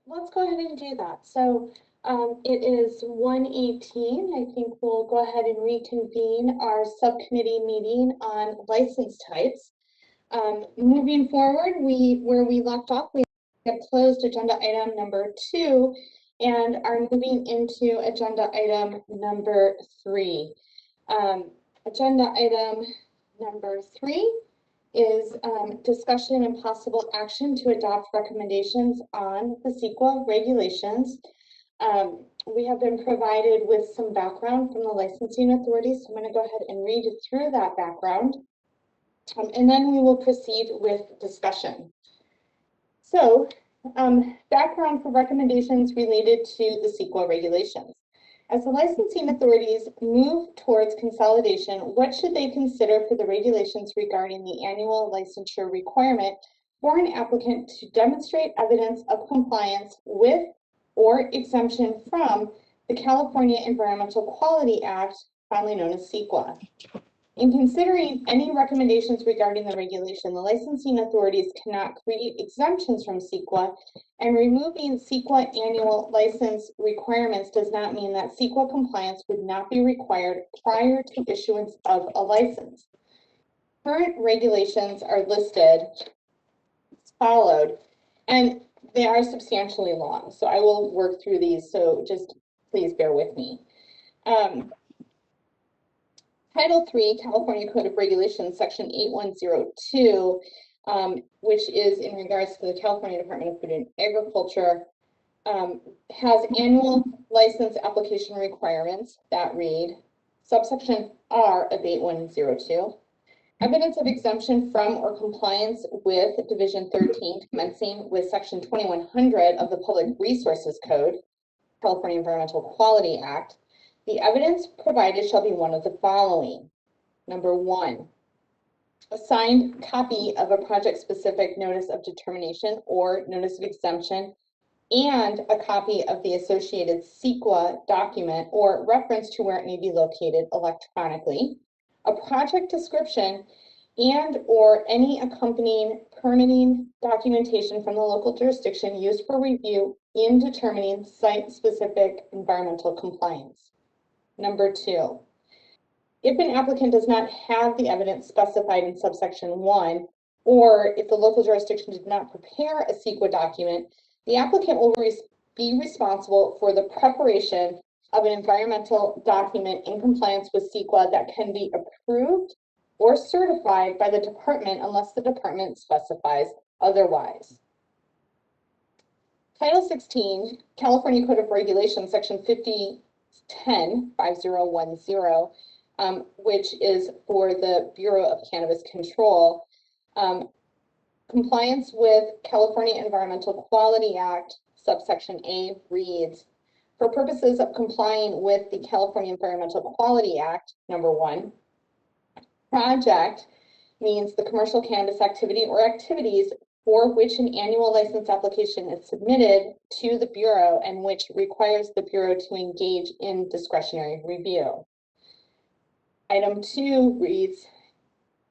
let's go ahead and do that. So it is 1:18. I think we'll go ahead and reconvene our subcommittee meeting on license types. Moving forward, where we left off, we have closed agenda item number 2 and are moving into agenda item number 3. Agenda item number 3 is discussion and possible action to adopt recommendations on the Sequa regulations. We have been provided with some background from the licensing authorities, so I'm going to go ahead and read through that background, and then we will proceed with discussion. So, background for recommendations related to the Sequa regulations. As the licensing authorities move towards consolidation, what should they consider for the regulations regarding the annual licensure requirement for an applicant to demonstrate evidence of compliance with or exemption from the California Environmental Quality Act, commonly known as Sequa? In considering any recommendations regarding the regulation, the licensing authorities cannot create exemptions from Sequa, and removing Sequa annual license requirements does not mean that Sequa compliance would not be required prior to issuance of a license. Current regulations are listed as followed, and they are substantially long, so I will work through these, so just please bear with me. Title 3, California Code of Regulations, Section 8102, which is in regards to the California Department of Food and Agriculture, has annual license application requirements that read, Subsection R of 8102, evidence of exemption from or compliance with Division 13, commencing with Section 2100 of the Public Resources Code, California Environmental Quality Act. The evidence provided shall be one of the following. Number 1, a signed copy of a project-specific notice of determination or notice of exemption, and a copy of the associated Sequa document or reference to where it may be located electronically, a project description, and or any accompanying permitting documentation from the local jurisdiction used for review in determining site-specific environmental compliance. Number 2, if an applicant does not have the evidence specified in subsection 1, or if the local jurisdiction did not prepare a Sequa document, the applicant will be responsible for the preparation of an environmental document in compliance with Sequa that can be approved or certified by the department unless the department specifies otherwise. Title 16, California Code of Regulations, Section 5010, which is for the Bureau of Cannabis Control. Compliance with California Environmental Quality Act, subsection A reads, for purposes of complying with the California Environmental Quality Act, number 1, project means the commercial cannabis activity or activities for which an annual license application is submitted to the Bureau and which requires the Bureau to engage in discretionary review. Item 2 reads,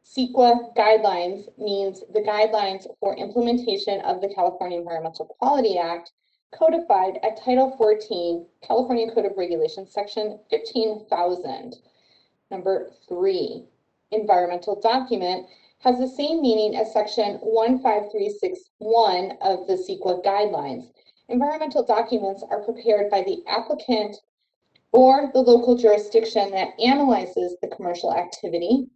Sql Guidelines means the guidelines for implementation of the California Environmental Quality Act, codified at Title 14, California Code of Regulations, Section 15,000. Number 3, environmental document has the same meaning as Section 15361 of the Sql Guidelines. Environmental documents are prepared by the applicant or the local jurisdiction that analyzes the commercial activity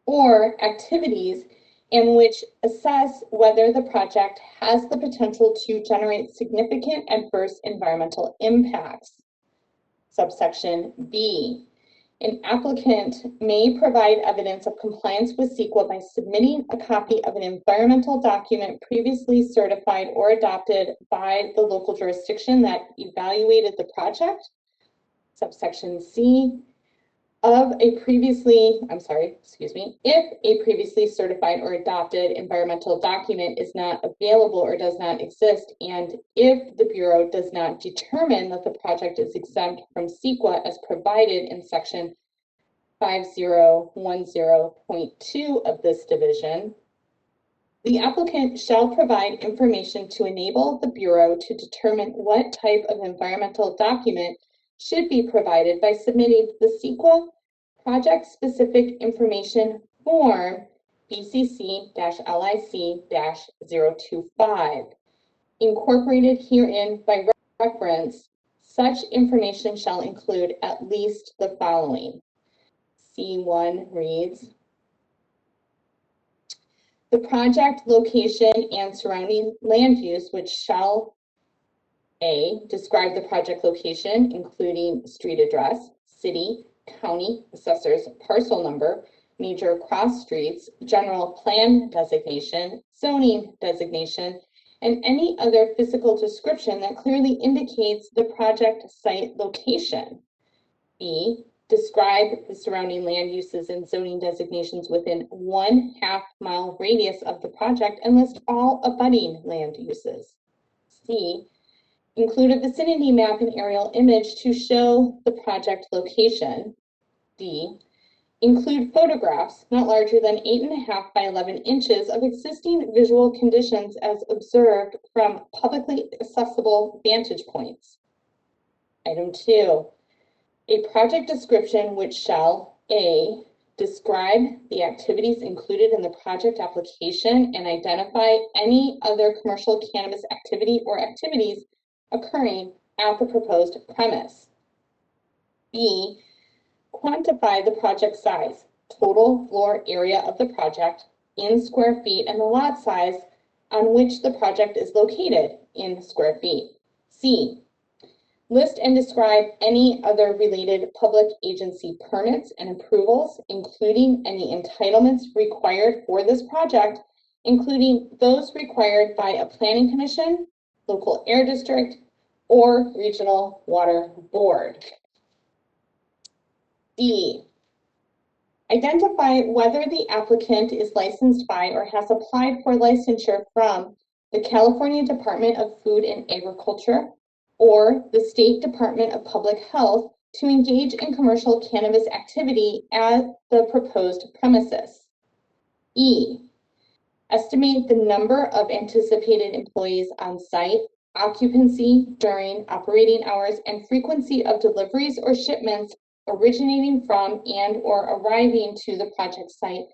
or activities in which assess whether the project has the potential to generate significant adverse environmental impacts. Subsection B, an applicant may provide evidence of compliance with Sequa by submitting a copy of an environmental document previously certified or adopted by the local jurisdiction that evaluated the project. Subsection C, if a previously certified or adopted environmental document is not available or does not exist, and if the Bureau does not determine that the project is exempt from Sequa as provided in Section 5010.2 of this division, The applicant shall provide information to enable the Bureau to determine what type of environmental document should be provided by submitting the Sequa Project-Specific Information Form BCC-LIC-025. Incorporated herein by reference, such information shall include at least the following. C1 reads, the project location and surrounding land use, which shall A, describe the project location, including street address, city, county, assessor's parcel number, major cross streets, general plan designation, zoning designation, and any other physical description that clearly indicates the project site location. B, describe the surrounding land uses and zoning designations within 1/2 mile radius of the project and list all abutting land uses. C, include a vicinity map and aerial image to show the project location. D, include photographs not larger than 8.5 by 11 inches of existing visual conditions as observed from publicly accessible vantage points. Item 2, a project description which shall A, describe the activities included in the project application and identify any other commercial cannabis activity or activities occurring at the proposed premise. B, quantify the project size, total floor area of the project in square feet, and the lot size on which the project is located in square feet. C, list and describe any other related public agency permits and approvals, including any entitlements required for this project, including those required by a planning commission, local air district, or regional water board. D, identify whether the applicant is licensed by or has applied for licensure from the California Department of Food and Agriculture or the State Department of Public Health to engage in commercial cannabis activity at the proposed premises. E, estimate the number of anticipated employees on site, occupancy during operating hours, and frequency of deliveries or shipments originating from and or arriving to the project site,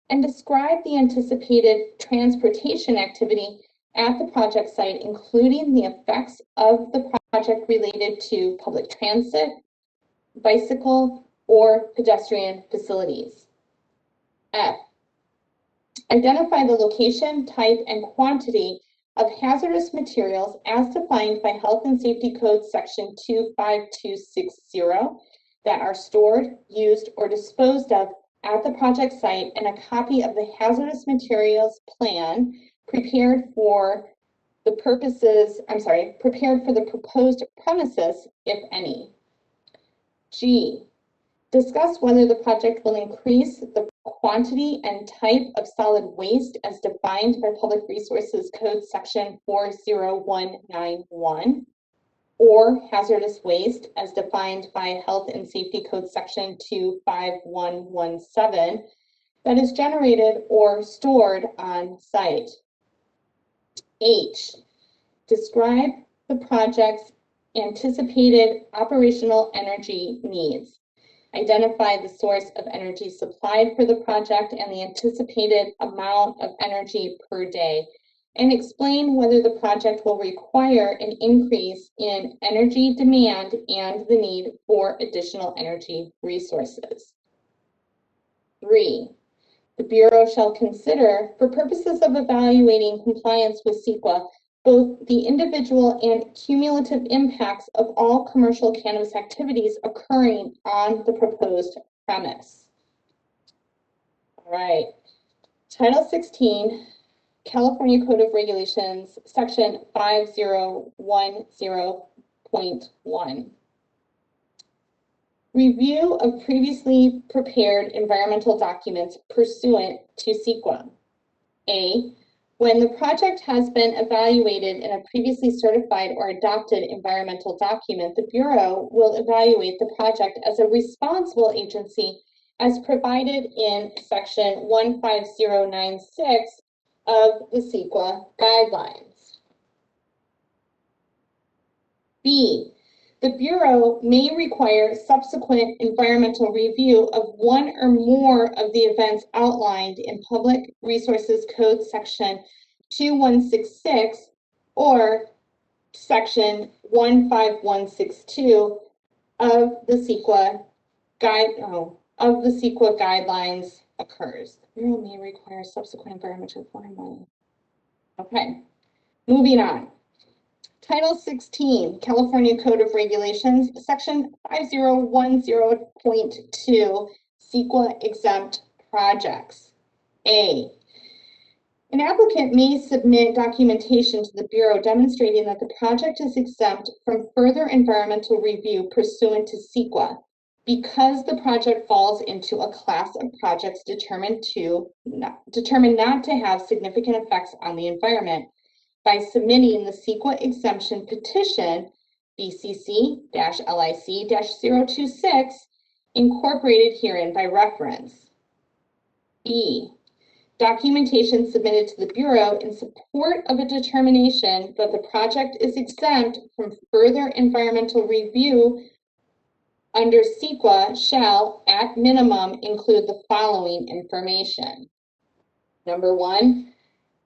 and describe the anticipated transportation activity at the project site, including the effects of the project related to public transit, bicycle, or pedestrian facilities. F, identify the location, type, and quantity of hazardous materials as defined by Health and Safety Code Section 25260 that are stored, used, or disposed of at the project site, and a copy of the hazardous materials plan prepared for the proposed premises, if any. G, discuss whether the project will increase the quantity and type of solid waste as defined by Public Resources Code Section 40191, or hazardous waste as defined by Health and Safety Code Section 25117 that is generated or stored on site. H, describe the project's anticipated operational energy needs. Identify the source of energy supplied for the project and the anticipated amount of energy per day, and explain whether the project will require an increase in energy demand and the need for additional energy resources. 3, the Bureau shall consider, for purposes of evaluating compliance with Sequa, both the individual and cumulative impacts of all commercial cannabis activities occurring on the proposed premise. All right, Title 16, California Code of Regulations, Section 5010.1. Review of previously prepared environmental documents pursuant to Sequa. A, when the project has been evaluated in a previously certified or adopted environmental document, the Bureau will evaluate the project as a responsible agency as provided in Section 15096 of the Sequa Guidelines. B, the Bureau may require subsequent environmental review of one or more of the events outlined in Public Resources Code Section 2166 or Section 15162 of the Sequa Guidelines occurs. The Bureau may require subsequent environmental reporting. Okay, moving on. Title 16, California Code of Regulations, Section 5010.2, Sql Exempt Projects. A, an applicant may submit documentation to the Bureau demonstrating that the project is exempt from further environmental review pursuant to Sequa because the project falls into a class of projects determined not to have significant effects on the environment, by submitting the Sequa exemption petition BCC-LIC-026 incorporated herein by reference. B, documentation submitted to the Bureau in support of a determination that the project is exempt from further environmental review under Sequa shall, at minimum, include the following information. Number 1,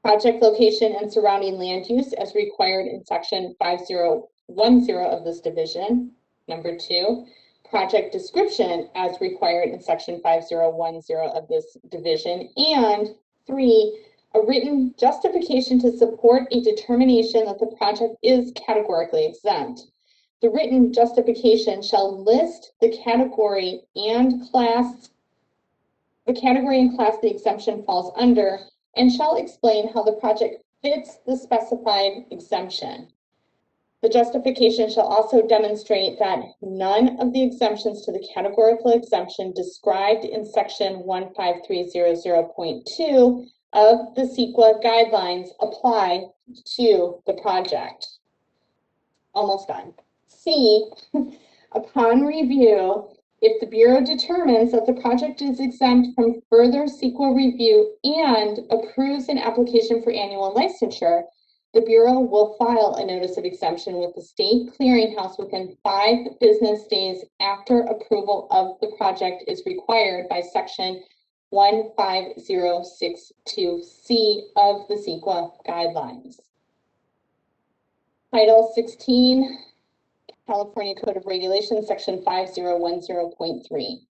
project location and surrounding land use as required in Section 5010 of this division. Number 2, project description as required in Section 5010 of this division. And 3, a written justification to support a determination that the project is categorically exempt. The written justification shall list the category and class the exemption falls under, and shall explain how the project fits the specified exemption. The justification shall also demonstrate that none of the exemptions to the categorical exemption described in Section 15300.2 of the Sequa Guidelines apply to the project. Almost done. C, upon review, if the Bureau determines that the project is exempt from further Sequa review and approves an application for annual licensure, the Bureau will file a notice of exemption with the state clearinghouse within 5 business days after approval of the project is required by Section 15062C of the Sequa Guidelines. Title 16, California Code of Regulations, Section 5010.3.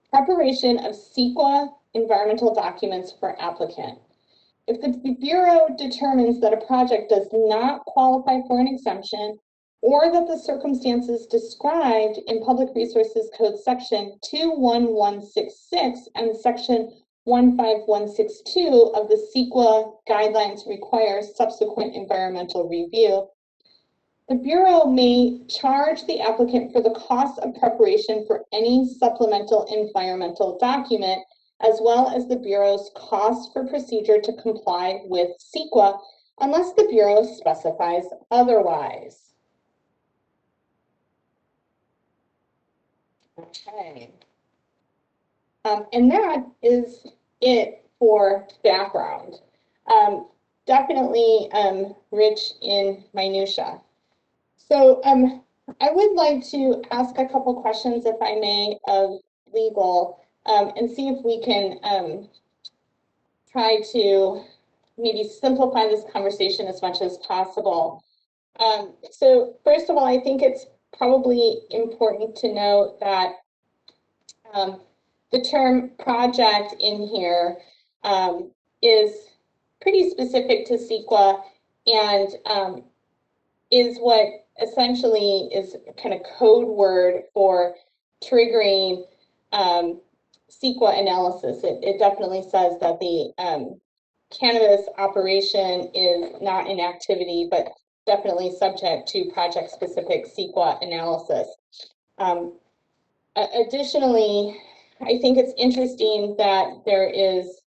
Preparation of Sequa environmental documents for applicant. If the Bureau determines that a project does not qualify for an exemption, or that the circumstances described in Public Resources Code Section 21166 and Section 15162 of the Sequa Guidelines require subsequent environmental review, the Bureau may charge the applicant for the cost of preparation for any supplemental environmental document, as well as the Bureau's cost for procedure to comply with Sequa, unless the Bureau specifies otherwise. Okay. And that is it for background. Definitely rich in minutia. So I would like to ask a couple questions, if I may, of legal, and see if we can try to maybe simplify this conversation as much as possible. So first of all, I think it's probably important to note that the term project in here is pretty specific to Sequa and is what essentially is kind of code word for triggering Sequa analysis. It definitely says that the cannabis operation is not in activity, but definitely subject to project-specific Sequa analysis. Additionally, I think it's interesting that there is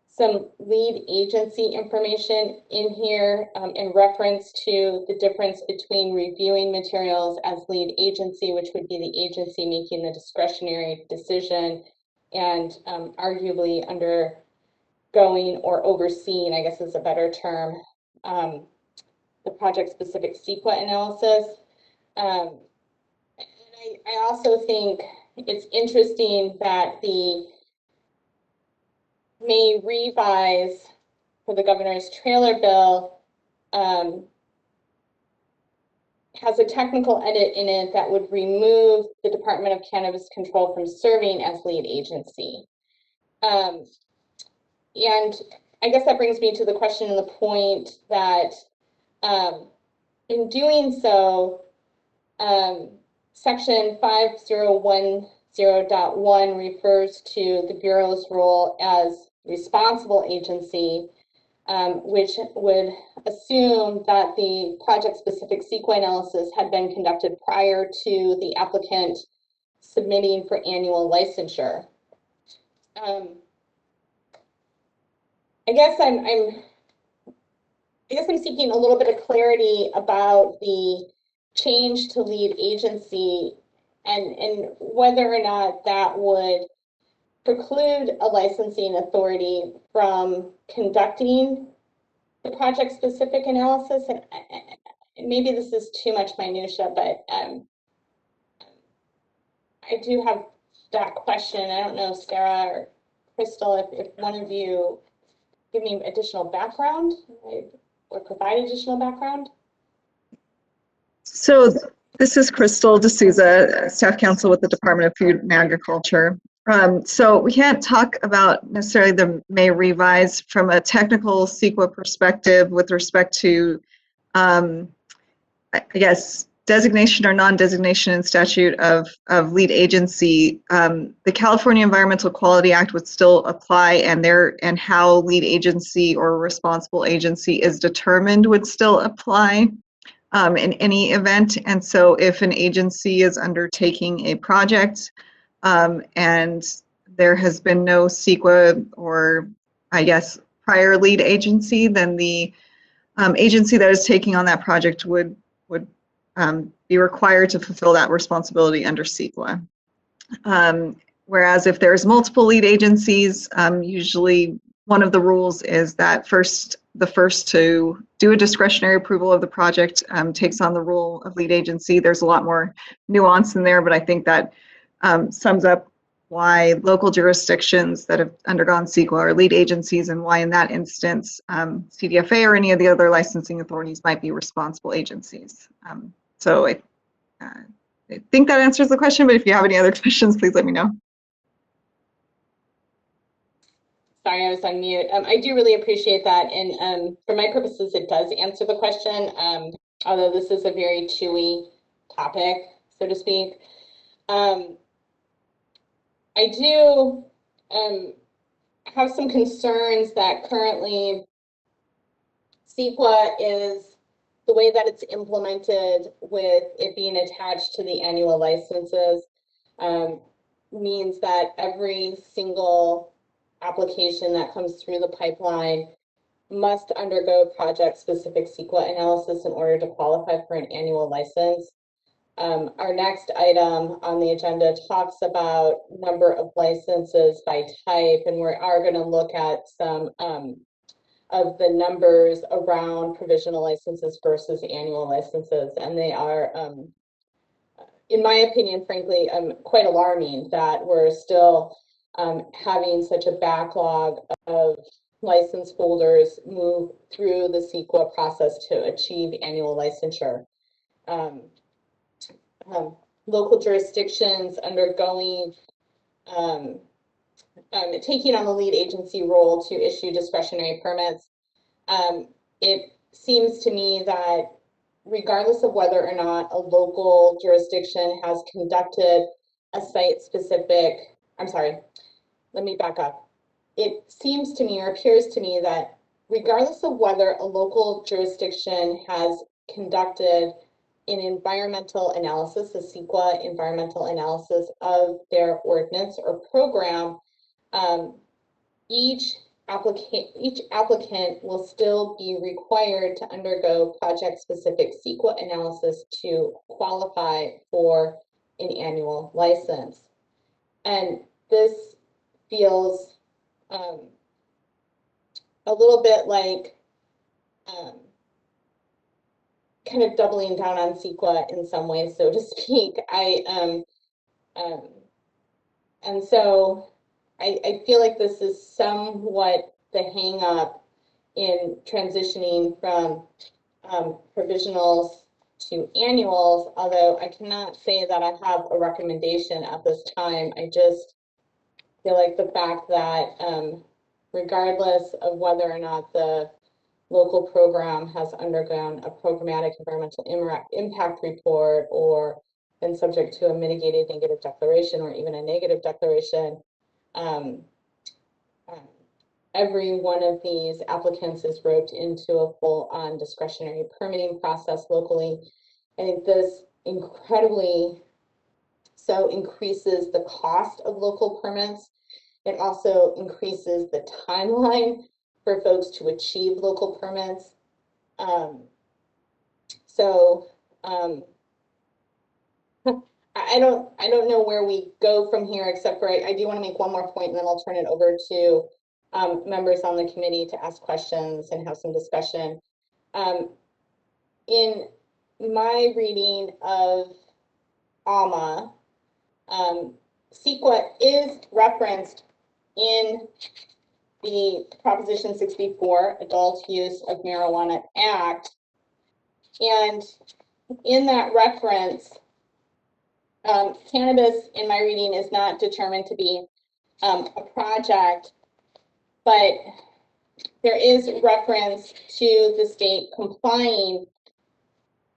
some lead agency information in here in reference to the difference between reviewing materials as lead agency, which would be the agency making the discretionary decision, and arguably under or overseeing, I guess is a better term, the project-specific Sequa analysis. And I also think it's interesting that the May revise for the governor's trailer bill has a technical edit in it that would remove the Department of Cannabis Control from serving as lead agency. And I guess that brings me to the question and the point that in doing so, Section 5010.1 refers to the Bureau's role as responsible agency, which would assume that the project-specific Sequa analysis had been conducted prior to the applicant submitting for annual licensure. I guess I'm seeking a little bit of clarity about the change to lead agency and whether or not that would preclude a licensing authority from conducting the project-specific analysis. And maybe this is too much minutia, but I do have that question. I don't know, Sarah or Crystal, if one of you give me additional background or provide additional background. So this is Crystal D'Souza, Staff Counsel with the Department of Food and Agriculture. So we can't talk about necessarily the May revise from a technical Sequa perspective with respect to, I guess, designation or non-designation in statute of lead agency. The California Environmental Quality Act would still apply, and how lead agency or responsible agency is determined would still apply in any event. And so if an agency is undertaking a project and there has been no Sequa or, I guess, prior lead agency, then the agency that is taking on that project would be required to fulfill that responsibility under Sequa. Whereas if there's multiple lead agencies, usually one of the rules is that the first to do a discretionary approval of the project takes on the role of lead agency. There's a lot more nuance in there, but I think that sums up why local jurisdictions that have undergone Sequa are lead agencies, and why in that instance CDFA or any of the other licensing authorities might be responsible agencies. So I think that answers the question, but if you have any other questions, please let me know. Sorry, I was on mute. I do really appreciate that, and for my purposes, it does answer the question, although this is a very chewy topic, so to speak. I do have some concerns that currently Sequa is the way that it's implemented with it being attached to the annual licenses means that every single application that comes through the pipeline must undergo project-specific Sequa analysis in order to qualify for an annual license. Our next item on the agenda talks about number of licenses by type, and we are going to look at some of the numbers around provisional licenses versus annual licenses, and they are, in my opinion, frankly, quite alarming that we're still having such a backlog of license holders move through the Sequa process to achieve annual licensure. Local jurisdictions undergoing taking on the lead agency role to issue discretionary permits. It seems to me that regardless of whether or not a local jurisdiction has conducted a site-specific, I'm sorry, let me back up. It seems to me or appears to me that regardless of whether a local jurisdiction has conducted an environmental analysis, a Sequa environmental analysis of their ordinance or program, each applicant will still be required to undergo project-specific Sequa analysis to qualify for an annual license. And this feels a little bit like kind of doubling down on Sequa in some ways, so to speak. And so I feel like this is somewhat the hang up in transitioning from provisionals to annuals, although I cannot say that I have a recommendation at this time. I just feel like the fact that regardless of whether or not the local program has undergone a programmatic environmental impact report or been subject to a mitigated negative declaration or even a negative declaration, every one of these applicants is roped into a full-on discretionary permitting process locally. I think this incredibly so increases the cost of local permits. It also increases the timeline for folks to achieve local permits. I don't know where we go from here, except for I do want to make one more point, and then I'll turn it over to members on the committee to ask questions and have some discussion. In my reading of ALMA, Sequa is referenced in the Proposition 64 Adult Use of Marijuana Act, and in that reference, cannabis, in my reading, is not determined to be a project, but there is reference to the state complying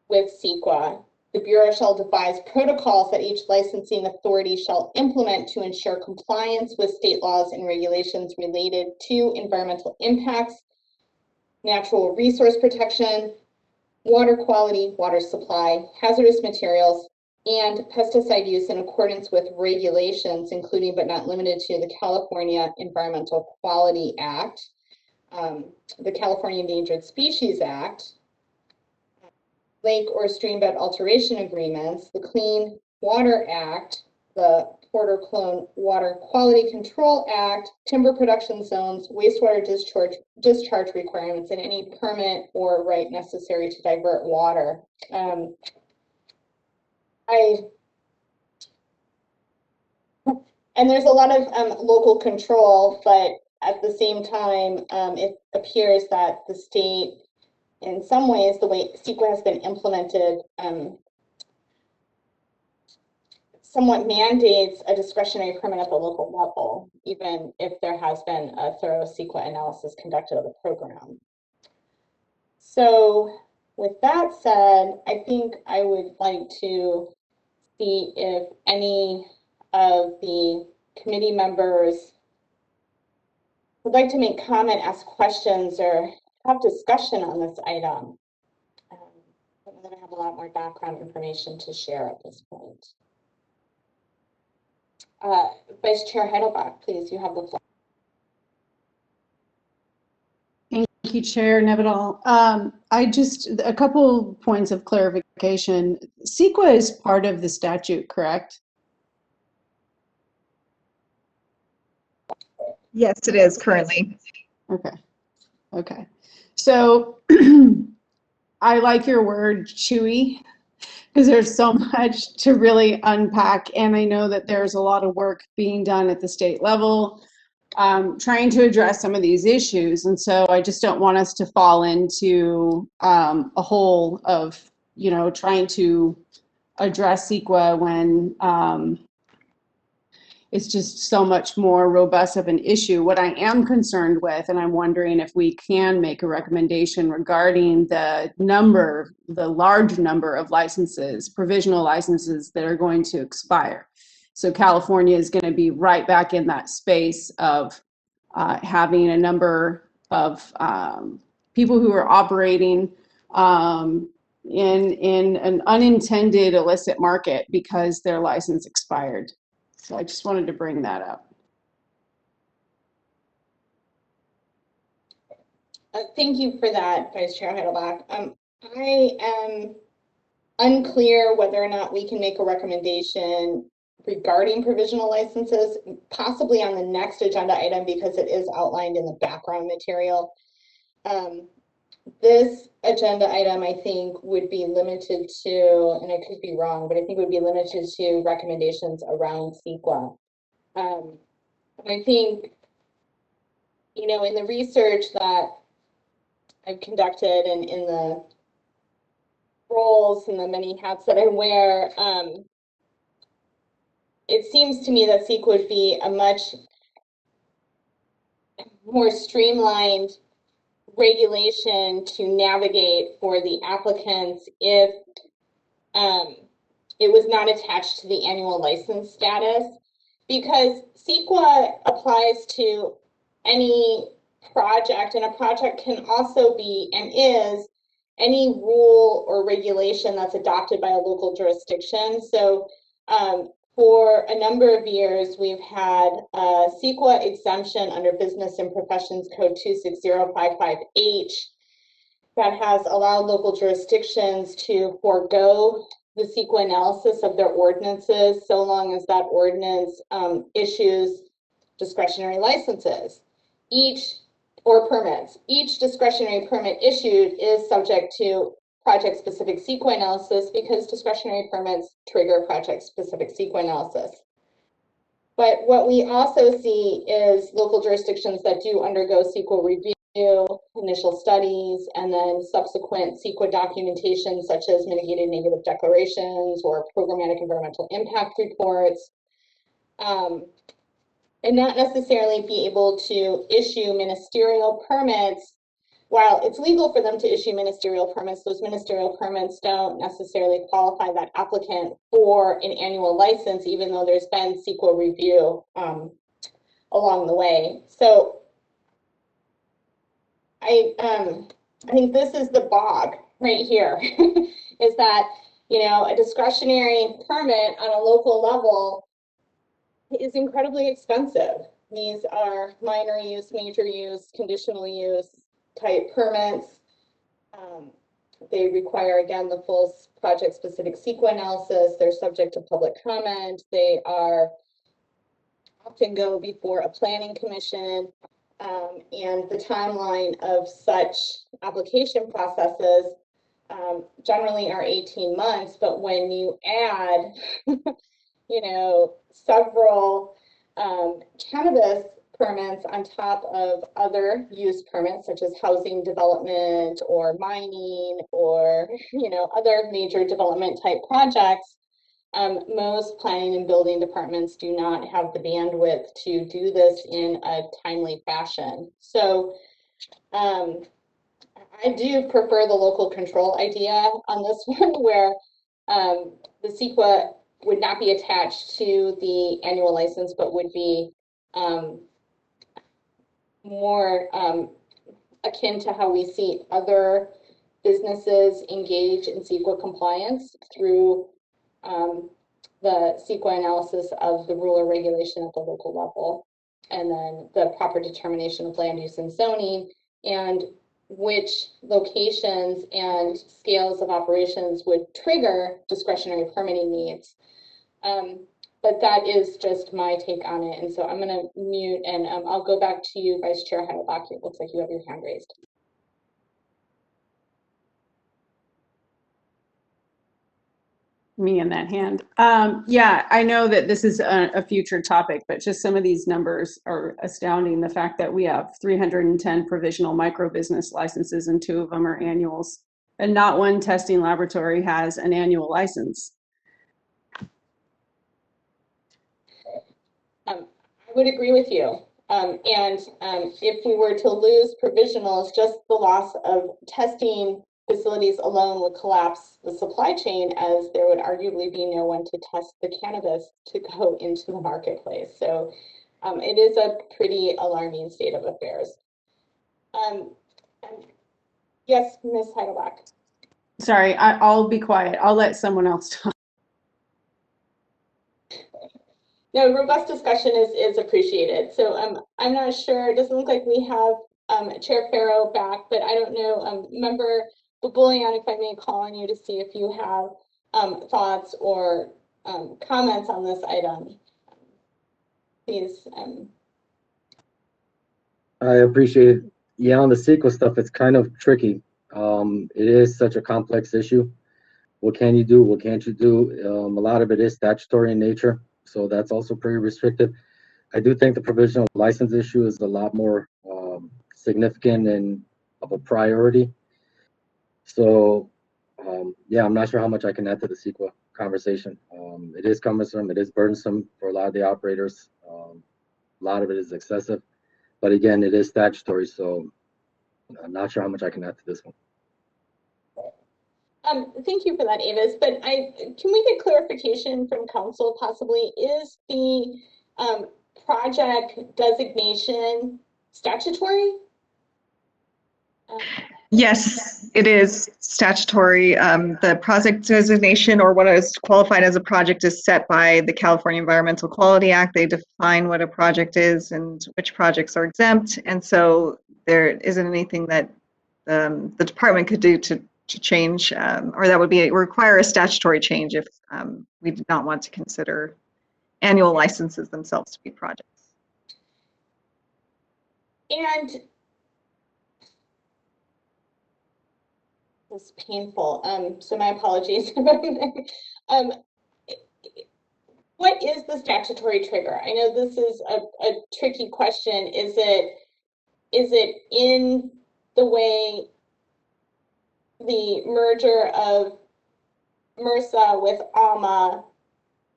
with Sequa. The Bureau shall devise protocols that each licensing authority shall implement to ensure compliance with state laws and regulations related to environmental impacts, natural resource protection, water quality, water supply, hazardous materials, and pesticide use in accordance with regulations, including but not limited to the California Environmental Quality Act, the California Endangered Species Act, lake or streambed alteration agreements, the Clean Water Act, the Porter Clone Water Quality Control Act, timber production zones, wastewater discharge requirements, and any permit or right necessary to divert water. And there's a lot of local control, but at the same time, it appears that the state, in some ways, the way Sequa has been implemented, somewhat mandates a discretionary permit at the local level, even if there has been a thorough Sequa analysis conducted of the program. So with that said, I think I would like to see if any of the committee members would like to make comment, ask questions, or have discussion on this item. I'm going to have a lot more background information to share at this point. Vice Chair Heidelbach, please, you have the floor. Thank you, Chair Nevedal. A couple points of clarification. Sequa is part of the statute, correct? Yes, it is currently. Okay. So I like your word chewy, because there's so much to really unpack, and I know that there's a lot of work being done at the state level trying to address some of these issues, and so I just don't want us to fall into a hole of, trying to address Sequa when it's just so much more robust of an issue. What I am concerned with, and I'm wondering if we can make a recommendation regarding the large number of licenses, provisional licenses that are going to expire. So California is going to be right back in that space of having a number of people who are operating in an unintended illicit market because their license expired. So I just wanted to bring that up. Thank you for that, Vice Chair Heidelbach. I am unclear whether or not we can make a recommendation regarding provisional licenses, possibly on the next agenda item because it is outlined in the background material. This agenda item, I think, would be limited to, and I could be wrong, but I think would be limited to recommendations around Sequa. I think, you know, in the research that I've conducted and in the roles and the many hats that I wear, it seems to me that Sequa would be a much more streamlined regulation to navigate for the applicants if it was not attached to the annual license status, because Sequa applies to any project, and a project can also be and is any rule or regulation that's adopted by a local jurisdiction. So for a number of years, we've had a Sequa exemption under Business and Professions Code 26055H that has allowed local jurisdictions to forego the Sequa analysis of their ordinances so long as that ordinance issues discretionary licenses. Or permits. Each discretionary permit issued is subject to project-specific Sequa analysis because discretionary permits trigger project-specific Sequa analysis. But what we also see is local jurisdictions that do undergo Sequa review, initial studies, and then subsequent Sequa documentation, such as mitigated negative declarations or programmatic environmental impact reports, and not necessarily be able to issue ministerial permits. While it's legal for them to issue ministerial permits, those ministerial permits don't necessarily qualify that applicant for an annual license, even though there's been Sequa review along the way. So I think this is the bog right here, is that, you know, a discretionary permit on a local level is incredibly expensive. These are minor use, major use, conditional use type permits. They require, again, the full project-specific Sequa analysis. They're subject to public comment. They are often go before a planning commission. And the timeline of such application processes generally are 18 months. But when you add, you know, several cannabis permits on top of other use permits, such as housing development or mining or, you know, other major development type projects, most planning and building departments do not have the bandwidth to do this in a timely fashion. So I do prefer the local control idea on this one, where the Sequa would not be attached to the annual license, but would be more akin to how we see other businesses engage in Sequa compliance through the Sequa analysis of the rule or regulation at the local level, and then the proper determination of land use and zoning, and which locations and scales of operations would trigger discretionary permitting needs. But that is just my take on it. And so I'm going to mute, and I'll go back to you, Vice Chair Heidelbach. It looks like you have your hand raised. Me and that hand. Yeah, I know that this is a future topic, but just some of these numbers are astounding. The fact that we have 310 provisional micro business licenses and 2 of them are annuals, and not one testing laboratory has an annual license. I would agree with you. If we were to lose provisionals, just the loss of testing facilities alone would collapse the supply chain, as there would arguably be no one to test the cannabis to go into the marketplace. So it is a pretty alarming state of affairs. Yes, Ms. Heidelbach. Sorry, I'll be quiet. I'll let someone else talk. No, robust discussion is appreciated. So I'm not sure, it doesn't look like we have Chair Farrow back, but I don't know, Member Baboulian, if I may call on you to see if you have thoughts or comments on this item, please. I appreciate it. Yeah, on the Sequa stuff, it's kind of tricky. It is such a complex issue. What can you do? What can't you do? A lot of it is statutory in nature, so that's also pretty restrictive. I do think the provisional license issue is a lot more significant and of a priority. So, yeah, I'm not sure how much I can add to the Sequa conversation. It is cumbersome. It is burdensome for a lot of the operators. A lot of it is excessive. But again, it is statutory, so I'm not sure how much I can add to this one. Thank you for that, Avis. But can we get clarification from council possibly? Is the project designation statutory? Yes, it is statutory. The project designation, or what is qualified as a project, is set by the California Environmental Quality Act. They define what a project is and which projects are exempt. And so there isn't anything that the department could do to change, or that would require a statutory change if we did not want to consider annual licenses themselves to be projects. And this is painful, so my apologies. What is the statutory trigger? I know this is a tricky question. Is it in the way the merger of MRSA with ALMA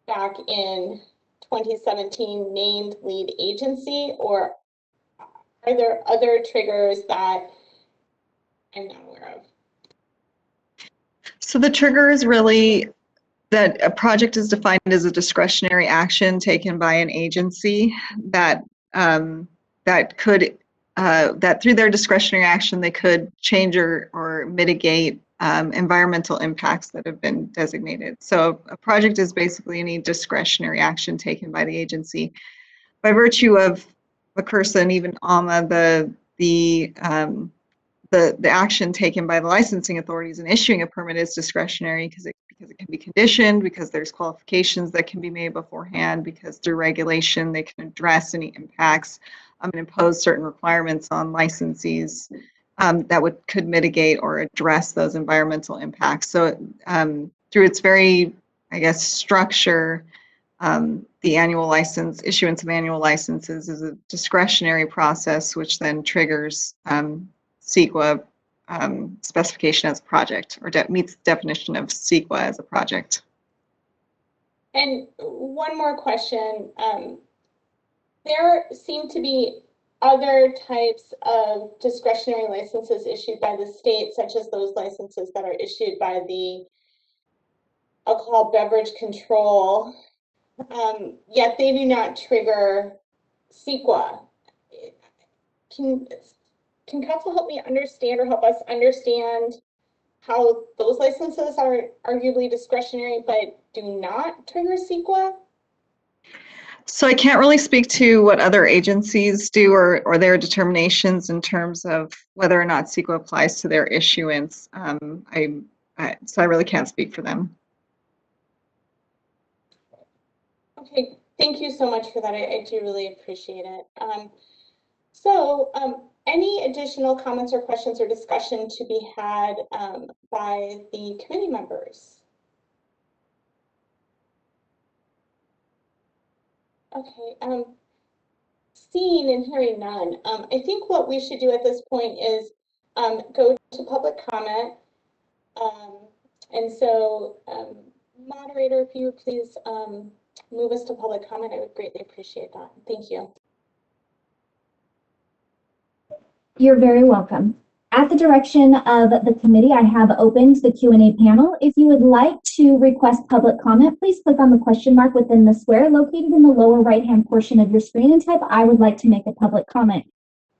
back in 2017 named lead agency, or are there other triggers that I'm not aware of? So the trigger is really that a project is defined as a discretionary action taken by an agency that that through their discretionary action they could change or mitigate environmental impacts that have been designated. So a project is basically any discretionary action taken by the agency. By virtue of MRSA and even ALMA, the action taken by the licensing authorities in issuing a permit is discretionary because it can be conditioned, because there's qualifications that can be made beforehand, because through regulation they can address any impacts and impose certain requirements on licensees that could mitigate or address those environmental impacts. So through its very, I guess, structure, the annual license, issuance of annual licenses is a discretionary process, which then triggers Sequa specification as a project, or meets the definition of Sequa as a project. And one more question. There seem to be other types of discretionary licenses issued by the state, such as those licenses that are issued by the alcohol beverage control, yet they do not trigger Sequa. Can council help me understand, or help us understand, how those licenses are arguably discretionary but do not trigger Sequa? So I can't really speak to what other agencies do or their determinations in terms of whether or not Sequa applies to their issuance. So I really can't speak for them. Okay, thank you so much for that. I do really appreciate it. Any additional comments or questions or discussion to be had by the committee members? Okay, seeing and hearing none, I think what we should do at this point is go to public comment. And so, moderator, if you would please move us to public comment, I would greatly appreciate that. Thank you. You're very welcome. At the direction of the committee, I have opened the Q&A panel. If you would like to request public comment, please click on the question mark within the square located in the lower right-hand portion of your screen and type, "I would like to make a public comment."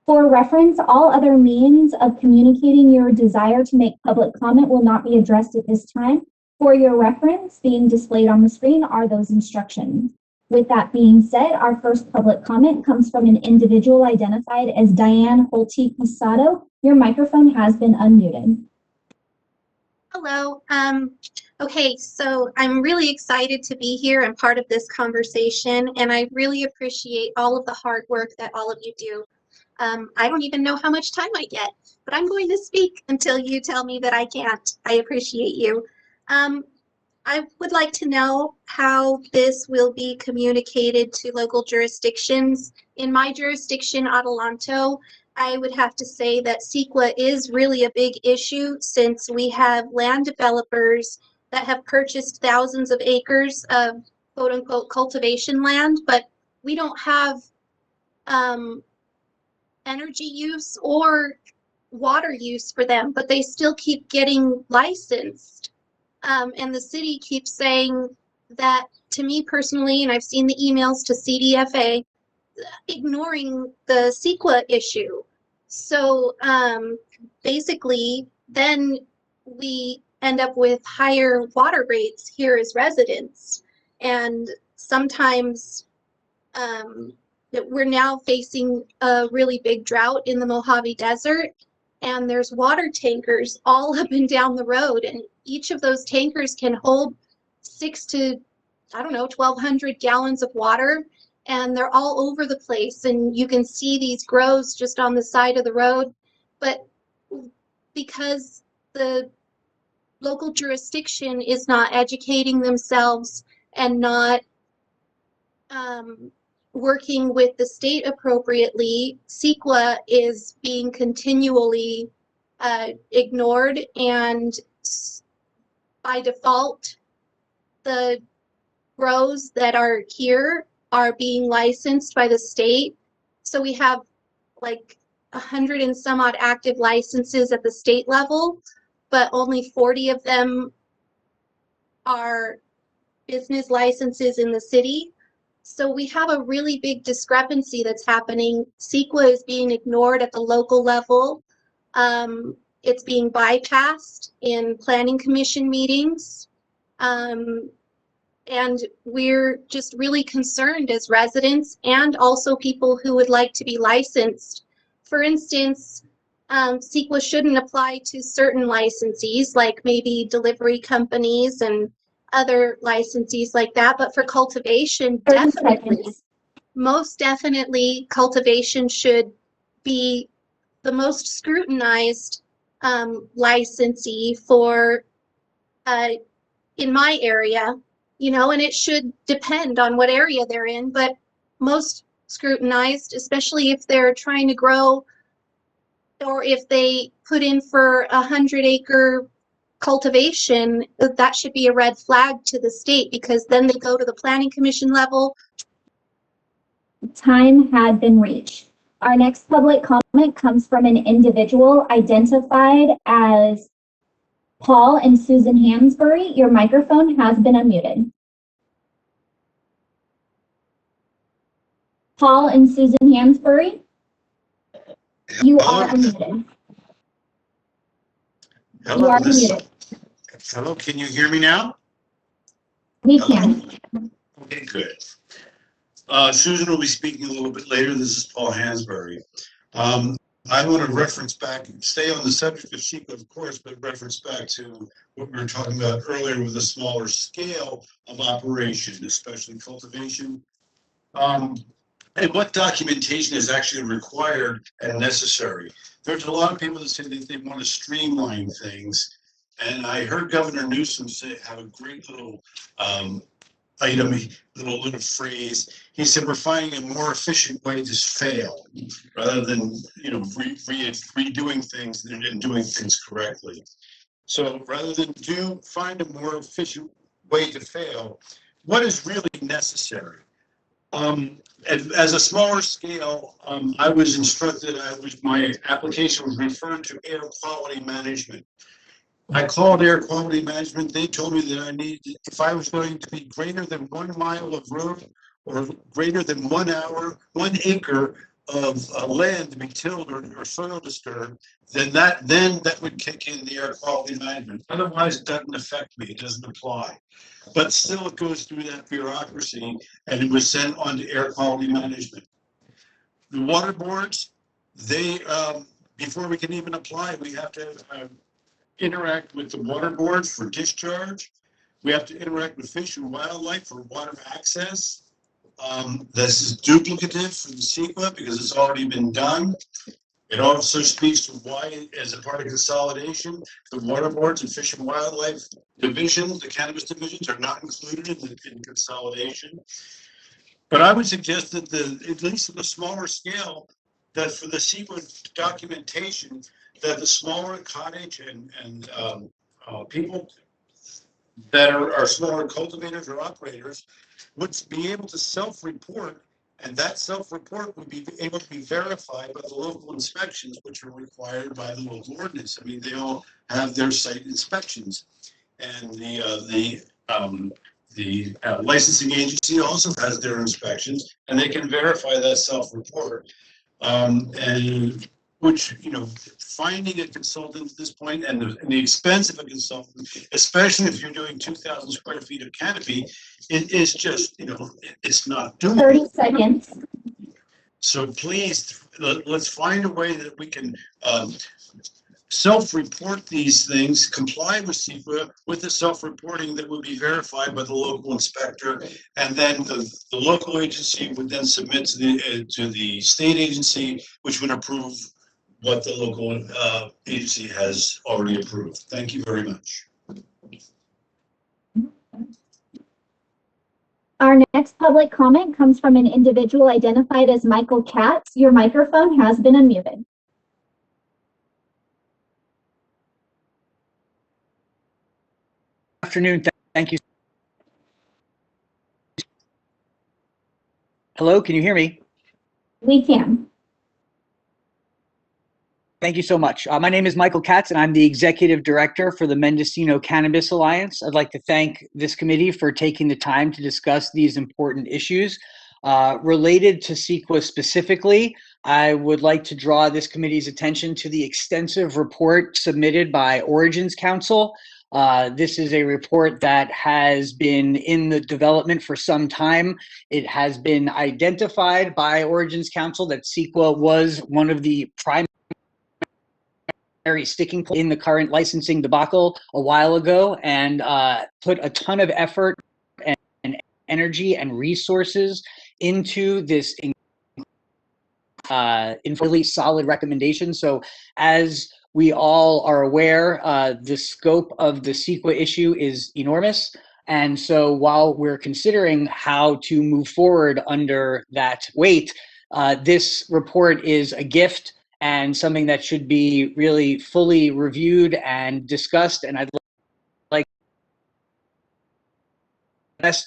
For reference, all other means of communicating your desire to make public comment will not be addressed at this time. For your reference, being displayed on the screen are those instructions. With that being said, our first public comment comes from an individual identified as Diane Holte Posado. Your microphone has been unmuted. Hello. Okay, so I'm really excited to be here and part of this conversation, and I really appreciate all of the hard work that all of you do. I don't even know how much time I get, but I'm going to speak until you tell me that I can't. I appreciate you. I would like to know how this will be communicated to local jurisdictions. In my jurisdiction, Adelanto, I would have to say that Sequa is really a big issue since we have land developers that have purchased thousands of acres of quote unquote cultivation land, but we don't have energy use or water use for them, but they still keep getting licensed. And the city keeps saying that to me personally, and I've seen the emails to CDFA, ignoring the Sequa issue. So basically, then we end up with higher water rates here as residents. And sometimes we're now facing a really big drought in the Mojave Desert, and there's water tankers all up and down the road, and each of those tankers can hold 1,200 gallons of water, and they're all over the place, and you can see these grows just on the side of the road. But because the local jurisdiction is not educating themselves and not working with the state appropriately, Sequa is being continually ignored, and by default, the grows that are here are being licensed by the state. So we have like 100 and some odd active licenses at the state level, but only 40 of them are business licenses in the city. So we have a really big discrepancy that's happening. Sequa is being ignored at the local level. It's being bypassed in planning commission meetings. And we're just really concerned as residents and also people who would like to be licensed. For instance, Sequa shouldn't apply to certain licensees, like maybe delivery companies and other licensees like that, but for cultivation, definitely, most definitely, cultivation should be the most scrutinized licensee for in my area, you know, and it should depend on what area they're in, but most scrutinized, especially if they're trying to grow or if they put in for 100-acre cultivation, that should be a red flag to the state, because then they go to the planning commission level. Time had been reached. Our next public comment comes from an individual identified as Paul and Susan Hansberry. Your microphone has been unmuted. Paul and Susan Hansberry, you are unmuted. Hello, you are unmuted. Hello, can you hear me now? We can. Okay, good. Susan will be speaking a little bit later. This is Paul Hansberry. I want to reference back, stay on the subject of Sequa, of course, but reference back to what we were talking about earlier with a smaller scale of operation, especially cultivation. And what documentation is actually required and necessary. There's a lot of people that say that they want to streamline things. And I heard Governor Newsom have a great little item, little phrase. He said, we're finding a more efficient way to fail rather than, you know, redoing things and doing things correctly. So rather than find a more efficient way to fail, what is really necessary? As a smaller scale, I was instructed, my application was referred to air quality management. I called air quality management. They told me that I needed, if I was going to be greater than 1 mile of road or greater than 1 hour, 1 acre of land to be tilled or soil disturbed, then that would kick in the air quality management. Otherwise, it doesn't affect me. It doesn't apply. But still, it goes through that bureaucracy, and it was sent on to air quality management. The water boards, they before we can even apply, we have to interact with the water board for discharge. We have to interact with Fish and Wildlife for water access. This is duplicative for the Sequa because it's already been done. It also speaks to why, as a part of consolidation, the water boards and Fish and Wildlife divisions, the cannabis divisions, are not included in consolidation. But I would suggest that at least on the smaller scale, that for the Sequa documentation, that the smaller cottage and people that are smaller cultivators or operators would be able to self-report, and that self-report would be able to be verified by the local inspections, which are required by the local ordinance. I mean, they all have their site inspections, and the licensing agency also has their inspections, and they can verify that self-report. And which, finding a consultant at this point and the expense of a consultant, especially if you're doing 2,000 square feet of canopy, it is just, it's not doable. 30 seconds. So please, let's find a way that we can self-report these things, comply with Sequa with the self-reporting that would be verified by the local inspector, and then the local agency would then submit to the state agency, which would approve what the local agency has already approved. Thank you very much. Our next public comment comes from an individual identified as Michael Katz. Your microphone has been unmuted. Afternoon. Thank you. Hello, can you hear me? We can. Thank you so much. My name is Michael Katz, and I'm the Executive Director for the Mendocino Cannabis Alliance. I'd like to thank this committee for taking the time to discuss these important issues. Related to Sequa specifically, I would like to draw this committee's attention to the extensive report submitted by Origins Council. This is a report that has been in the development for some time. It has been identified by Origins Council that Sequa was one of the primary sticking point in the current licensing debacle a while ago, and put a ton of effort and energy and resources into this really solid recommendation. So as we all are aware, the scope of the Sequa issue is enormous. And so while we're considering how to move forward under that weight, this report is a gift and something that should be really fully reviewed and discussed. And I'd like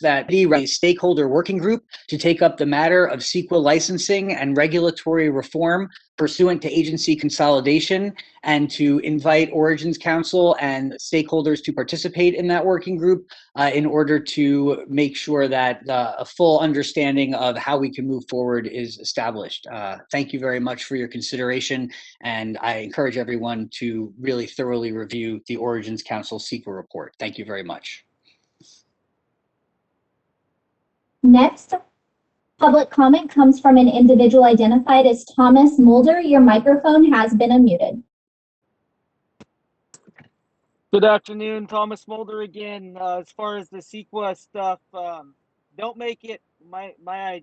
that a stakeholder working group to take up the matter of Sequa licensing and regulatory reform pursuant to agency consolidation, and to invite Origins Council and stakeholders to participate in that working group in order to make sure that a full understanding of how we can move forward is established. Thank you very much for your consideration, and I encourage everyone to really thoroughly review the Origins Council Sequa report. Thank you very much. Next, public comment comes from an individual identified as Thomas Mulder. Your microphone has been unmuted. Good afternoon, Thomas Mulder again. As far as the Sequa stuff, don't make it, my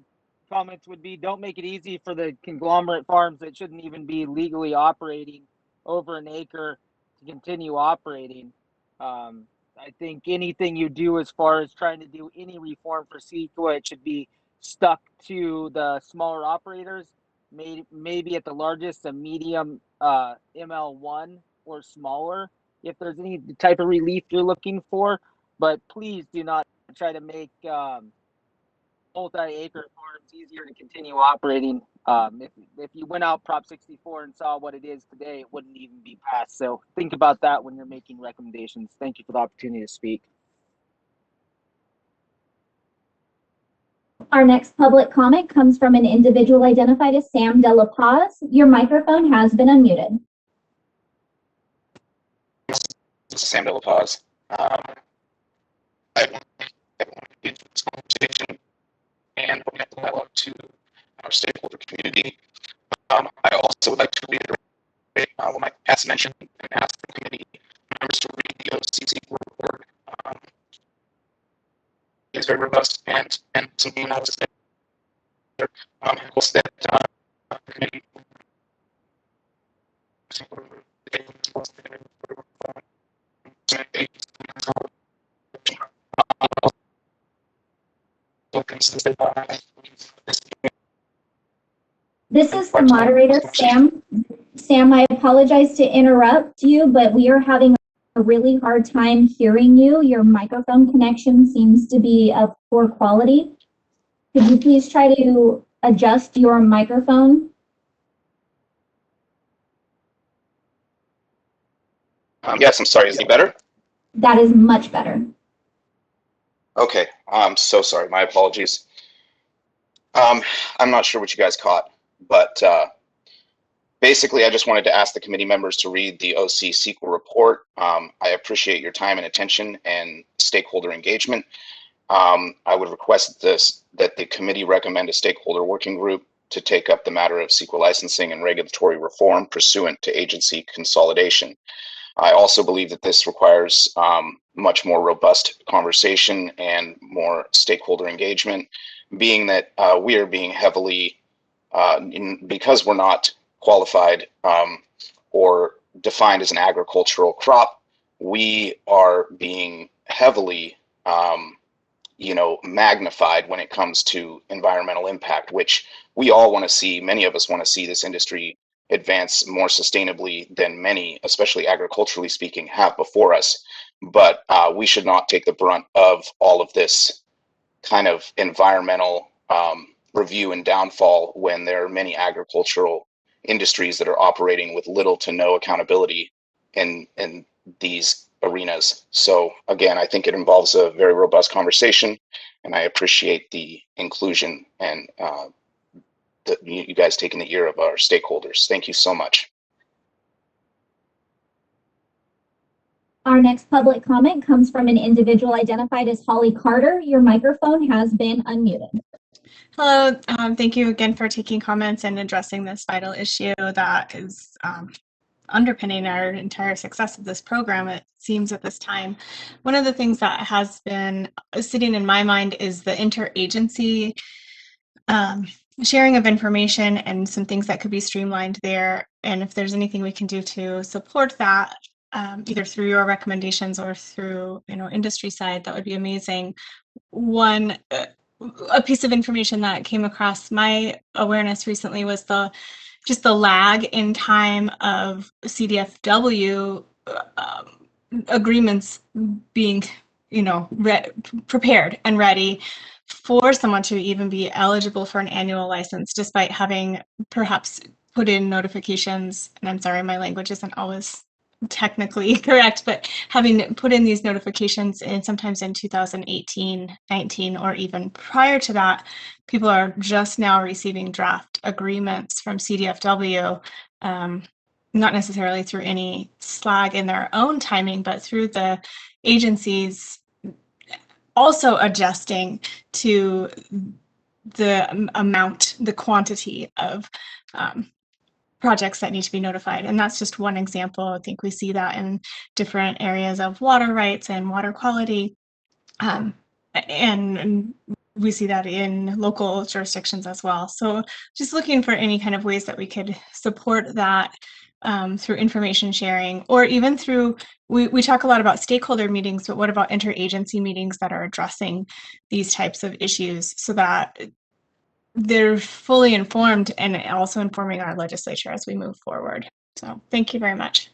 comments would be, don't make it easy for the conglomerate farms that shouldn't even be legally operating over an acre to continue operating. I think anything you do as far as trying to do any reform for Sequa, it should be stuck to the smaller operators, maybe at the largest, a medium ML1 or smaller, if there's any type of relief you're looking for. But please do not try to make multi-acre farms easier to continue operating. If you went out Prop 64 and saw what it is today, it wouldn't even be passed. So think about that when you're making recommendations. Thank you for the opportunity to speak. Our next public comment comes from an individual identified as Sam De La Paz. Your microphone has been unmuted. This is Sam De La Paz. I want to get this conversation and open up the dialogue to our stakeholder community. I also would like to reiterate what Mike has mentioned and ask the committee members to read the OC Sequa report. It's very robust and some analysis there. That the committee This is the moderator, Sam. Sam, I apologize to interrupt you, but we are having a really hard time hearing you. Your microphone connection seems to be of poor quality. Could you please try to adjust your microphone? Yes, I'm sorry. Is it better? That is much better. Okay, I'm so sorry. My apologies. I'm not sure what you guys caught, but basically, I just wanted to ask the committee members to read the OC Sequa report. I appreciate your time and attention and stakeholder engagement. I would request that the committee recommend a stakeholder working group to take up the matter of Sequa licensing and regulatory reform pursuant to agency consolidation. I also believe that this requires much more robust conversation and more stakeholder engagement, being that we are being heavily, because we're not qualified or defined as an agricultural crop, we are being heavily magnified when it comes to environmental impact, which we all want to see. Many of us want to see this industry advance more sustainably than many, especially agriculturally speaking, have before us. But we should not take the brunt of all of this kind of environmental review and downfall when there are many agricultural industries that are operating with little to no accountability in these arenas. So again, I think it involves a very robust conversation, and I appreciate the inclusion and you guys taking the ear of our stakeholders. Thank you so much. Our next public comment comes from an individual identified as Holly Carter. Your microphone has been unmuted. Hello, thank you again for taking comments and addressing this vital issue that is underpinning our entire success of this program, it seems, at this time. One of the things that has been sitting in my mind is the interagency sharing of information and some things that could be streamlined there. And if there's anything we can do to support that, either through your recommendations or through industry side, that would be amazing. A piece of information that came across my awareness recently was just the lag in time of CDFW agreements being, prepared and ready for someone to even be eligible for an annual license, despite having perhaps put in notifications. And I'm sorry, my language isn't always technically correct, but having put in these notifications sometimes in 2018, 19, or even prior to that, people are just now receiving draft agreements from CDFW, not necessarily through any slag in their own timing, but through the agencies also adjusting to the amount, the quantity of projects that need to be notified. And that's just one example. I think we see that in different areas of water rights and water quality. And we see that in local jurisdictions as well. So just looking for any kind of ways that we could support that through information sharing, or even through, we talk a lot about stakeholder meetings, but what about interagency meetings that are addressing these types of issues so that they're fully informed and also informing our legislature as we move forward. So thank you very much.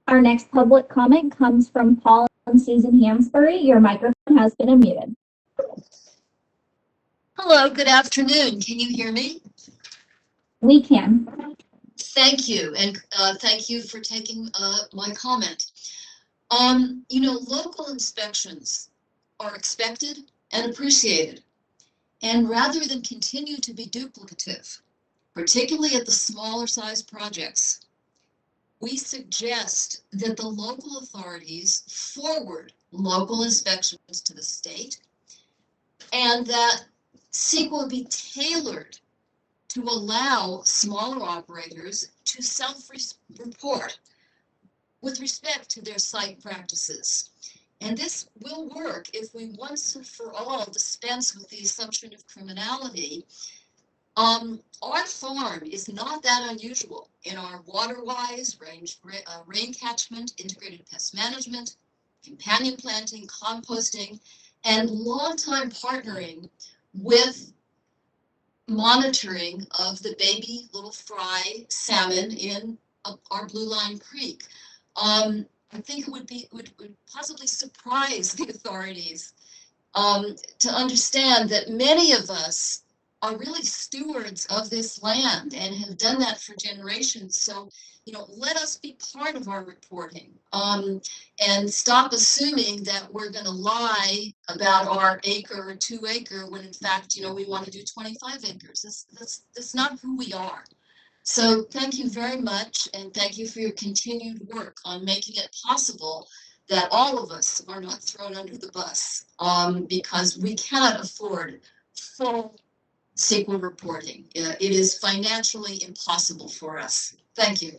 Our next public comment comes from Paul and Susan Hansberry. Your microphone has been unmuted. Hello, good afternoon. Can you hear me? We can. Thank you, and thank you for taking my comment. Local inspections are expected and appreciated. And rather than continue to be duplicative, particularly at the smaller size projects, we suggest that the local authorities forward local inspections to the state, and that Sequa be tailored to allow smaller operators to self-report with respect to their site practices. And this will work if we once and for all dispense with the assumption of criminality. Our farm is not that unusual in our water-wise, rain catchment, integrated pest management, companion planting, composting, and long-time partnering with monitoring of the baby little fry salmon in our Blue Line Creek. I think it would possibly surprise the authorities to understand that many of us are really stewards of this land and have done that for generations. So, let us be part of our reporting and stop assuming that we're going to lie about our acre or 2 acre when in fact, we want to do 25 acres. That's not who we are. So thank you very much, and thank you for your continued work on making it possible that all of us are not thrown under the bus because we cannot afford full Sql reporting. It is financially impossible for us. Thank you.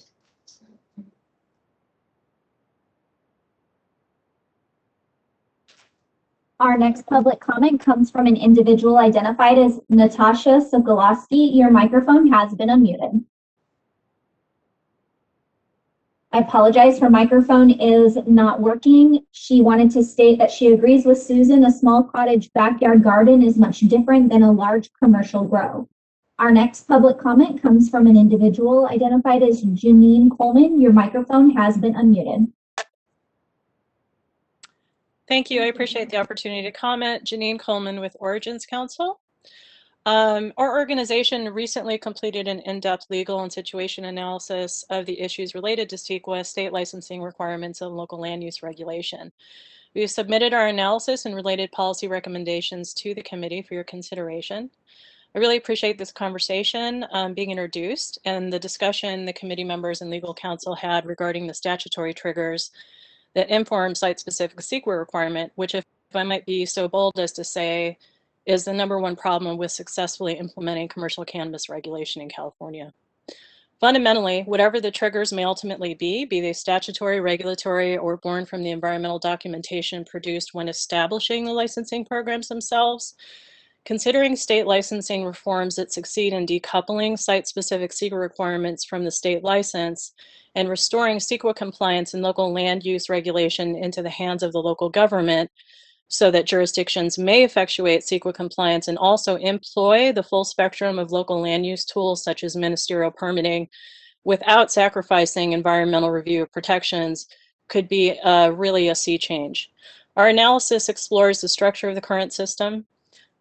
Our next public comment comes from an individual identified as Natasha Sokolowski. Your microphone has been unmuted. I apologize, her microphone is not working. She wanted to state that she agrees with Susan. A small cottage backyard garden is much different than a large commercial grow. Our next public comment comes from an individual identified as Janine Coleman. Your microphone has been unmuted. Thank you. I appreciate the opportunity to comment. Janine Coleman with Origins Council. Our organization recently completed an in-depth legal and situation analysis of the issues related to Sequa, state licensing requirements, and local land use regulation. We have submitted our analysis and related policy recommendations to the committee for your consideration. I really appreciate this conversation being introduced and the discussion the committee members and legal counsel had regarding the statutory triggers that inform site-specific Sequa requirement, which, if I might be so bold as to say, is the #1 problem with successfully implementing commercial cannabis regulation in California. Fundamentally, whatever the triggers may ultimately be they statutory, regulatory, or born from the environmental documentation produced when establishing the licensing programs themselves, considering state licensing reforms that succeed in decoupling site-specific Sequa requirements from the state license and restoring Sequa compliance and local land use regulation into the hands of the local government so that jurisdictions may effectuate Sequa compliance and also employ the full spectrum of local land use tools such as ministerial permitting without sacrificing environmental review protections could be really a sea change. Our analysis explores the structure of the current system,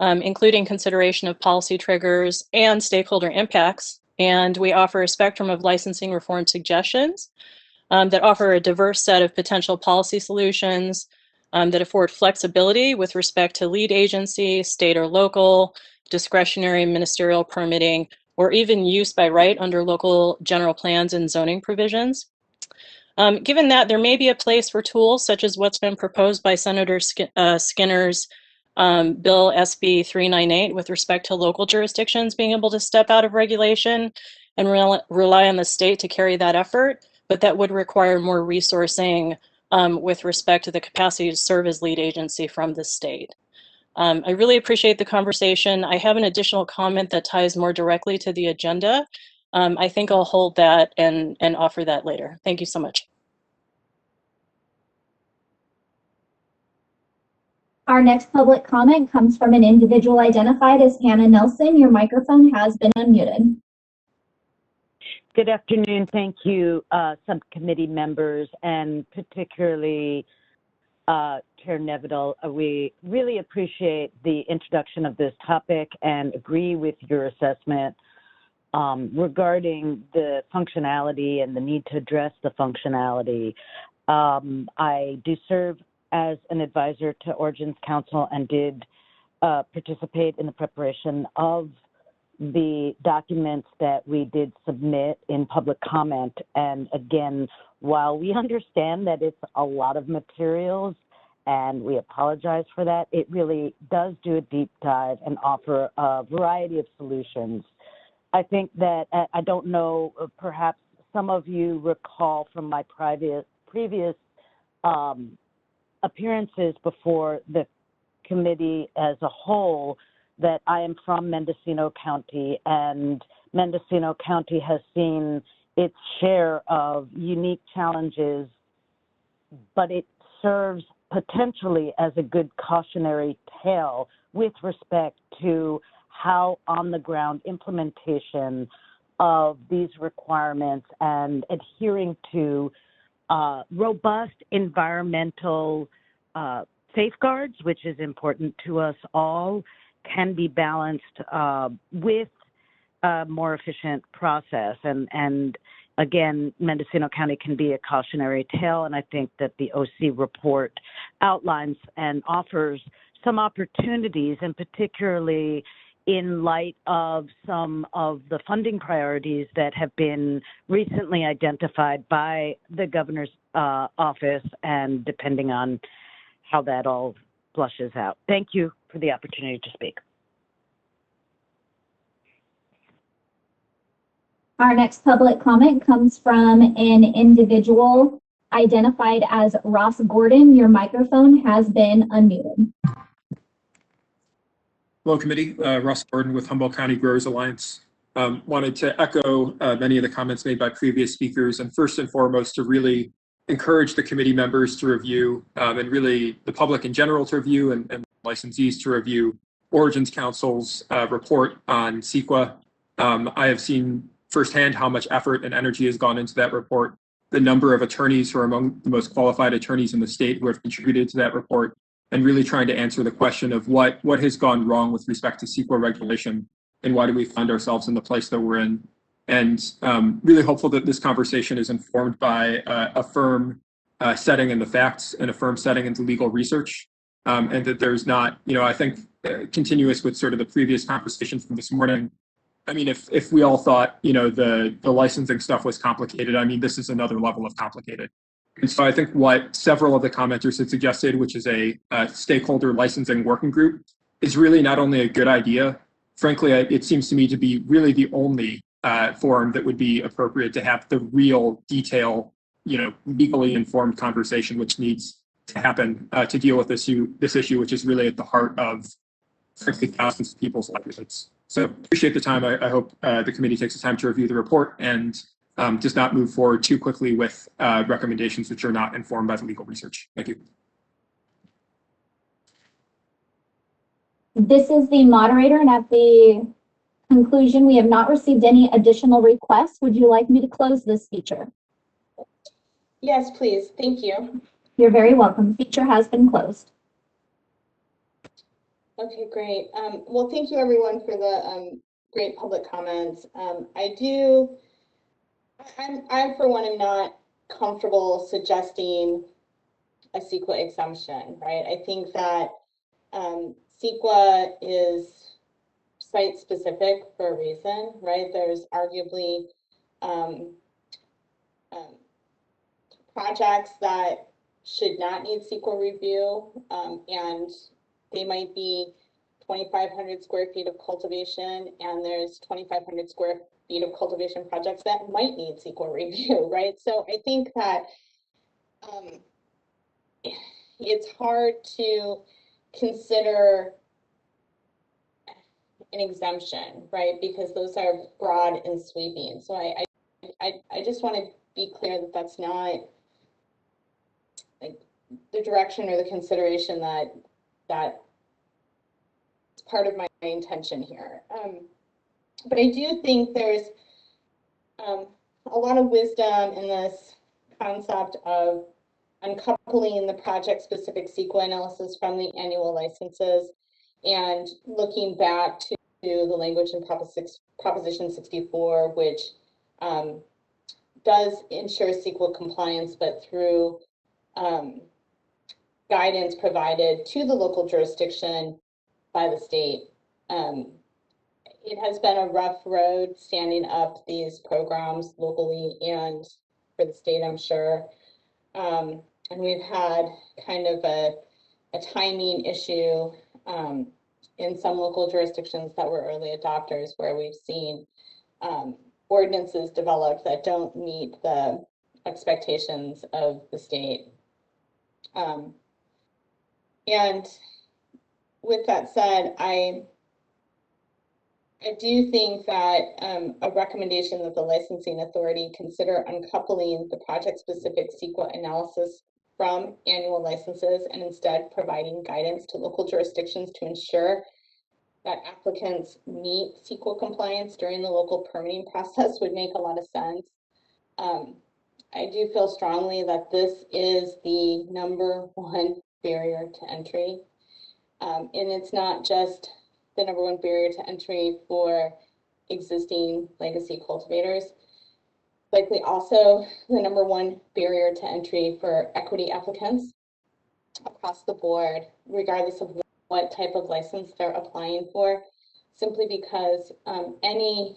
including consideration of policy triggers and stakeholder impacts, and we offer a spectrum of licensing reform suggestions that offer a diverse set of potential policy solutions that afford flexibility with respect to lead agency, state or local, discretionary ministerial permitting, or even use by right under local general plans and zoning provisions. Given that, there may be a place for tools such as what's been proposed by Senator Skinner's Bill SB 398 with respect to local jurisdictions being able to step out of regulation and rely on the state to carry that effort, but that would require more resourcing with respect to the capacity to serve as lead agency from the state. I really appreciate the conversation. I have an additional comment that ties more directly to the agenda. I think I'll hold that and offer that later. Thank you so much. Our next public comment comes from an individual identified as Hannah Nelson. Your microphone has been unmuted. Good afternoon. Thank you, subcommittee members, and particularly Chair Nevedal. We really appreciate the introduction of this topic and agree with your assessment regarding the functionality and the need to address the functionality. I do serve as an advisor to Origins Council and did participate in the preparation of the documents that we did submit in public comment. And again, while we understand that it's a lot of materials and we apologize for that, it really does do a deep dive and offer a variety of solutions I think that, I don't know, perhaps some of you recall from my previous appearances before the committee as a whole, that I am from Mendocino County, and Mendocino County has seen its share of unique challenges, but it serves potentially as a good cautionary tale with respect to how on-the-ground implementation of these requirements and adhering to robust environmental safeguards, which is important to us all, can be balanced with a more efficient process. And again, Mendocino County can be a cautionary tale, and I think that the OC report outlines and offers some opportunities, and particularly in light of some of the funding priorities that have been recently identified by the governor's office, and depending on how that all flushes out. Thank you for the opportunity to speak. Our next public comment comes from an individual identified as Ross Gordon. Your microphone has been unmuted. Hello, committee. Ross Gordon with Humboldt County Growers Alliance. Wanted to echo many of the comments made by previous speakers, and first and foremost to really encourage the committee members to review, and really the public in general to review, and licensees to review Origins Council's report on Sequa. I have seen firsthand how much effort and energy has gone into that report, the number of attorneys who are among the most qualified attorneys in the state who have contributed to that report, and really trying to answer the question of what has gone wrong with respect to Sequa regulation, and why do we find ourselves in the place that we're in. And really hopeful that this conversation is informed by a firm setting in the facts and a firm setting into legal research, and that there's not, I think continuous with sort of the previous conversation from this morning. I mean, if we all thought, the licensing stuff was complicated, I mean, this is another level of complicated. And so I think what several of the commenters had suggested, which is a stakeholder licensing working group, is really not only a good idea. Frankly, it seems to me to be really the only forum that would be appropriate to have the real detail, legally informed conversation which needs to happen to deal with this issue, which is really at the heart of, frankly, thousands of people's livelihoods. So appreciate the time. I hope the committee takes the time to review the report and does not move forward too quickly with recommendations which are not informed by the legal research. Thank you. This is the moderator, and at the conclusion, we have not received any additional requests. Would you like me to close this feature? Yes, please. Thank you. You're very welcome. Feature has been closed. Okay, great. Well, thank you everyone for the great public comments. I for one am not comfortable suggesting a Sequa exemption, right? I think that Sequa is site specific for a reason, right? There's arguably projects that should not need Sequa review, and they might be 2,500 square feet of cultivation, and there's 2,500 square feet of cultivation projects that might need Sequa review, right? So I think that it's hard to consider an exemption, right? Because those are broad and sweeping. So I just want to be clear that that's not like the direction or the consideration that is part of my intention here. But I do think there's a lot of wisdom in this concept of uncoupling the project-specific Sequa analysis from the annual licenses and looking back to the language in Proposition 64, which does ensure Sequa compliance, but through guidance provided to the local jurisdiction by the state. It has been a rough road standing up these programs locally and for the state, I'm sure. And we've had kind of a timing issue in some local jurisdictions that were early adopters, where we've seen ordinances developed that don't meet the expectations of the state. And with that said, I do think that a recommendation that the licensing authority consider uncoupling the project-specific Sequa analysis from annual licenses and instead providing guidance to local jurisdictions to ensure that applicants meet Sequa compliance during the local permitting process would make a lot of sense. I do feel strongly that this is the #1 barrier to entry. And it's not just the #1 barrier to entry for existing legacy cultivators, likely also the #1 barrier to entry for equity applicants across the board, regardless of what type of license they're applying for, simply because any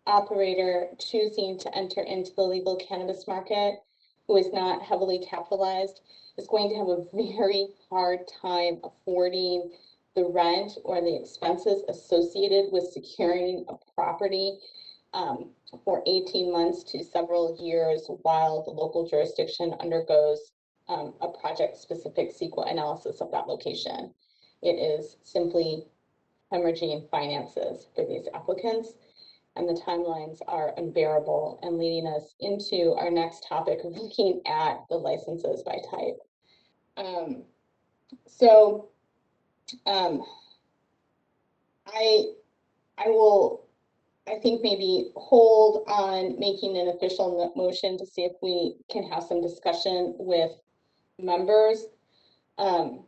operator choosing to enter into the legal cannabis market who is not heavily capitalized is going to have a very hard time affording the rent or the expenses associated with securing a property for 18 months to several years while the local jurisdiction undergoes a project-specific Sequa analysis of that location. It is simply hemorrhaging finances for these applicants, and the timelines are unbearable and leading us into our next topic of looking at the licenses by type. I will, I think, maybe hold on making an official motion to see if we can have some discussion with members. But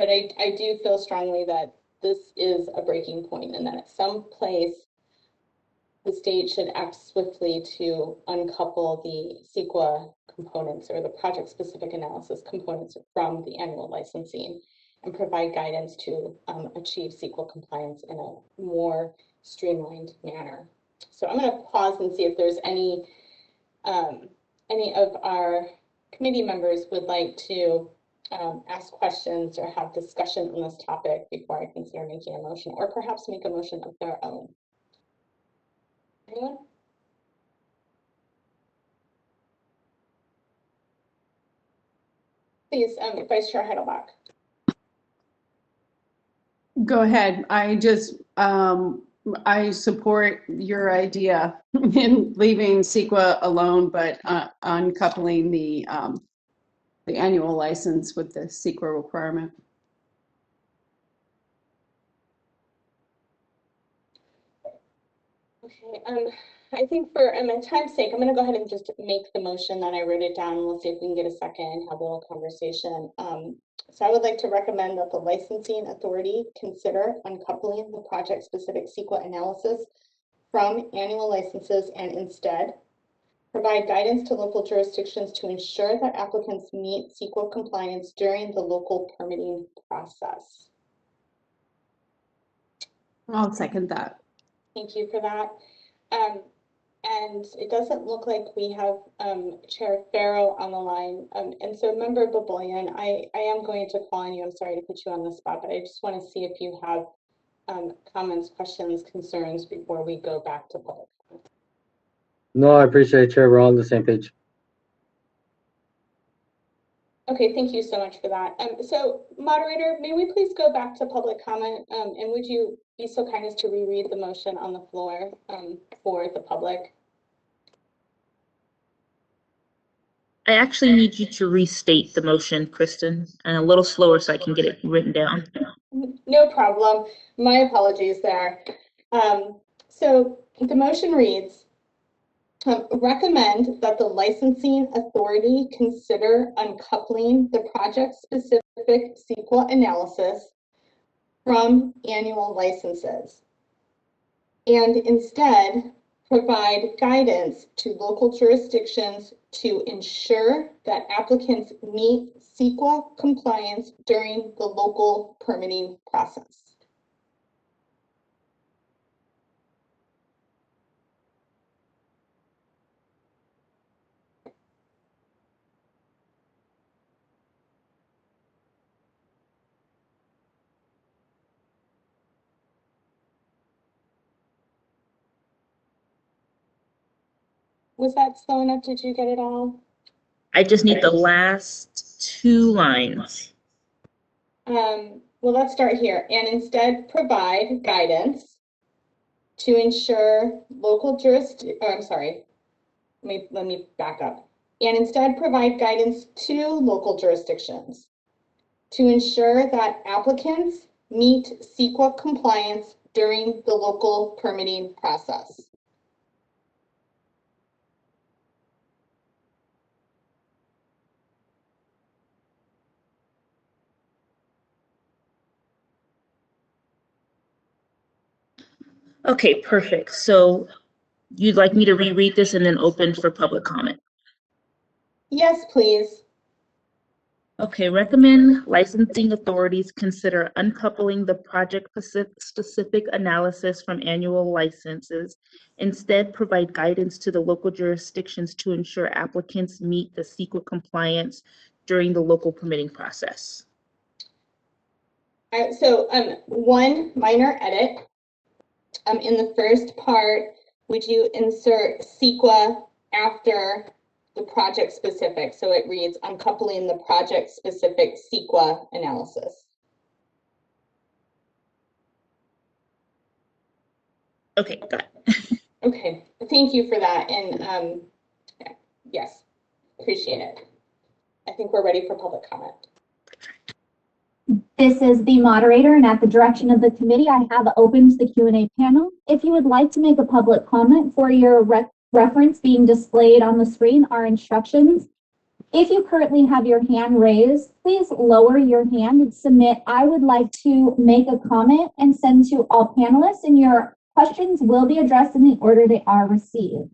I do feel strongly that this is a breaking point and that at some place the state should act swiftly to uncouple the Sequa components or the project-specific analysis components from the annual licensing and provide guidance to achieve Sequa compliance in a more streamlined manner. So I'm going to pause and see if there's any of our committee members would like to ask questions or have discussion on this topic before I consider making a motion, or perhaps make a motion of their own. Anyone? Please, Vice Chair Heidelbach. Go ahead. I support your idea in leaving Sequa alone, but uncoupling the annual license with the Sequa requirement. Okay, I think for time's sake, I'm going to go ahead and just make the motion that I wrote it down. We'll see if we can get a second and have a little conversation. So I would like to recommend that the licensing authority consider uncoupling the project-specific Sequa analysis from annual licenses and instead provide guidance to local jurisdictions to ensure that applicants meet Sequa compliance during the local permitting process. I'll second that. Thank you for that. And it doesn't look like we have Chair Farrow on the line. And so Member Babolian, I am going to call on you. I'm sorry to put you on the spot, but I just want to see if you have comments, questions, concerns before we go back to public comment. No, I appreciate it, Chair. We're all on the same page. Okay, thank you so much for that. So moderator, may we please go back to public comment? And would you be so kind as to reread the motion on the floor for the public? I actually need you to restate the motion, Kristen, and a little slower so I can get it written down. No problem. My apologies there. So the motion reads, recommend that the licensing authority consider uncoupling the project-specific Sequa analysis from annual licenses and instead provide guidance to local jurisdictions to ensure that applicants meet Sequa compliance during the local permitting process. Was that slow enough? Did you get it all? I just need the last 2 lines. Well, let's start here. And instead provide guidance to ensure local let me back up. And instead provide guidance to local jurisdictions to ensure that applicants meet Sequa compliance during the local permitting process. Okay, perfect. So you'd like me to reread this and then open for public comment? Yes, please. Okay, recommend licensing authorities consider uncoupling the project-specific analysis from annual licenses. Instead, provide guidance to the local jurisdictions to ensure applicants meet the Sequa compliance during the local permitting process. So one minor edit. In the first part, would you insert Sequa after the project specific? So it reads, uncoupling the project specific Sequa analysis. Okay, got it. Okay, thank you for that. And yes, appreciate it. I think we're ready for public comment. This is the moderator, and at the direction of the committee, I have opened the Q&A panel. If you would like to make a public comment, for your reference being displayed on the screen are instructions. If you currently have your hand raised, please lower your hand and submit "I would like to make a comment" and send to all panelists, and your questions will be addressed in the order they are received.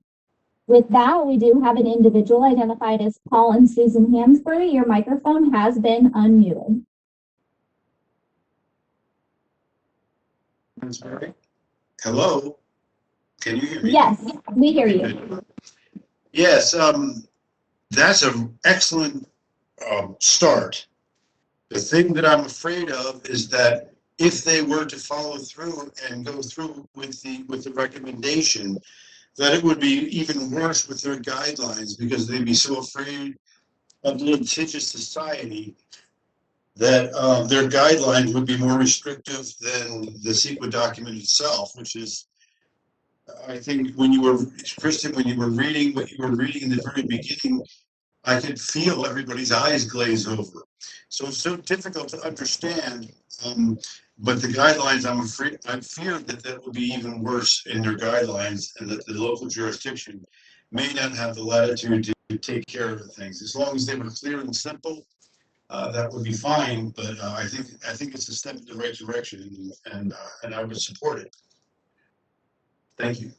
With that, we do have an individual identified as Paul and Susan Hansberry. Your microphone has been unmuted. Hello, can you hear me? Yes, we hear you. Yes, that's an excellent start. The thing that I'm afraid of is that if they were to follow through and go through with the recommendation, that it would be even worse with their guidelines, because they'd be so afraid of litigious society that their guidelines would be more restrictive than the Sequa document itself, which is, I think, when you were, Kristen, when you were reading what you were reading in the very beginning, I could feel everybody's eyes glaze over. So it's so difficult to understand, but the guidelines, I fear that would be even worse in their guidelines, and that the local jurisdiction may not have the latitude to take care of the things. As long as they were clear and simple, that would be fine, but I think it's a step in the right direction, and I would support it. Thank you.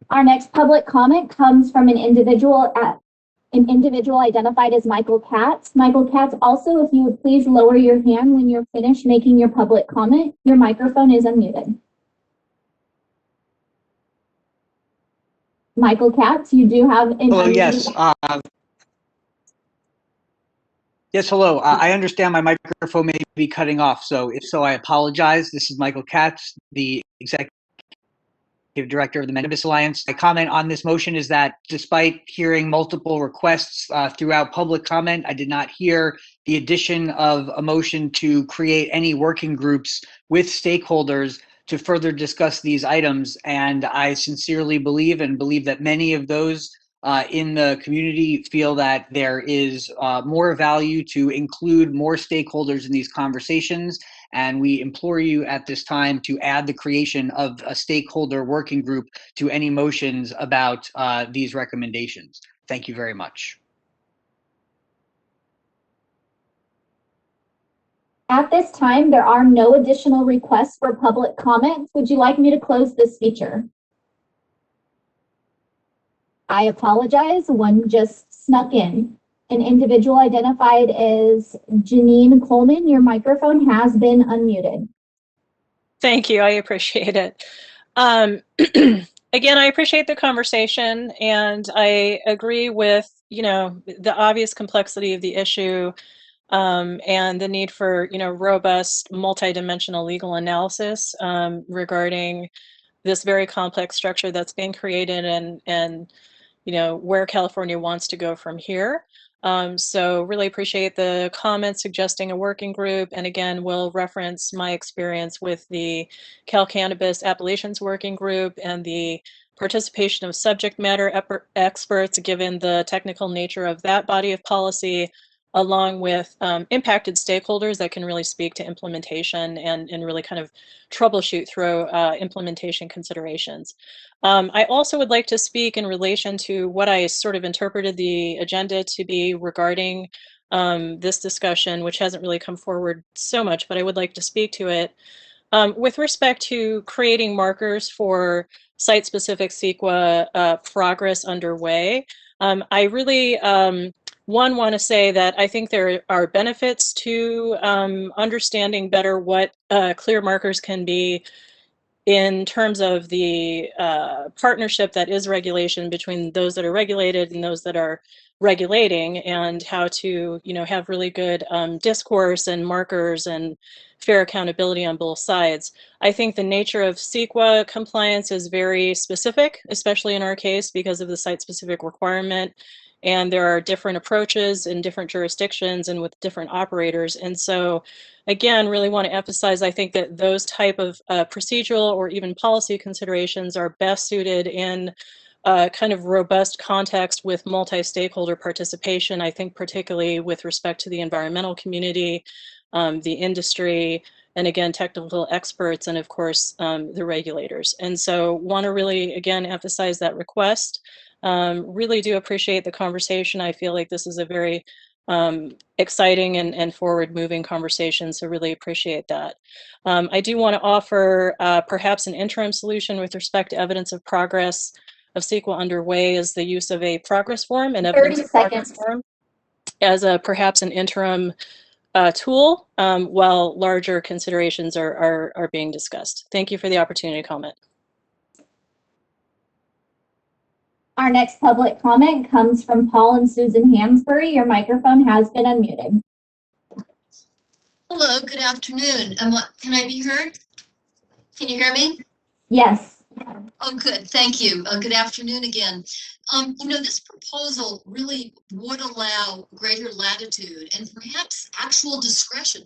Our next public comment comes from an individual identified as Michael Katz. Michael Katz, also, if you would please lower your hand when you're finished making your public comment. Your microphone is unmuted. Michael Katz, you do have an Hello, yes. Yes, hello. I understand my microphone may be cutting off, so if so, I apologize. This is Michael Katz, the Executive Director of the Cannabis Alliance. My comment on this motion is that despite hearing multiple requests throughout public comment, I did not hear the addition of a motion to create any working groups with stakeholders to further discuss these items. And I sincerely believe that many of those in the community feel that there is more value to include more stakeholders in these conversations. And we implore you at this time to add the creation of a stakeholder working group to any motions about these recommendations. Thank you very much. At this time, there are no additional requests for public comment. Would you like me to close this feature? I apologize, one just snuck in. An individual identified as Janine Coleman, your microphone has been unmuted. Thank you, I appreciate it. Again, I appreciate the conversation, and I agree with, the obvious complexity of the issue. and the need for, robust multidimensional legal analysis regarding this very complex structure that's being created and where California wants to go from here. So really appreciate the comments suggesting a working group. And again, we'll reference my experience with the Cal Cannabis Appellations Working Group and the participation of subject matter experts, given the technical nature of that body of policy, along with impacted stakeholders that can really speak to implementation and really kind of troubleshoot through implementation considerations. I also would like to speak in relation to what I sort of interpreted the agenda to be regarding this discussion, which hasn't really come forward so much, but I would like to speak to it. With respect to creating markers for site-specific Sequa progress underway, I really want to say that I think there are benefits to understanding better what clear markers can be in terms of the partnership that is regulation between those that are regulated and those that are regulating, and how to have really good discourse and markers and fair accountability on both sides. I think the nature of Sequa compliance is very specific, especially in our case because of the site-specific requirement. And there are different approaches in different jurisdictions and with different operators. And so, again, really want to emphasize, I think that those type of procedural or even policy considerations are best suited in kind of robust context with multi-stakeholder participation. I think particularly with respect to the environmental community, the industry, and again, technical experts, and of course, the regulators. And so want to really, again, emphasize that request. Really do appreciate the conversation. I feel like this is a very exciting and forward-moving conversation, so really appreciate that. I do want to offer perhaps an interim solution with respect to evidence of progress of Sequa underway is the use of a progress form and evidence of progress form as perhaps an interim tool while larger considerations are being discussed. Thank you for the opportunity to comment. Our next public comment comes from Paul and Susan Hansberry. Your microphone has been unmuted. Hello, good afternoon. Can I be heard? Can you hear me? Yes. Oh, good. Thank you. Good afternoon again. This proposal really would allow greater latitude and perhaps actual discretion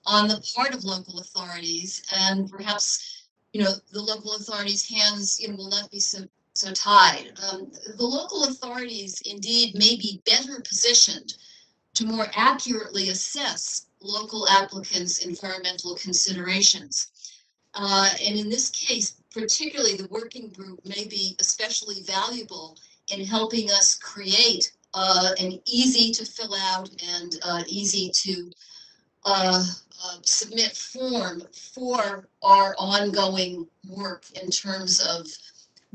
on the part of local authorities, and perhaps, the local authorities' hands, will not be so tied. The local authorities indeed may be better positioned to more accurately assess local applicants' environmental considerations. And in this case, particularly the working group may be especially valuable in helping us create an easy to fill out and easy to submit form for our ongoing work in terms of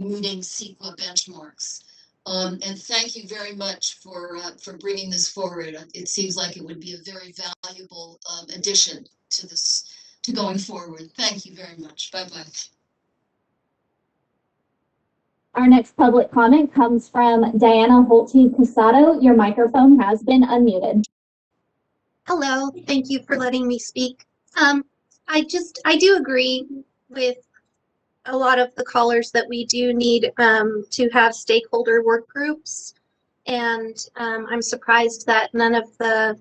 meeting Sequa benchmarks. And thank you very much for bringing this forward. It seems like it would be a very valuable addition to this, to going forward. Thank you very much. Bye-bye. Our next public comment comes from Diana Holte-Casado. Your microphone has been unmuted. Hello, thank you for letting me speak. I do agree with a lot of the callers that we do need to have stakeholder work groups. And I'm surprised that none of the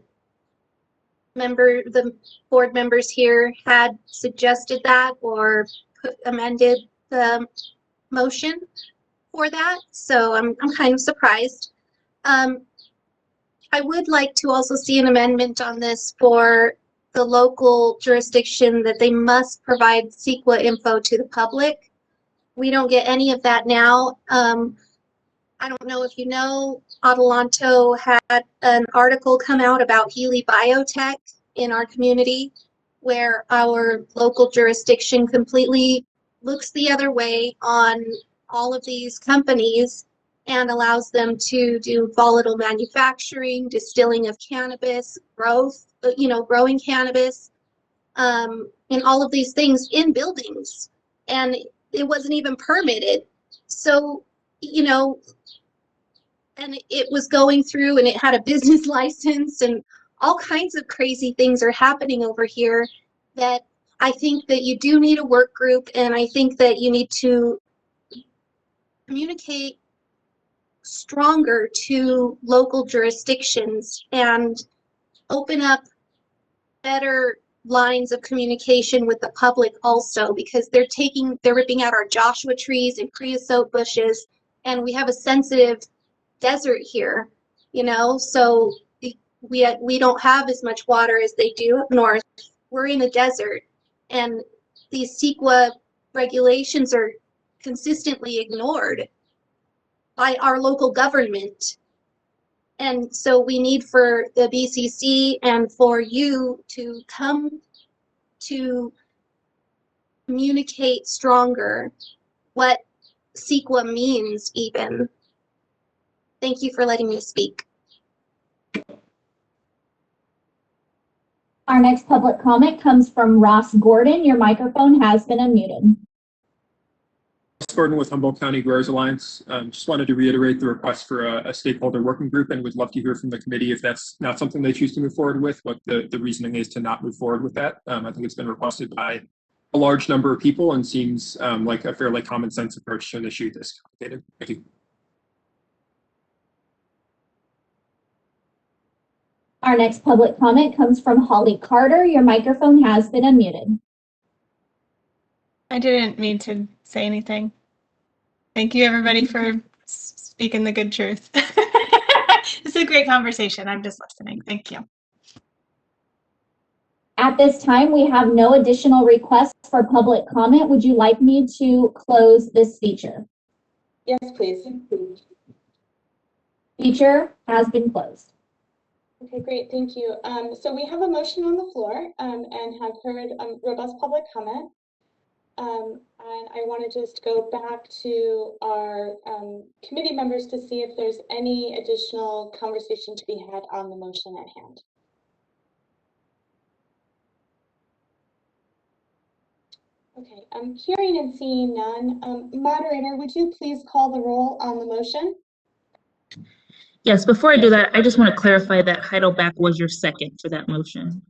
board members here had suggested that or amended the motion for that. So I'm kind of surprised. I would like to also see an amendment on this for the local jurisdiction that they must provide Sequa info to the public. We don't get any of that now. I don't know if you know, Adelanto had an article come out about Healy Biotech in our community, where our local jurisdiction completely looks the other way on all of these companies and allows them to do volatile manufacturing, distilling of cannabis, growing cannabis, and all of these things in buildings. And it wasn't even permitted. So, and it was going through and it had a business license and all kinds of crazy things are happening over here that I think that you do need a work group, and I think that you need to communicate stronger to local jurisdictions and open up better lines of communication with the public also, because they're ripping out our Joshua trees and creosote bushes, and we have a sensitive desert here, you know, so we don't have as much water as they do up north. We're in a desert, and these Sequa regulations are consistently ignored by our local government. And so we need for the BCC and for you to come to communicate stronger what Sequa means even. Thank you for letting me speak. Our next public comment comes from Ross Gordon. Your microphone has been unmuted. Ross Gordon with Humboldt County Growers Alliance. Just wanted to reiterate the request for a stakeholder working group, and would love to hear from the committee if that's not something they choose to move forward with, what the reasoning is to not move forward with that. I think it's been requested by a large number of people and seems like a fairly common sense approach to an issue this complicated. Thank you. Our next public comment comes from Holly Carter. Your microphone has been unmuted. I didn't mean to say anything. Thank you, everybody, for speaking the good truth. It's a great conversation. I'm just listening. Thank you. At this time, we have no additional requests for public comment. Would you like me to close this feature? Yes, please. Feature has been closed. Okay, great, thank you. So we have a motion on the floor and have heard robust public comment. And I want to just go back to our committee members to see if there's any additional conversation to be had on the motion at hand. Okay, I'm hearing and seeing none. Moderator, would you please call the roll on the motion? Yes, before I do that, I just want to clarify that Heidelback was your second for that motion.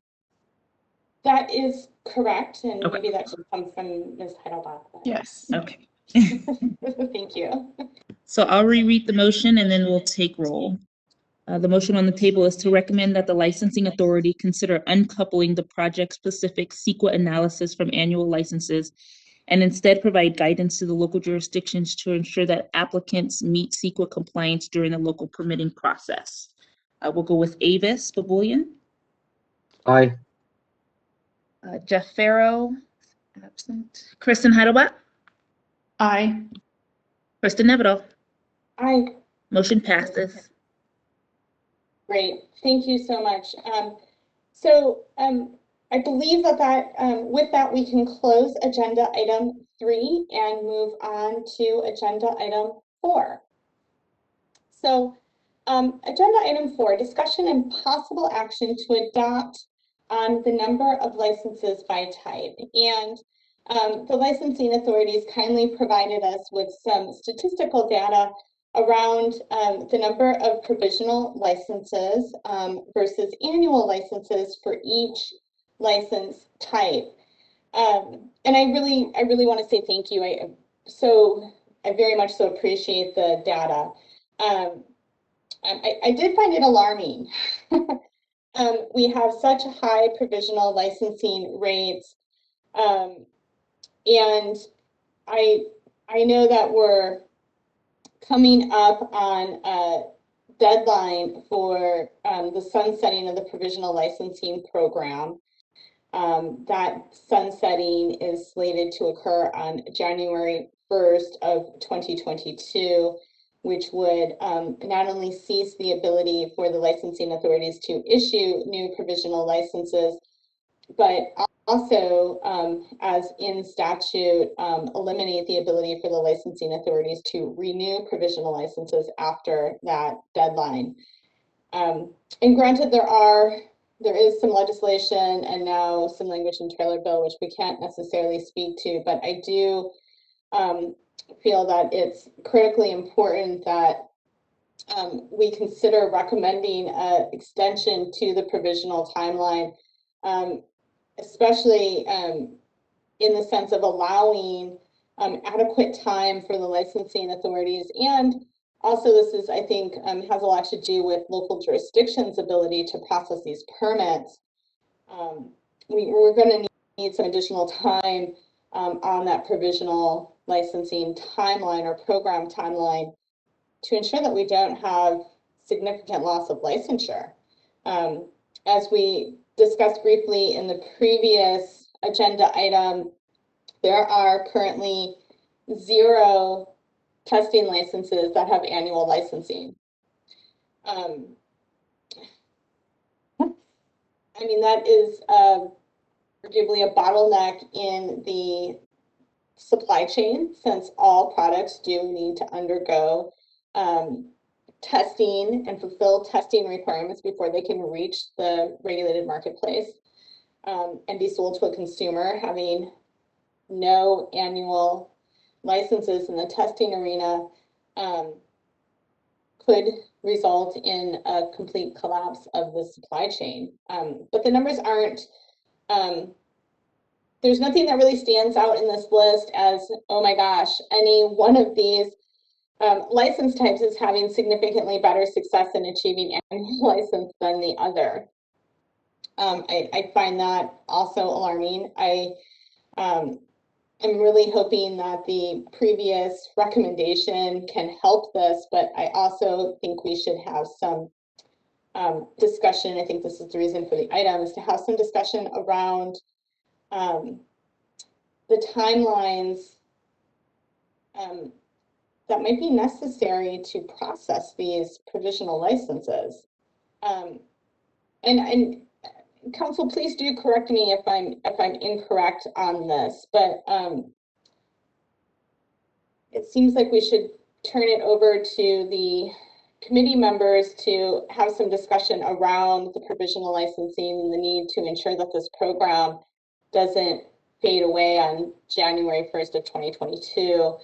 That is correct, and Okay. maybe that should come from Ms. Heidelbach. Yes. Okay. Thank you. So I'll reread the motion and then we'll take roll. The motion on the table is to recommend that the licensing authority consider uncoupling the project-specific Sequa analysis from annual licenses and instead provide guidance to the local jurisdictions to ensure that applicants meet Sequa compliance during the local permitting process. We'll go with Avis Babulian. Aye. Jeff Farrow, absent. Kristen Heidelbach. Aye. Kristen Nevedal. Aye. Motion passes. Great, thank you so much. I believe that with that we can close agenda item 3 and move on to agenda item 4. So agenda item 4, discussion and possible action to adopt on the number of licenses by type. And the licensing authorities kindly provided us with some statistical data around the number of provisional licenses versus annual licenses for each license type. And I really want to say thank you. I very much so appreciate the data. I did find it alarming. We have such high provisional licensing rates, and I know that we're coming up on a deadline for the sunsetting of the provisional licensing program. That sunsetting is slated to occur on January 1st of 2022, which would not only cease the ability for the licensing authorities to issue new provisional licenses, but also, as in statute, eliminate the ability for the licensing authorities to renew provisional licenses after that deadline. And granted, there is some legislation and now some language in trailer bill, which we can't necessarily speak to, but I do feel that it's critically important that we consider recommending an extension to the provisional timeline, especially in the sense of allowing adequate time for the licensing authorities. And also this is, I think, has a lot to do with local jurisdictions' ability to process these permits. We're going to need some additional time on that provisional licensing timeline or program timeline to ensure that we don't have significant loss of licensure. As we discussed briefly in the previous agenda item, there are currently 0 testing licenses that have annual licensing. I mean, that is arguably a bottleneck in the supply chain, since all products do need to undergo testing and fulfill testing requirements before they can reach the regulated marketplace and be sold to a consumer. Having no annual licenses in the testing arena could result in a complete collapse of the supply chain. But the numbers aren't, there's nothing that really stands out in this list as, oh my gosh, any one of these license types is having significantly better success in achieving annual license than the other. I find that also alarming. I'm really hoping that the previous recommendation can help this, but I also think we should have some discussion. I think this is the reason for the item, is to have some discussion around the timelines that might be necessary to process these provisional licenses. And council, please do correct me if I'm incorrect on this, but it seems like we should turn it over to the committee members to have some discussion around the provisional licensing and the need to ensure that this program doesn't fade away on January 1st of 2022.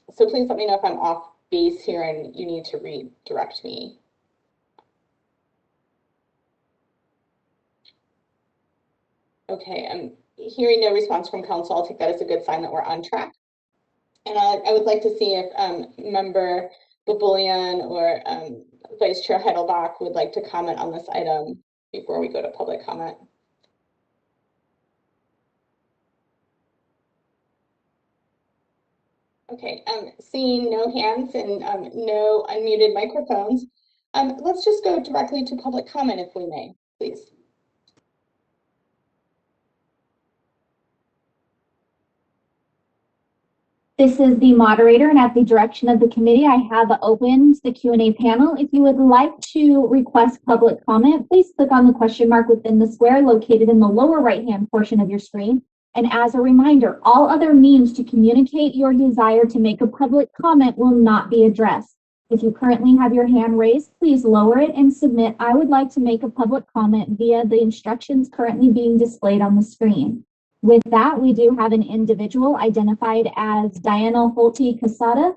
So please let me know if I'm off base here and you need to redirect me. Okay, I'm hearing no response from council. I'll take that as a good sign that we're on track. And I would like to see if Member Baboulian or Vice Chair Heidelbach would like to comment on this item before we go to public comment. Okay, seeing no hands and no unmuted microphones, let's just go directly to public comment if we may, please. This is the moderator, and at the direction of the committee, I have opened the Q&A panel. If you would like to request public comment, please click on the question mark within the square located in the lower right-hand portion of your screen. And as a reminder, all other means to communicate your desire to make a public comment will not be addressed. If you currently have your hand raised, please lower it and submit "I would like to make a public comment" via the instructions currently being displayed on the screen. With that, we do have an individual identified as Diana Holte Casada.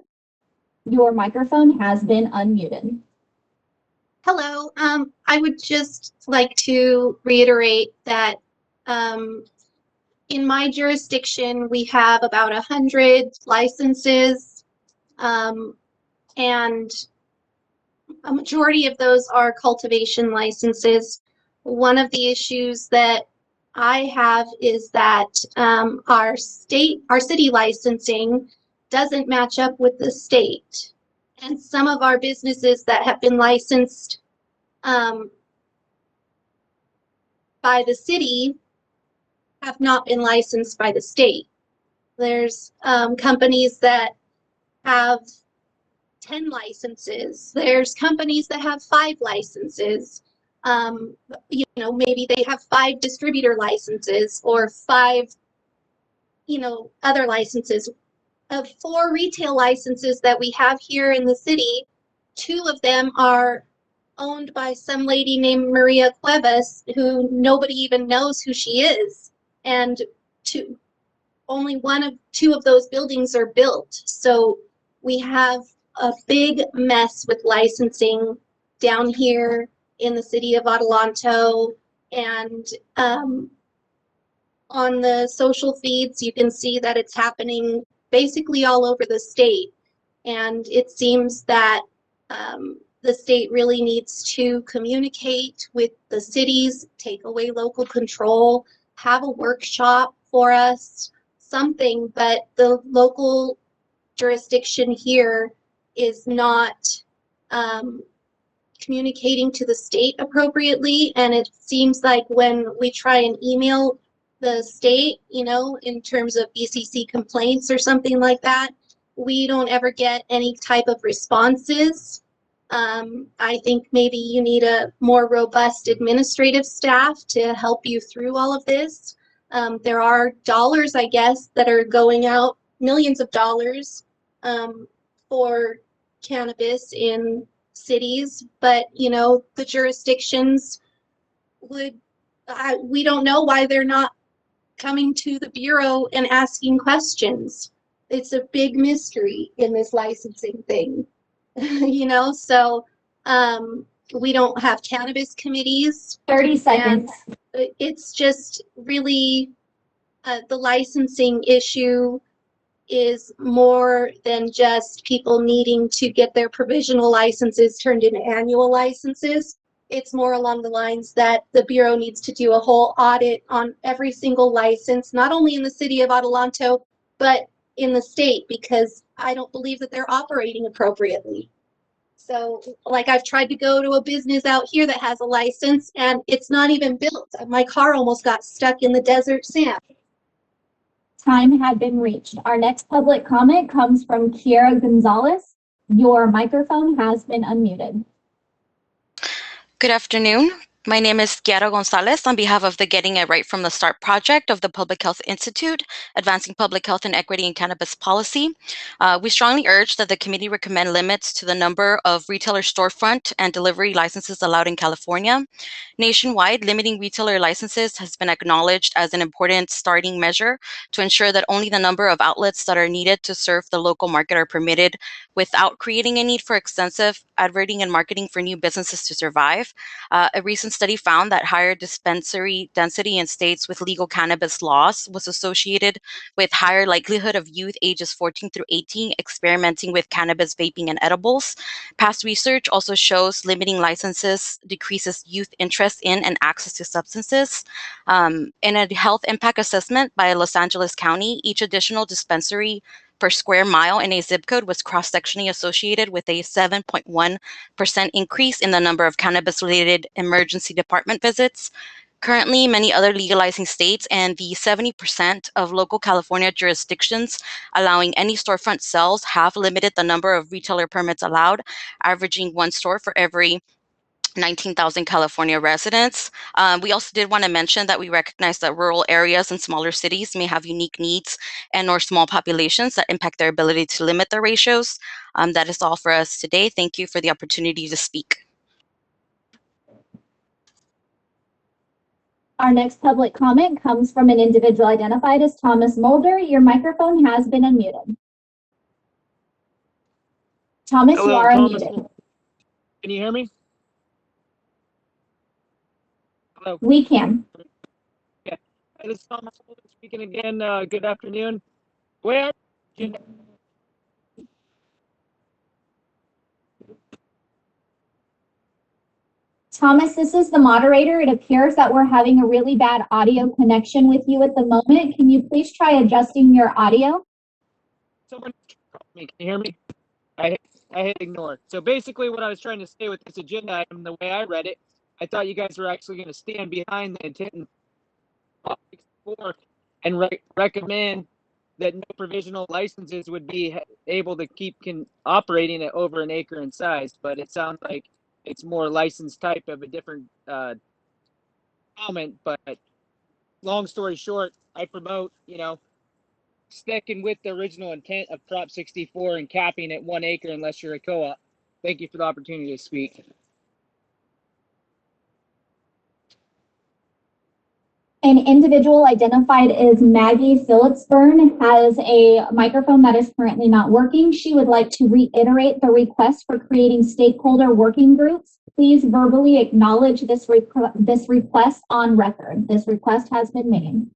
Your microphone has been unmuted. Hello. I would just like to reiterate that in my jurisdiction, we have about 100 licenses, and a majority of those are cultivation licenses. One of the issues that I have is that our city licensing doesn't match up with the state. And some of our businesses that have been licensed by the city have not been licensed by the state. There's companies that have 10 licenses. There's companies that have 5 licenses. You know, maybe they have 5 distributor licenses or 5, you know, other licenses. Of 4 retail licenses that we have here in the city, 2 of them are owned by some lady named Maria Cuevas, who nobody even knows who she is. And only 1 of 2 of those buildings are built. So we have a big mess with licensing down here in the city of Adelanto, and on the social feeds, you can see that it's happening basically all over the state. And it seems that the state really needs to communicate with the cities, take away local control, have a workshop for us, something, but the local jurisdiction here is not communicating to the state appropriately. And it seems like when we try and email the state, you know, in terms of BCC complaints or something like that, we don't ever get any type of responses. I think maybe you need a more robust administrative staff to help you through all of this. There are dollars, I guess, that are going out, millions of dollars for cannabis in cities, but you know, the jurisdictions would, we don't know why they're not coming to the Bureau and asking questions. It's a big mystery in this licensing thing, you know, so we don't have cannabis committees. 30 seconds. It's just really, the licensing issue is more than just people needing to get their provisional licenses turned into annual licenses. It's more along the lines that the Bureau needs to do a whole audit on every single license, not only in the city of Adelanto, but in the state, because I don't believe that they're operating appropriately. So, like, I've tried to go to a business out here that has a license and it's not even built. My car almost got stuck in the desert sand. Time had been reached. Our next public comment comes from Kiera Gonzalez. Your microphone has been unmuted. Good afternoon. My name is Kiara Gonzalez on behalf of the Getting It Right from the Start project of the Public Health Institute, Advancing Public Health and Equity in Cannabis Policy. We strongly urge that the committee recommend limits to the number of retailer storefront and delivery licenses allowed in California. Nationwide, limiting retailer licenses has been acknowledged as an important starting measure to ensure that only the number of outlets that are needed to serve the local market are permitted without creating a need for extensive advertising and marketing for new businesses to survive. A recent study found that higher dispensary density in states with legal cannabis laws was associated with higher likelihood of youth ages 14 through 18 experimenting with cannabis, vaping, and edibles. Past research also shows limiting licenses decreases youth interest in and access to substances. In a health impact assessment by Los Angeles County, each additional dispensary per square mile in a zip code was cross-sectionally associated with a 7.1% increase in the number of cannabis-related emergency department visits. Currently, many other legalizing states and the 70% of local California jurisdictions allowing any storefront sales have limited the number of retailer permits allowed, averaging one store for every 19,000 California residents. We also did want to mention that we recognize that rural areas and smaller cities may have unique needs and or small populations that impact their ability to limit their ratios. That is all for us today. Thank you for the opportunity to speak. Our next public comment comes from an individual identified as Thomas Mulder. Your microphone has been unmuted. Thomas, Hello, you are Thomas. unmuted. Can you hear me? Hello. We can. Yeah. This is Thomas Mulder speaking again. Good afternoon. Where? Thomas, this is the moderator. It appears that we're having a really bad audio connection with you at the moment. Can you please try adjusting your audio? Someone call me. Can you hear me? I hit ignore. So basically what I was trying to say with this agenda item, the way I read it, I thought you guys were actually going to stand behind the intent and recommend that no provisional licenses would be able to keep operating at over an acre in size. But it sounds like it's more license type of a different comment. But long story short, I promote, sticking with the original intent of Prop 64 and capping at 1 acre unless you're a co-op. Thank you for the opportunity to speak. An individual identified as Maggie Phillipsburn has a microphone that is currently not working. She would like to reiterate the request for creating stakeholder working groups. Please verbally acknowledge this request on record. This request has been made.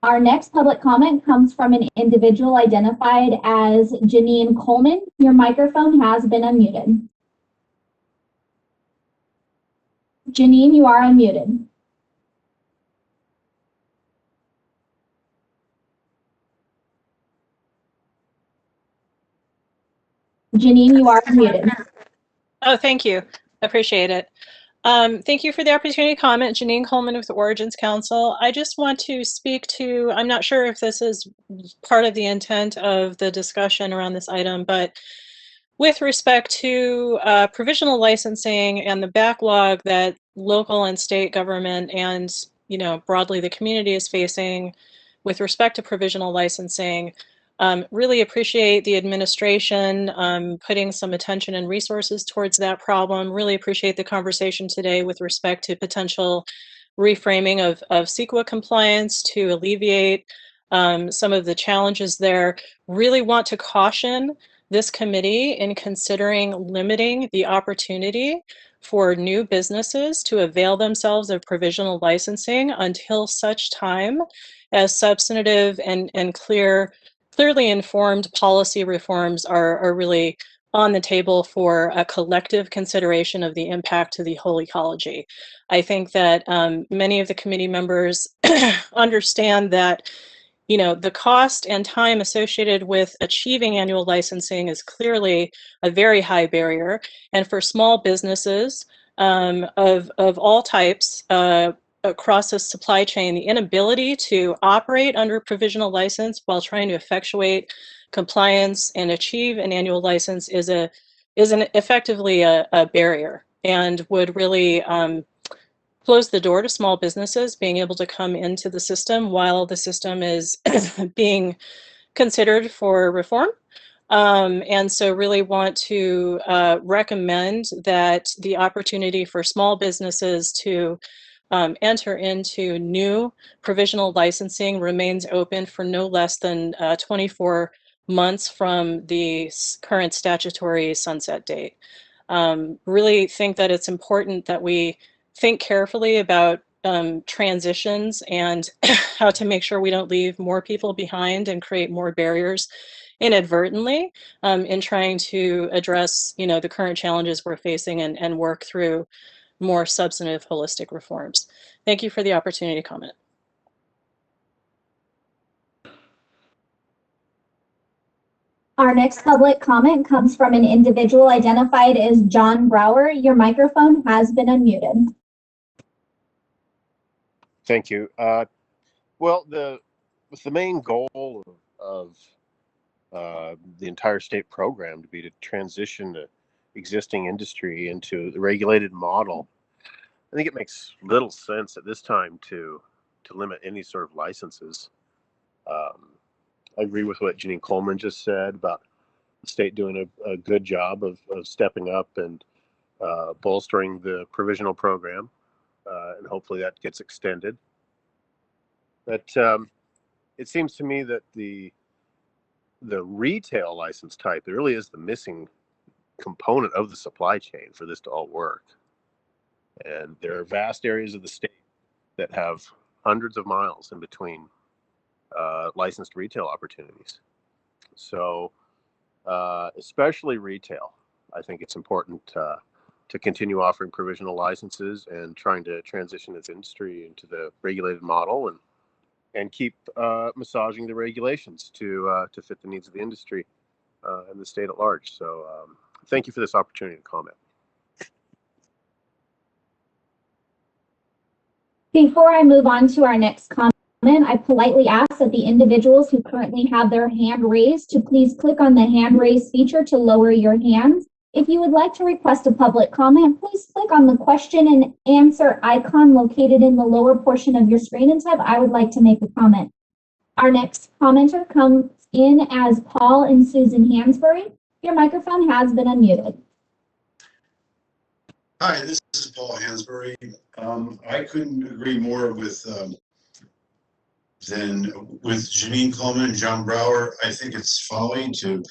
Our next public comment comes from an individual identified as Janine Coleman. Your microphone has been unmuted. Janine, you are unmuted. Janine, you are unmuted. Oh, thank you. Appreciate it. Thank you for the opportunity to comment. Janine Coleman with the Origins Council. I just want to speak to, I'm not sure if this is part of the intent of the discussion around this item, but with respect to provisional licensing and the backlog that local and state government and, you know, broadly the community is facing with respect to provisional licensing, really appreciate the administration putting some attention and resources towards that problem. Really appreciate the conversation today with respect to potential reframing of Sequa compliance to alleviate some of the challenges there. Really want to caution this committee in considering limiting the opportunity for new businesses to avail themselves of provisional licensing until such time as substantive and clearly informed policy reforms are really on the table for a collective consideration of the impact to the whole ecology. I think that many of the committee members understand that, you know, the cost and time associated with achieving annual licensing is clearly a very high barrier. And for small businesses of all types across the supply chain, the inability to operate under provisional license while trying to effectuate compliance and achieve an annual license is effectively a barrier, and would really close the door to small businesses being able to come into the system while the system is being considered for reform. And so really want to recommend that the opportunity for small businesses to enter into new provisional licensing remains open for no less than 24 months from the current statutory sunset date. Really think that it's important that we think carefully about transitions and how to make sure we don't leave more people behind and create more barriers inadvertently in trying to address, you know, the current challenges we're facing and work through more substantive holistic reforms. Thank you for the opportunity to comment. Our next public comment comes from an individual identified as John Brower. Your microphone has been unmuted. Thank you. Well, the main goal of the entire state program to be to transition the existing industry into the regulated model, I think it makes little sense at this time to limit any sort of licenses. I agree with what Janine Coleman just said about the state doing a good job of stepping up and bolstering the provisional program, and hopefully that gets extended. But it seems to me that the retail license type really is the missing component of the supply chain for this to all work. And there are vast areas of the state that have hundreds of miles in between licensed retail opportunities. So especially retail, I think it's important to continue offering provisional licenses and trying to transition its industry into the regulated model and keep massaging the regulations to fit the needs of the industry and the state at large. So thank you for this opportunity to comment. Before I move on to our next comment, I politely ask that the individuals who currently have their hand raised to please click on the hand raise feature to lower your hands. If you would like to request a public comment, please click on the question and answer icon located in the lower portion of your screen and type, "I would like to make a comment." Our next commenter comes in as Paul and Susan Hansberry. Your microphone has been unmuted. Hi, this is Paul Hansberry. I couldn't agree more with Janine Coleman and John Brower. I think it's folly to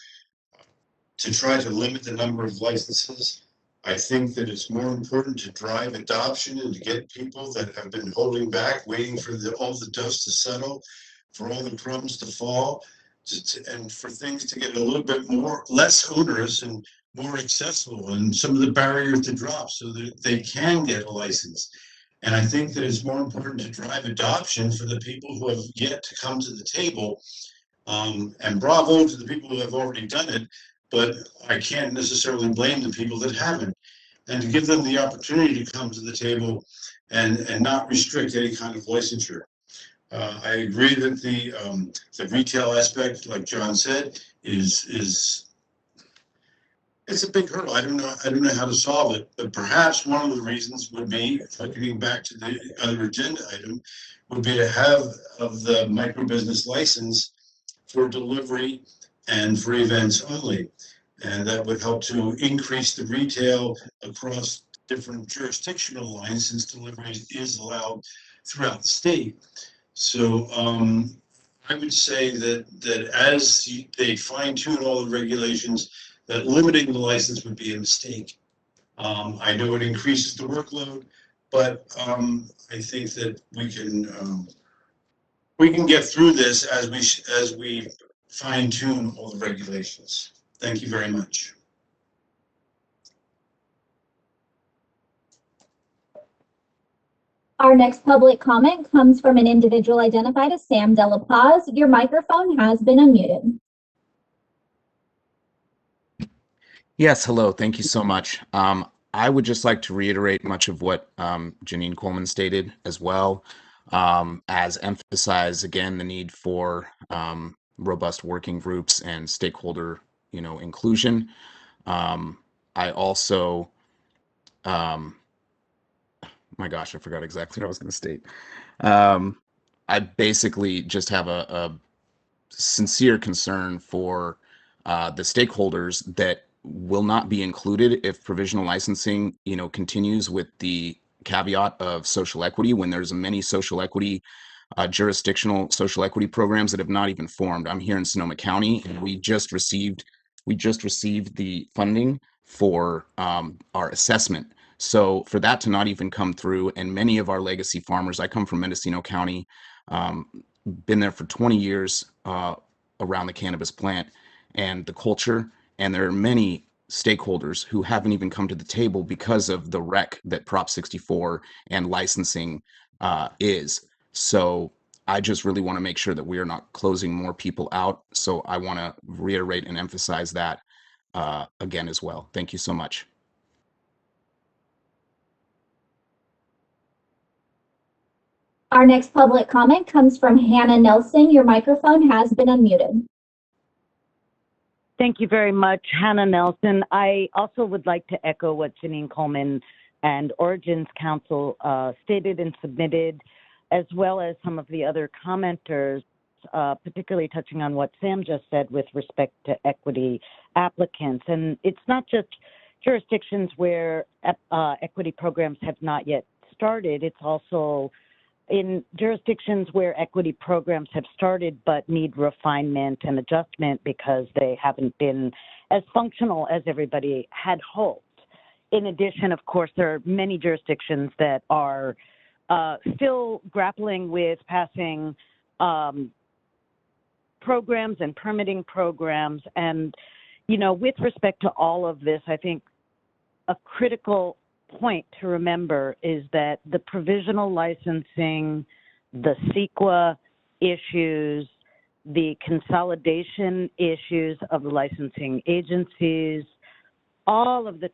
try to limit the number of licenses. I think that it's more important to drive adoption and to get people that have been holding back, waiting for all the dust to settle, for all the crumbs to fall, and for things to get a little bit less onerous and more accessible, and some of the barriers to drop so that they can get a license. And I think that it's more important to drive adoption for the people who have yet to come to the table. And bravo to the people who have already done it, but I can't necessarily blame the people that haven't. And to give them the opportunity to come to the table and not restrict any kind of licensure. I agree that the retail aspect, like John said, is it's a big hurdle. I don't know how to solve it, but perhaps one of the reasons would be, getting back to the other agenda item, would be to have the micro business license for delivery and for events only. And that would help to increase the retail across different jurisdictional lines, since delivery is allowed throughout the state. So I would say that as they fine tune all the regulations, that limiting the license would be a mistake. I know it increases the workload, but I think that we can get through this as we fine tune all the regulations. Thank you very much. Our next public comment comes from an individual identified as Sam Dela Paz. Your microphone has been unmuted. Yes, hello. Thank you so much. I would just like to reiterate much of what Janine Coleman stated as well, as emphasize again the need for robust working groups and stakeholder, inclusion. I also, my gosh, I forgot exactly what I was going to state. I basically just have a sincere concern for the stakeholders that will not be included if provisional licensing, continues with the caveat of social equity, when there's many social equity, jurisdictional social equity programs that have not even formed. I'm here in Sonoma County, and we just received the funding for our assessment. So for that to not even come through, and many of our legacy farmers, I come from Mendocino County, been there for 20 years around the cannabis plant and the culture, and there are many stakeholders who haven't even come to the table because of the wreck that Prop 64 and licensing is. So I just really want to make sure that we are not closing more people out. So I want to reiterate and emphasize that again as well. Thank you so much. Our next public comment comes from Hannah Nelson. Your microphone has been unmuted. Thank you very much, Hannah Nelson. I also would like to echo what Janine Coleman and Origins Council stated and submitted, as well as some of the other commenters, particularly touching on what Sam just said with respect to equity applicants. And it's not just jurisdictions where equity programs have not yet started, it's also in jurisdictions where equity programs have started but need refinement and adjustment because they haven't been as functional as everybody had hoped. In addition, of course, there are many jurisdictions that are still grappling with passing programs and permitting programs. And, with respect to all of this, I think a critical point to remember is that the provisional licensing, the Sequa issues, the consolidation issues of the licensing agencies, all of the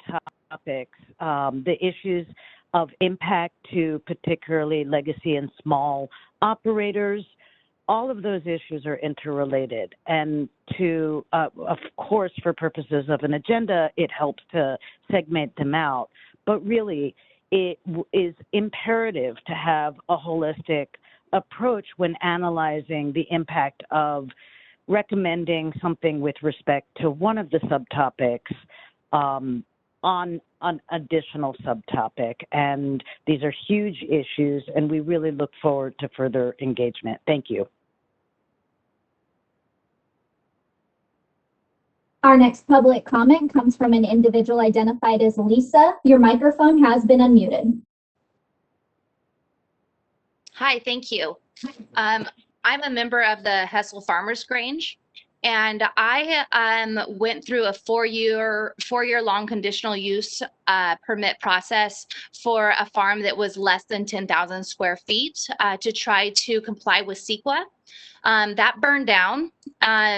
topics, the issues of impact to particularly legacy and small operators, all of those issues are interrelated. And to, of course, for purposes of an agenda, it helps to segment them out. But really, it is imperative to have a holistic approach when analyzing the impact of recommending something with respect to one of the subtopics on an additional subtopic. And these are huge issues, and we really look forward to further engagement. Thank you. Our next public comment comes from an individual identified as Lisa. Your microphone has been unmuted. Hi, thank you. I'm a member of the Hessel Farmers Grange, and I went through a four-year long conditional use permit process for a farm that was less than 10,000 square feet to try to comply with Sequa. That burned down.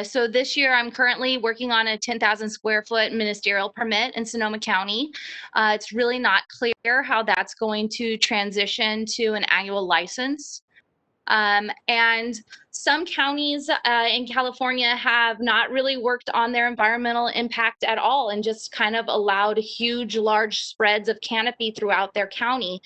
So this year I'm currently working on a 10,000 square foot ministerial permit in Sonoma County. It's really not clear how that's going to transition to an annual license. And some counties in California have not really worked on their environmental impact at all and just kind of allowed large spreads of canopy throughout their county,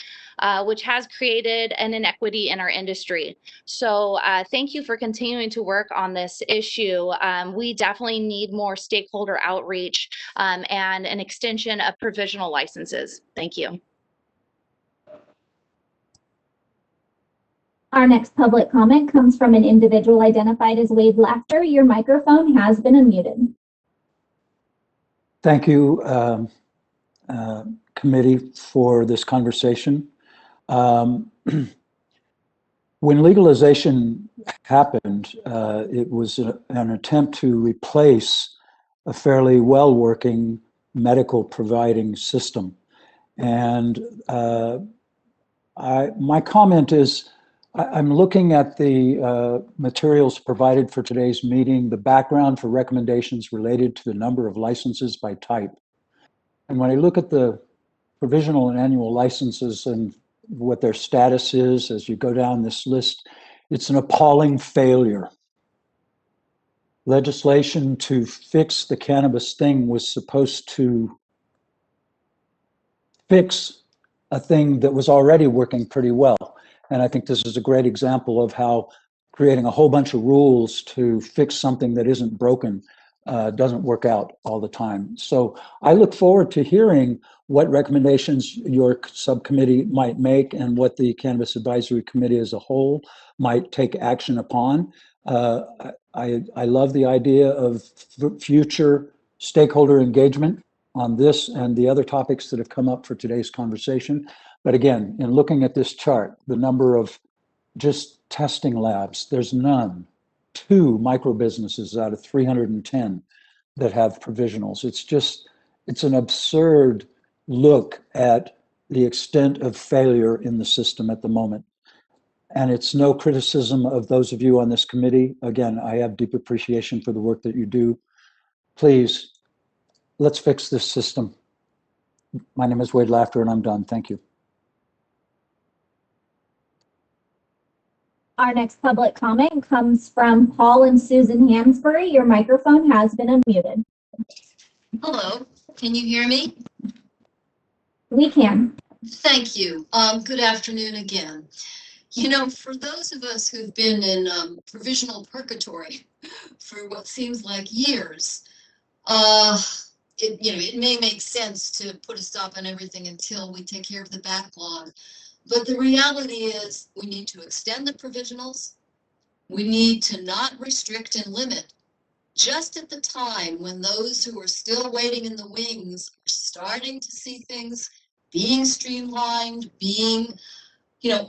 which has created an inequity in our industry. So thank you for continuing to work on this issue. We definitely need more stakeholder outreach and an extension of provisional licenses. Thank you. Our next public comment comes from an individual identified as Wade Laughter. Your microphone has been unmuted. Thank you, committee, for this conversation. When legalization happened, it was an attempt to replace a fairly well-working medical providing system. And my comment is, I'm looking at the materials provided for today's meeting, the background for recommendations related to the number of licenses by type. And when I look at the provisional and annual licenses and what their status is as you go down this list, it's an appalling failure. Legislation to fix the cannabis thing was supposed to fix a thing that was already working pretty well. And I think this is a great example of how creating a whole bunch of rules to fix something that isn't broken doesn't work out all the time. So I look forward to hearing what recommendations your subcommittee might make and what the Cannabis Advisory Committee as a whole might take action upon. I love the idea of future stakeholder engagement on this and the other topics that have come up for today's conversation. But again, in looking at this chart, the number of just testing labs, there's none. 2 micro businesses out of 310 that have provisionals. It's an absurd look at the extent of failure in the system at the moment. And it's no criticism of those of you on this committee. Again, I have deep appreciation for the work that you do. Please, let's fix this system. My name is Wade Laughter, and I'm done. Thank you. Our next public comment comes from Paul and Susan Hansberry. Your microphone has been unmuted. Hello, can you hear me? We can. Thank you. Good afternoon again. You know, for those of us who've been in provisional purgatory for what seems like years, it may make sense to put a stop on everything until we take care of the backlog. But the reality is we need to extend the provisionals. We need to not restrict and limit just at the time when those who are still waiting in the wings are starting to see things being streamlined, being,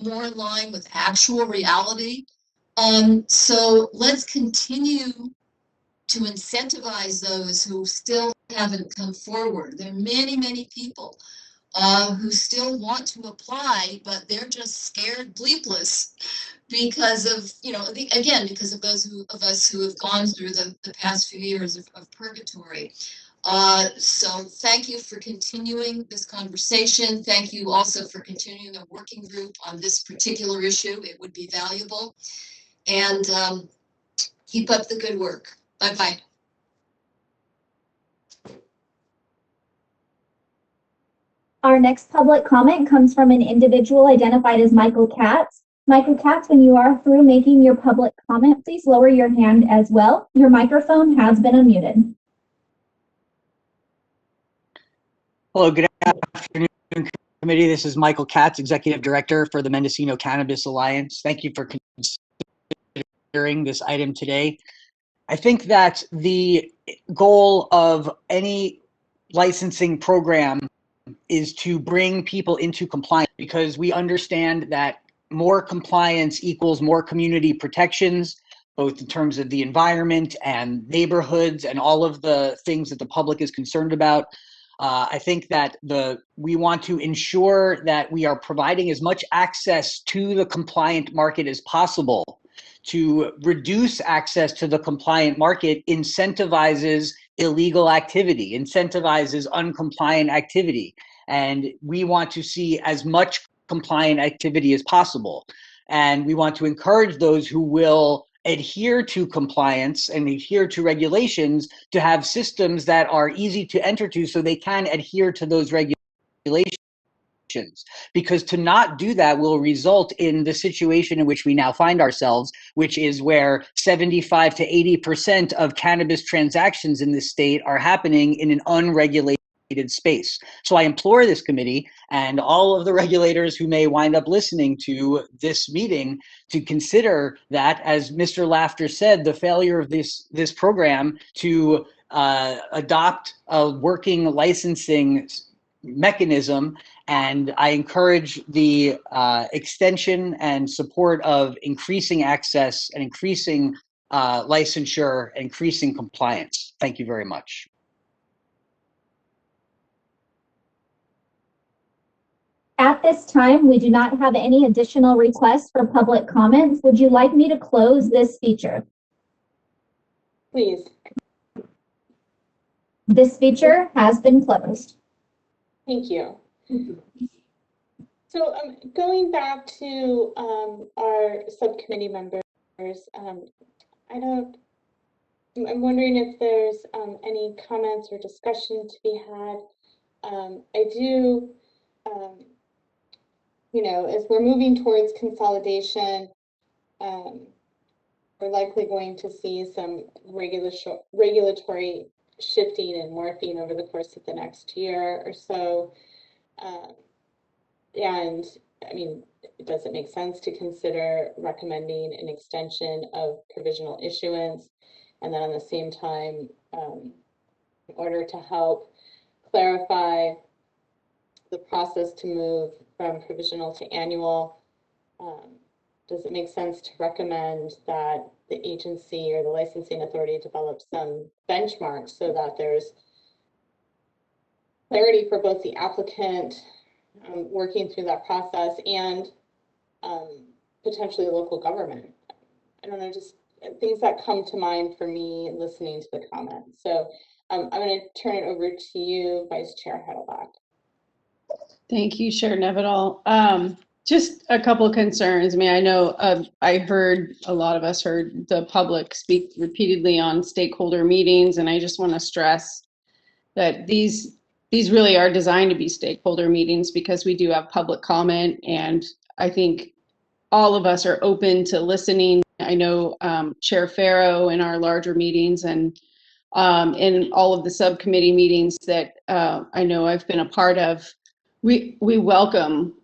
more in line with actual reality. So let's continue to incentivize those who still haven't come forward. There are many, many people who still want to apply, but they're just scared bleepless because of, because of those of us who have gone through the past few years of purgatory. So thank you for continuing this conversation. Thank you also for continuing a working group on this particular issue. It would be valuable. And keep up the good work. Bye-bye. Our next public comment comes from an individual identified as Michael Katz. Michael Katz, when you are through making your public comment, please lower your hand as well. Your microphone has been unmuted. Hello, good afternoon, committee. This is Michael Katz, Executive Director for the Mendocino Cannabis Alliance. Thank you for considering this item today. I think that the goal of any licensing program is to bring people into compliance, because we understand that more compliance equals more community protections, both in terms of the environment and neighborhoods and all of the things that the public is concerned about. I think that we want to ensure that we are providing as much access to the compliant market as possible. To reduce access to the compliant market incentivizes illegal activity, incentivizes uncompliant activity. And we want to see as much compliant activity as possible. And we want to encourage those who will adhere to compliance and adhere to regulations to have systems that are easy to enter to so they can adhere to those regulations. Because to not do that will result in the situation in which we now find ourselves, which is where 75 to 80% of cannabis transactions in this state are happening in an unregulated space. So I implore this committee and all of the regulators who may wind up listening to this meeting to consider that, as Mr. Laughter said, the failure of this program to adopt a working licensing mechanism. And I encourage the extension and support of increasing access and increasing licensure, and increasing compliance. Thank you very much. At this time, we do not have any additional requests for public comments. Would you like me to close this feature? Please. This feature has been closed. Thank you. So going back to our subcommittee members, I'm wondering if there's any comments or discussion to be had. I do, as we're moving towards consolidation, we're likely going to see some regulatory shifting and morphing over the course of the next year or so. And I mean, does it make sense to consider recommending an extension of provisional issuance? And then at the same time, in order to help clarify the process to move from provisional to annual, does it make sense to recommend that the agency or the licensing authority develop some benchmarks so that there's clarity for both the applicant working through that process and potentially local government? I don't know, just things that come to mind for me listening to the comments. So I'm going to turn it over to you, Vice Chair Heidelbach. Thank you, Chair Nevedal. Just a couple of concerns. I mean, I know a lot of us heard the public speak repeatedly on stakeholder meetings, and I just want to stress that these really are designed to be stakeholder meetings because we do have public comment, and I think all of us are open to listening. I know Chair Farrow in our larger meetings and in all of the subcommittee meetings that I know I've been a part of, we welcome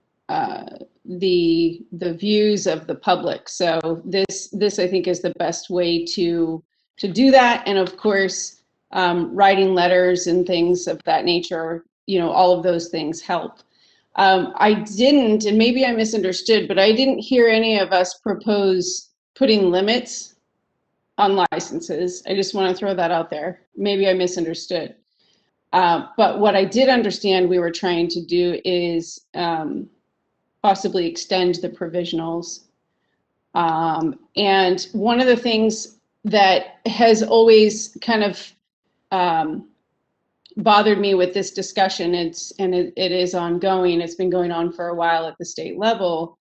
the views of the public. So this I think is the best way to do that, and of course, writing letters and things of that nature, all of those things help. I didn't, and maybe I misunderstood, but I didn't hear any of us propose putting limits on licenses. I just want to throw that out there. Maybe I misunderstood. But what I did understand we were trying to do is possibly extend the provisionals. And one of the things that has always kind of bothered me with this discussion, it is ongoing, it's been going on for a while at the state level,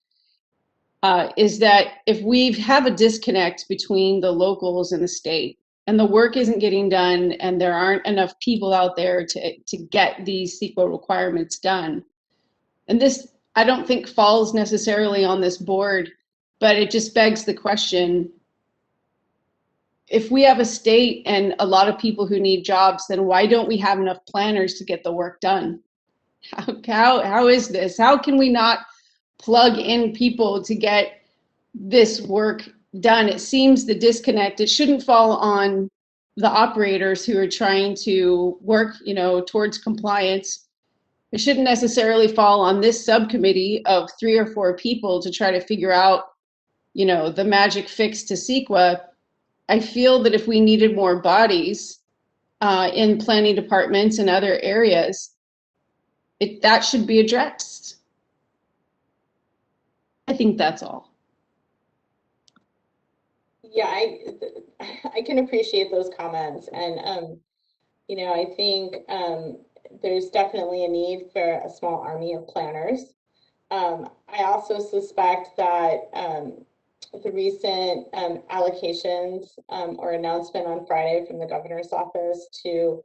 is that if we have a disconnect between the locals and the state, and the work isn't getting done, and there aren't enough people out there to get these Sequa requirements done, and this I don't think falls necessarily on this board, but it just begs the question, if we have a state and a lot of people who need jobs, then why don't we have enough planners to get the work done? How is this? How can we not plug in people to get this work done? It seems the disconnect, it shouldn't fall on the operators who are trying to work, towards compliance. It shouldn't necessarily fall on this subcommittee of 3 or 4 people to try to figure out, the magic fix to Sequa. I feel that if we needed more bodies in planning departments and other areas, that should be addressed. I think that's all. Yeah, I can appreciate those comments, and I think there's definitely a need for a small army of planners. I also suspect that the recent allocations or announcement on Friday from the governor's office to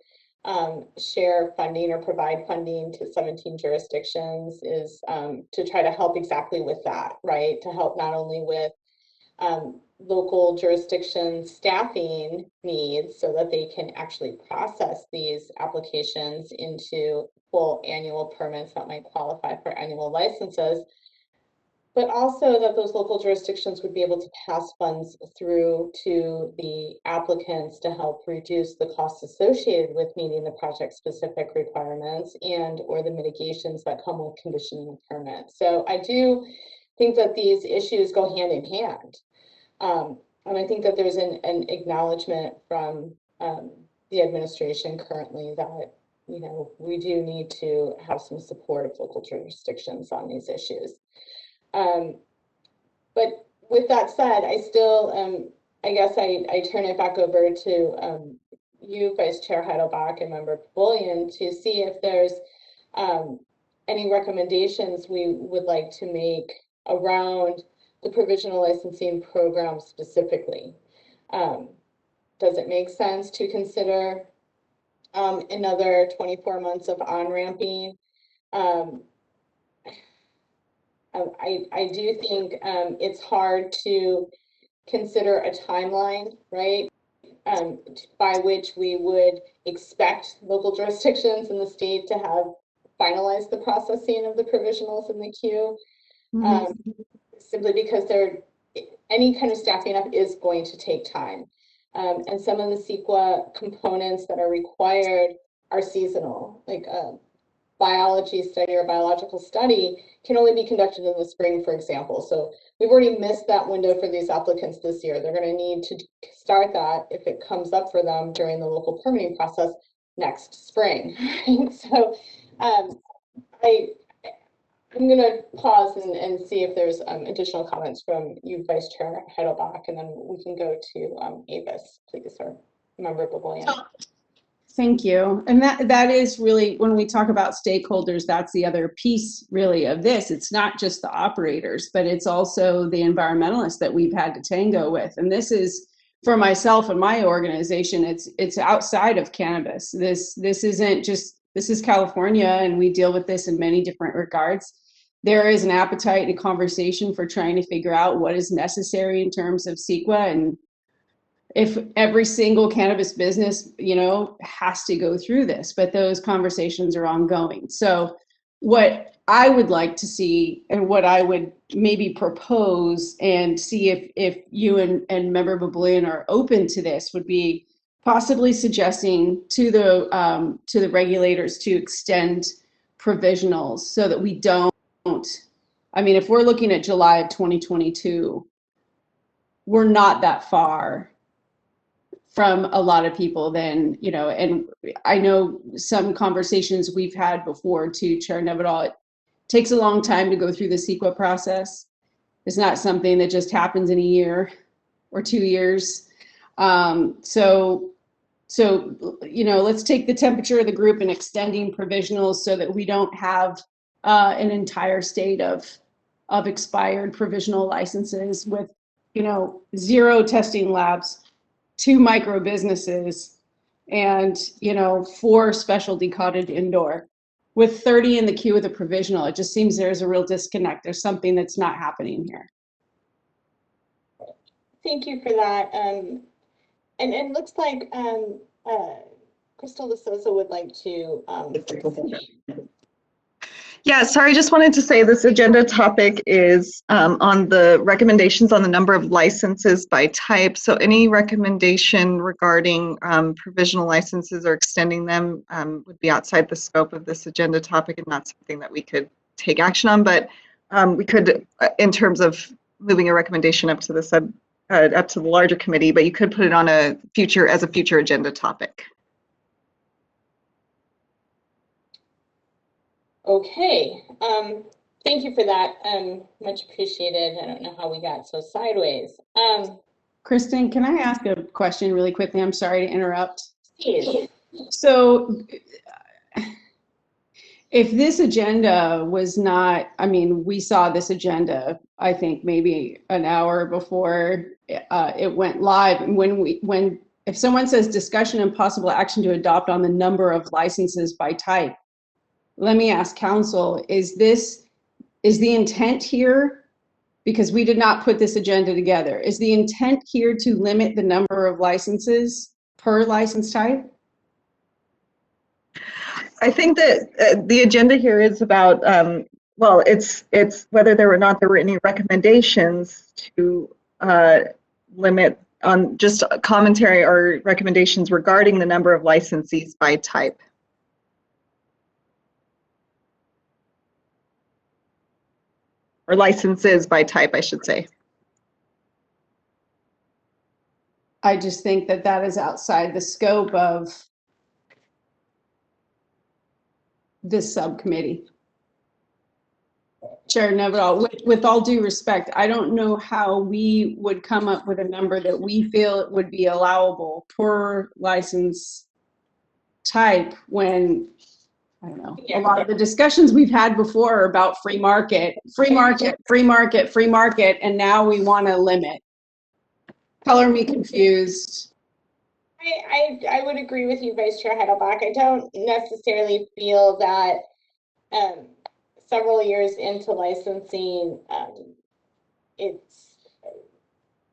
share funding or provide funding to 17 jurisdictions is to try to help exactly with that, right? To help not only with local jurisdiction staffing needs so that they can actually process these applications into full annual permits that might qualify for annual licenses, but also that those local jurisdictions would be able to pass funds through to the applicants to help reduce the costs associated with meeting the project-specific requirements and or the mitigations that come with conditioning a permit. So I do think that these issues go hand in hand. And I think that there's an acknowledgement from the administration currently that, we do need to have some support of local jurisdictions on these issues. But with that said, I still, I guess I turn it back over to you, Vice Chair Heidelbach and Member Bullion, to see if there's any recommendations we would like to make around the provisional licensing program specifically. Does it make sense to consider another 24 months of on-ramping? I do think it's hard to consider a timeline, right, by which we would expect local jurisdictions in the state to have finalized the processing of the provisionals in the queue. Simply because any kind of staffing up is going to take time. And some of the Sequa components that are required are seasonal, like a biology study or biological study can only be conducted in the spring, for example. So we've already missed that window for these applicants this year. They're going to need to start that if it comes up for them during the local permitting process next spring. Right? So I'm going to pause and see if there's additional comments from you, Vice Chair Heidelbach, and then we can go to Avis, please, or Member Bullion. Thank you. And that is really, when we talk about stakeholders, that's the other piece really of this. It's not just the operators, but it's also the environmentalists that we've had to tango with. And this is, for myself and my organization, it's outside of cannabis. This isn't just, this is California, and we deal with this in many different regards. There is an appetite and conversation for trying to figure out what is necessary in terms of Sequa, and if every single cannabis business, has to go through this, but those conversations are ongoing. So what I would like to see, and what I would maybe propose and see if you and Member Bullion are open to this, would be possibly suggesting to the regulators to extend provisionals so that we don't, if we're looking at July of 2022, we're not that far from a lot of people then, and I know some conversations we've had before too, Chair Nevedal, it takes a long time to go through the Sequa process. It's not something that just happens in a year or 2 years. So let's take the temperature of the group and extending provisionals so that we don't have an entire state of expired provisional licenses with, 0 testing labs, 2 micro businesses, and 4 specialty cottage indoor, with 30 in the queue with a provisional. It just seems there's a real disconnect. There's something that's not happening here. Thank you for that. And it looks like Crystal De Souza would like to. Yeah, sorry, just wanted to say this agenda topic is on the recommendations on the number of licenses by type. So any recommendation regarding provisional licenses or extending them would be outside the scope of this agenda topic and not something that we could take action on. But we could, in terms of moving a recommendation up to the up to the larger committee, but you could put it on as a future agenda topic. Okay, thank you for that. Much appreciated. I don't know how we got so sideways. Kristen, can I ask a question really quickly? I'm sorry to interrupt. Please. So if this agenda was not, I mean, we saw this agenda, I think maybe an hour before it went live. And if someone says discussion and possible action to adopt on the number of licenses by type, let me ask council, is the intent here, because we did not put this agenda together, is the intent here to limit the number of licenses per license type? I think that the agenda here is about, well, it's whether there or not there were any recommendations to limit on just commentary or recommendations regarding the number of licensees by type. Or licenses by type, I should say. I just think that that is outside the scope of this subcommittee. Chair Neville, with all due respect, I don't know how we would come up with a number that we feel would be allowable per license type when, I don't know, a lot of the discussions we've had before are about free market, and now we want to limit. Color me confused. I would agree with you, Vice Chair Heidelbach. I don't necessarily feel that several years into licensing, it's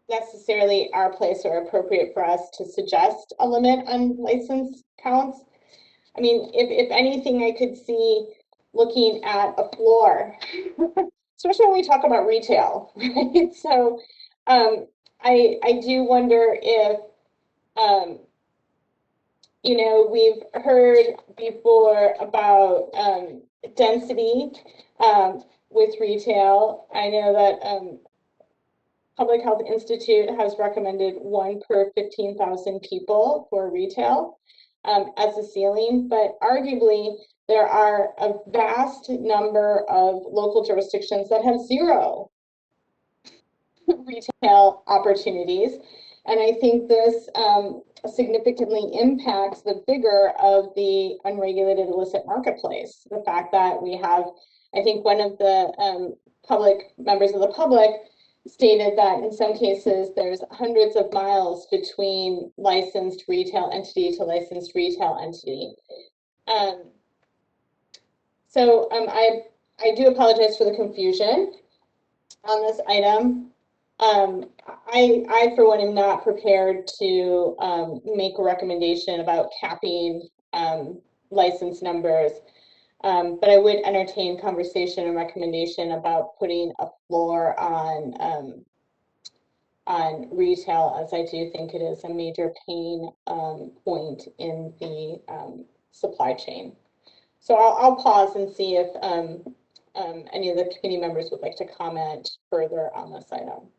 necessarily our place or appropriate for us to suggest a limit on license counts. I mean, if anything, I could see looking at a floor, especially when we talk about retail, right? So I do wonder if, you know, we've heard before about density with retail. I know that Public Health Institute has recommended 1 per 15,000 people for retail as a ceiling, but arguably there are a vast number of local jurisdictions that have 0 retail opportunities. And I think this significantly impacts the vigor of the unregulated illicit marketplace. The fact that we have, I think one of the members of the public stated that in some cases there's hundreds of miles between licensed retail entity to licensed retail entity. I do apologize for the confusion on this item. I for one am not prepared to make a recommendation about capping license numbers, but I would entertain conversation and recommendation about putting a floor on retail, as I do think it is a major pain point in the supply chain. So I'll pause and see if any of the committee members would like to comment further on this item.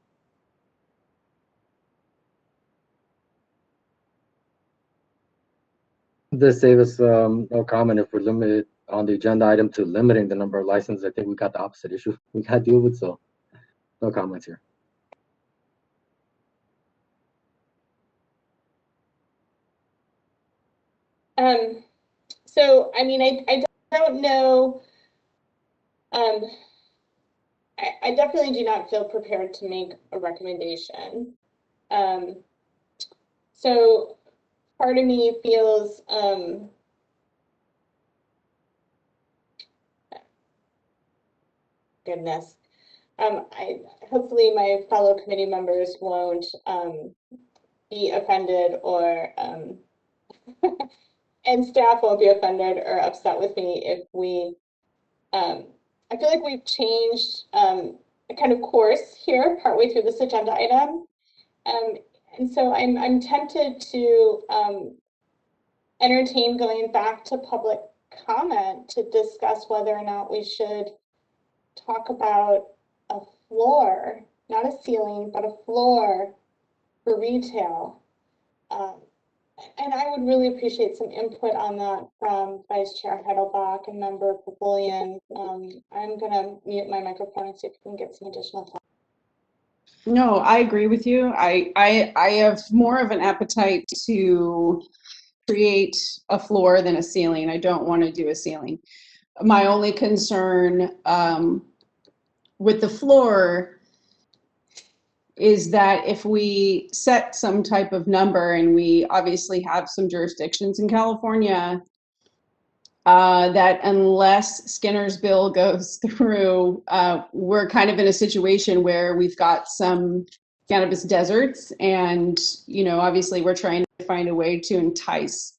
This save us no comment if we're limited on the agenda item to limiting the number of licenses. I think we got the opposite issue we got to deal with, so no comments here. So I mean, I don't know. I definitely do not feel prepared to make a recommendation. So part of me feels goodness. Hopefully my fellow committee members won't be offended or and staff won't be offended or upset with me if we I feel like we've changed a kind of course here partway through this agenda item. And so I'm tempted to entertain going back to public comment to discuss whether or not we should talk about a floor, not a ceiling, but a floor for retail. And I would really appreciate some input on that from Vice Chair Heidelbach and Member Pavilion. I'm going to mute my microphone and see if we can get some additional thoughts. No, I agree with you. I have more of an appetite to create a floor than a ceiling. I don't want to do a ceiling. My only concern with the floor is that if we set some type of number, and we obviously have some jurisdictions in California that unless Skinner's bill goes through, we're kind of in a situation where we've got some cannabis deserts, and obviously we're trying to find a way to entice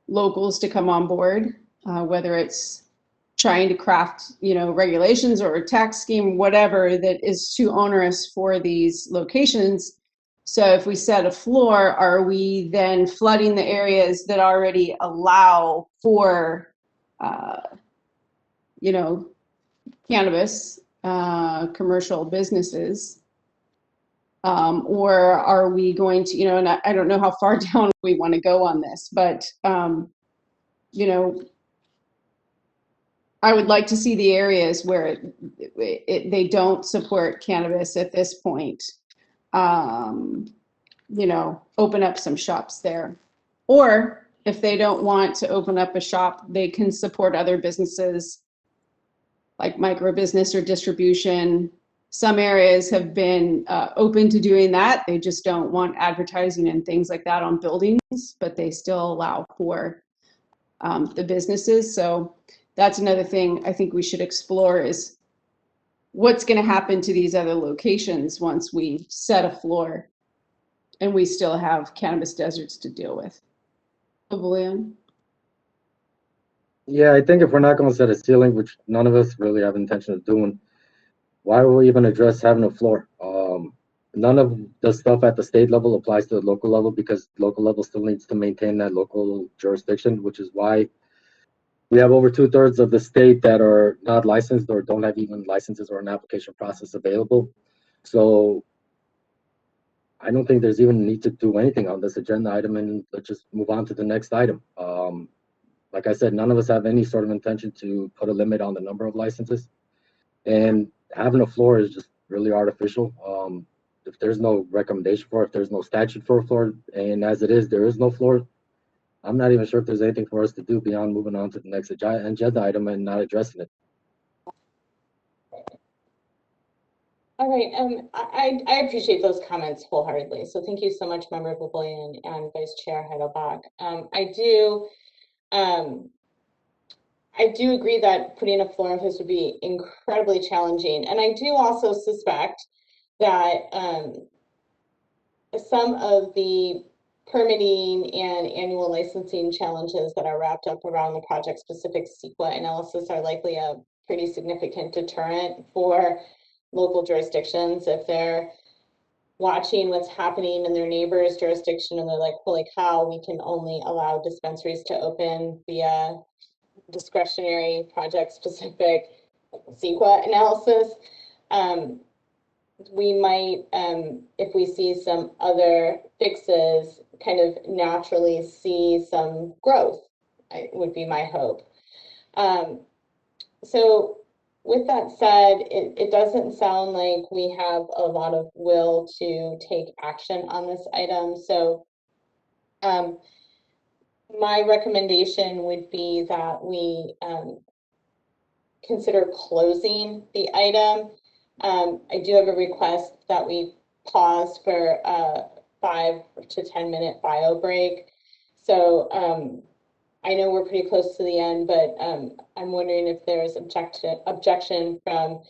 locals to come on board, whether it's trying to craft, regulations or a tax scheme, whatever that is too onerous for these locations. So if we set a floor, are we then flooding the areas that already allow for, cannabis, commercial businesses? Or are we going to, and I don't know how far down we want to go on this, but, I would like to see the areas where they don't support cannabis at this point, open up some shops there. Or if they don't want to open up a shop, they can support other businesses like micro business or distribution. Some areas have been open to doing that. They just don't want advertising and things like that on buildings, but they still allow for the businesses. So that's another thing I think we should explore, is what's going to happen to these other locations once we set a floor and we still have cannabis deserts to deal with. Pavilion? Yeah, I think if we're not going to set a ceiling, which none of us really have intention of doing, why would we even address having a floor? None of the stuff at the state level applies to the local level, because local level still needs to maintain that local jurisdiction, which is why we have over 2/3 of the state that are not licensed or don't have even licenses or an application process available. So I don't think there's even a need to do anything on this agenda item, and let's just move on to the next item. Like I said, none of us have any sort of intention to put a limit on the number of licenses, and having a floor is just really artificial. If there's no recommendation for it, if there's no statute for a floor, and as it is, there is no floor, I'm not even sure if there's anything for us to do beyond moving on to the next agenda item and not addressing it. All right, I appreciate those comments wholeheartedly. So thank you so much, Member Pavilion and Vice Chair Heidelbach. I do agree that putting a floor in place would be incredibly challenging. And I do also suspect that some of the permitting and annual licensing challenges that are wrapped up around the project-specific Sequa analysis are likely a pretty significant deterrent for local jurisdictions. If they're watching what's happening in their neighbor's jurisdiction and they're like, holy cow, we can only allow dispensaries to open via discretionary project-specific Sequa analysis, we might, if we see some other fixes, kind of naturally see some growth, would be my hope. So with that said, it doesn't sound like we have a lot of will to take action on this item. So my recommendation would be that we consider closing the item. I do have a request that we pause for a 5 to 10 minute bio break. So I know we're pretty close to the end, but I'm wondering if there's objection from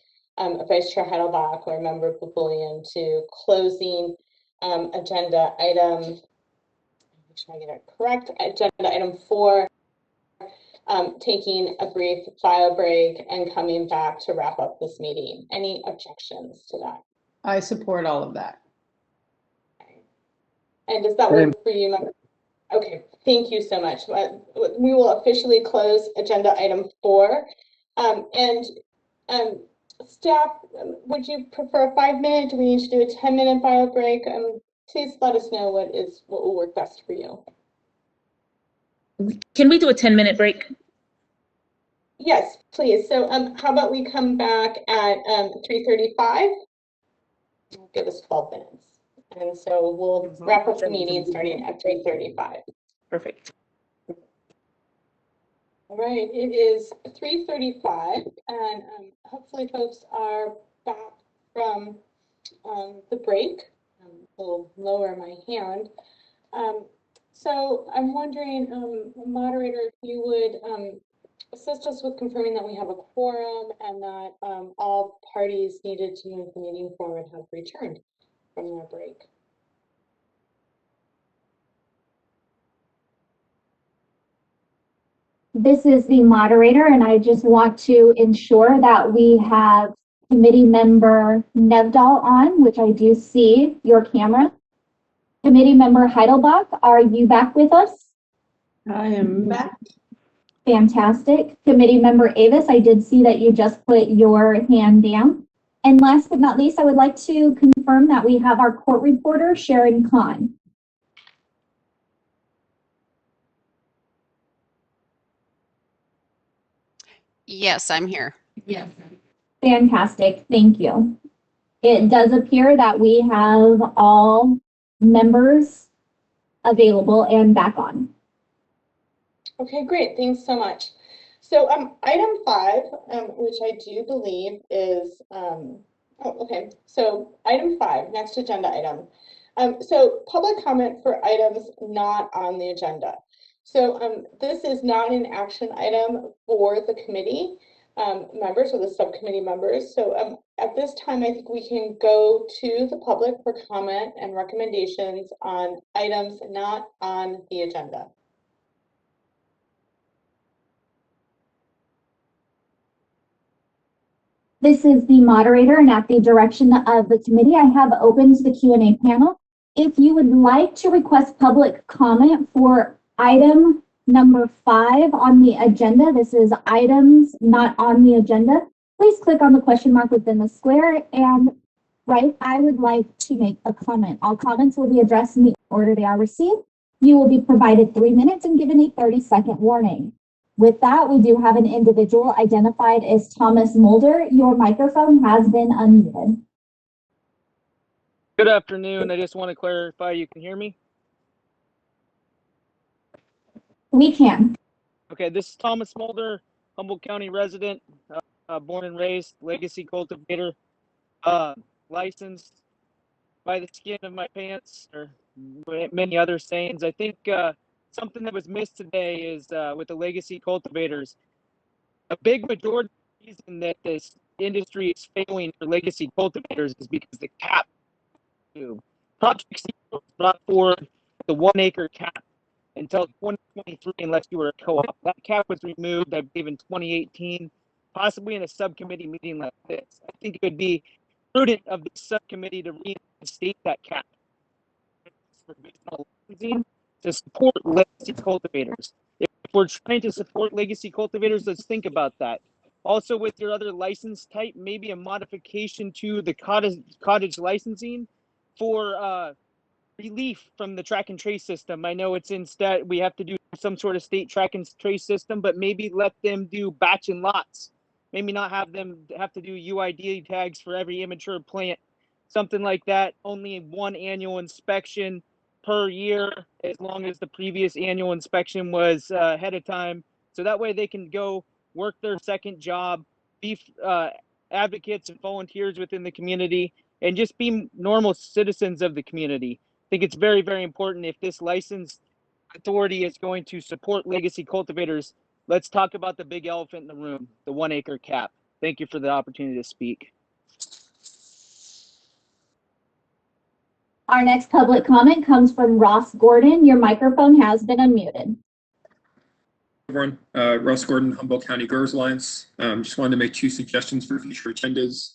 Vice Chair Heidelbach or Member Pavilion to closing agenda item, make sure I get it correct, agenda item 4, taking a brief bio break and coming back to wrap up this meeting. Any objections to that? I support all of that. And does that work for you, members? Okay, thank you so much. We will officially close agenda item 4. Staff, would you prefer a 5-minute? Do we need to do a 10-minute bio break? Please let us know what will work best for you. Can we do a 10-minute break? Yes, please. So how about we come back at 3:35? Give us 12 minutes. And so we'll wrap up the meeting starting at 3:35. Perfect. All right, it is 3:35, and hopefully folks are back from the break. I'll lower my hand. So I'm wondering, moderator, if you would assist us with confirming that we have a quorum and that all parties needed to move the meeting forward have returned from their break. This is the moderator, and I just want to ensure that we have committee member Nevdal on, which I do see your camera. Committee member Heidelbach, are you back with us? I am back. Fantastic. Committee member Avis, I did see that you just put your hand down. And last but not least, I would like to confirm that we have our court reporter, Sharon Kahn. Yes, I'm here. Yes. Fantastic. Thank you. It does appear that we have all members available and back on. Okay, great. Thanks so much. So item 5, which I do believe is, So item 5, next agenda item. So public comment for items not on the agenda. So this is not an action item for the committee members or the subcommittee members. So at this time, I think we can go to the public for comment and recommendations on items not on the agenda. This is the moderator, and at the direction of the committee, I have opened the Q&A panel. If you would like to request public comment for item number 5 on the agenda, this is items not on the agenda, please click on the question mark within the square and write, I would like to make a comment. All comments will be addressed in the order they are received. You will be provided 3 minutes and given a 30-second warning. With that, we do have an individual identified as Thomas Mulder. Your microphone has been unmuted. Good afternoon. I just want to clarify, you can hear me? We can. Okay, this is Thomas Mulder, Humboldt County resident, born and raised, legacy cultivator, licensed by the skin of my pants, or many other sayings. I think something that was missed today is with the legacy cultivators. A big majority of the reason that this industry is failing for legacy cultivators is because the cap. Project Sequa brought forward the 1-acre cap until 2023 unless you were a co-op. That cap was removed, I believe, in 2018, possibly in a subcommittee meeting like this. I think it would be prudent of the subcommittee to reinstate that cap to support legacy cultivators. If we're trying to support legacy cultivators, let's think about that. Also, with your other license type, maybe a modification to the cottage licensing for relief from the track and trace system. I know it's in we have to do some sort of state track and trace system, but maybe let them do batch and lots. Maybe not have them have to do UID tags for every immature plant, something like that. Only 1 annual inspection per year, as long as the previous annual inspection was ahead of time. So that way they can go work their second job, be advocates and volunteers within the community, and just be normal citizens of the community. I think it's very, very important if this licensed authority is going to support legacy cultivators. Let's talk about the big elephant in the room, the 1-acre cap. Thank you for the opportunity to speak. Our next public comment comes from Ross Gordon. Your microphone has been unmuted. everyone. Russ Gordon, Humboldt County Growers Alliance. Just wanted to make 2 suggestions for future agendas.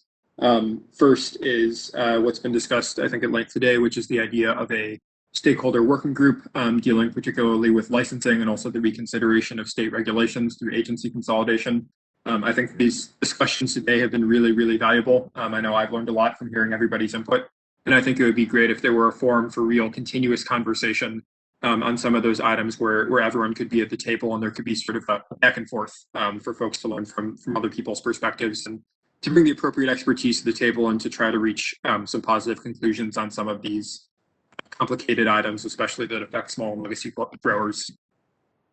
First is what's been discussed, I think, at length today, which is the idea of a stakeholder working group dealing particularly with licensing and also the reconsideration of state regulations through agency consolidation. I think these discussions today have been really, really valuable. I know I've learned a lot from hearing everybody's input, and I think it would be great if there were a forum for real continuous conversation on some of those items where everyone could be at the table and there could be sort of a back and forth for folks to learn from other people's perspectives and to bring the appropriate expertise to the table and to try to reach some positive conclusions on some of these complicated items, especially that affect small and legacy growers.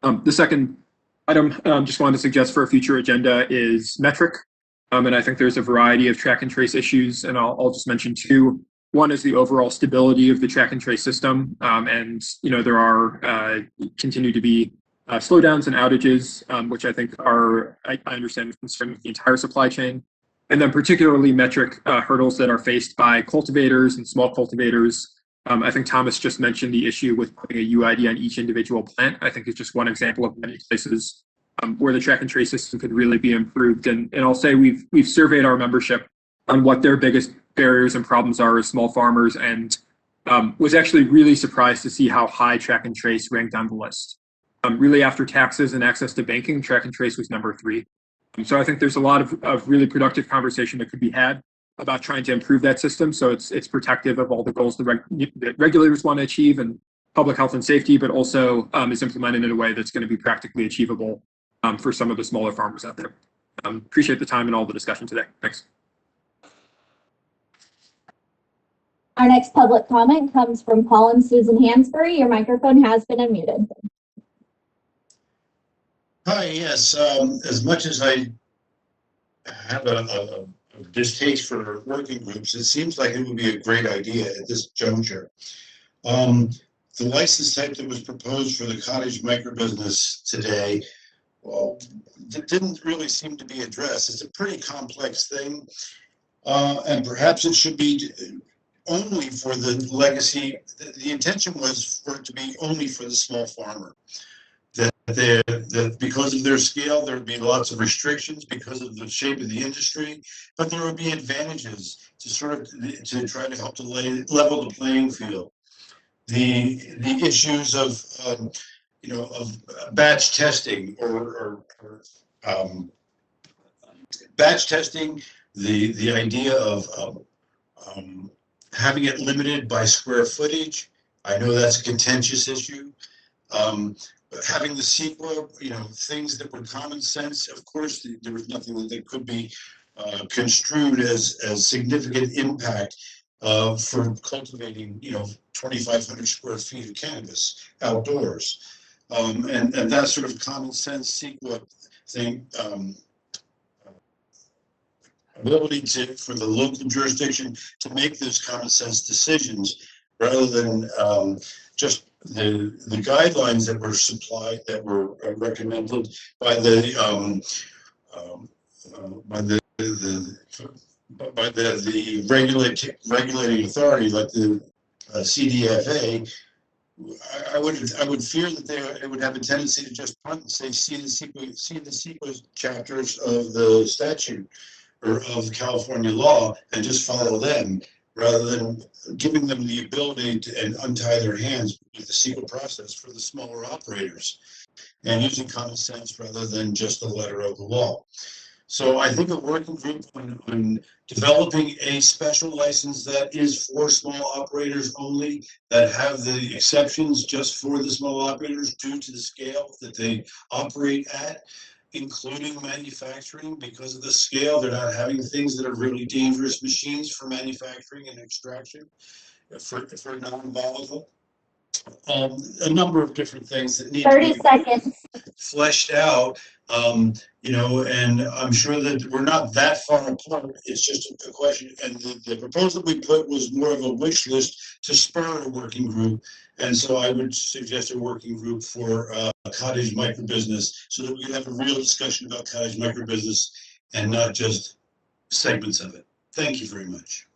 The second item just wanted to suggest for a future agenda is metric. And I think there's a variety of track and trace issues, and I'll just mention 2. One is the overall stability of the track and trace system. And, there are continue to be slowdowns and outages, which I think are, I understand, concern with the entire supply chain. And then particularly metric hurdles that are faced by cultivators and small cultivators. I think Thomas just mentioned the issue with putting a UID on each individual plant. I think it's just one example of many places where the track and trace system could really be improved. And I'll say we've surveyed our membership on what their biggest barriers and problems are as small farmers, and was actually really surprised to see how high track and trace ranked on the list. Really, after taxes and access to banking, track and trace was number 3. So I think there's a lot of really productive conversation that could be had about trying to improve that system so it's protective of all the goals that regulators want to achieve and public health and safety, but also is implemented in a way that's going to be practically achievable for some of the smaller farmers out there. Appreciate the time and all the discussion today. Thanks. Our next public comment comes from Paul and Susan Hansberry. Your microphone has been unmuted. Hi, yes. As much as I have a distaste for working groups, it seems like it would be a great idea at this juncture. The license type that was proposed for the cottage microbusiness today, well, it didn't really seem to be addressed. It's a pretty complex thing, and perhaps it should be only for the legacy. The intention was for it to be only for the small farmer. That because of their scale, there would be lots of restrictions because of the shape of the industry, but there would be advantages to to try to help to level the playing field. The issues of batch testing or batch testing, the idea of having it limited by square footage. I know that's a contentious issue. But having the Sequa, things that were common sense, of course, there was nothing that could be construed as significant impact for cultivating, 2,500 square feet of cannabis outdoors. And that sort of common sense Sequa thing, ability for the local jurisdiction to make those common sense decisions rather than just the guidelines that were supplied, that were recommended by the regulating authority like the CDFA. I would fear that it would have a tendency to just punt and say see the Sequa chapters of the statute or of California law and just follow them, rather than giving them the ability to untie their hands with the Sequa process for the smaller operators and using common sense rather than just the letter of the law. So I think a working group on developing a special license that is for small operators only, that have the exceptions just for the small operators due to the scale that they operate at, including manufacturing. Because of the scale, they're not having things that are really dangerous machines for manufacturing and extraction for non-volatile. A number of different things that need 30 to be seconds. fleshed out, and I'm sure that we're not that far apart. It's just a question, and the proposal we put was more of a wish list to spur a working group, and so I would suggest a working group for cottage microbusiness so that we can have a real discussion about cottage microbusiness and not just segments of it. Thank you very much.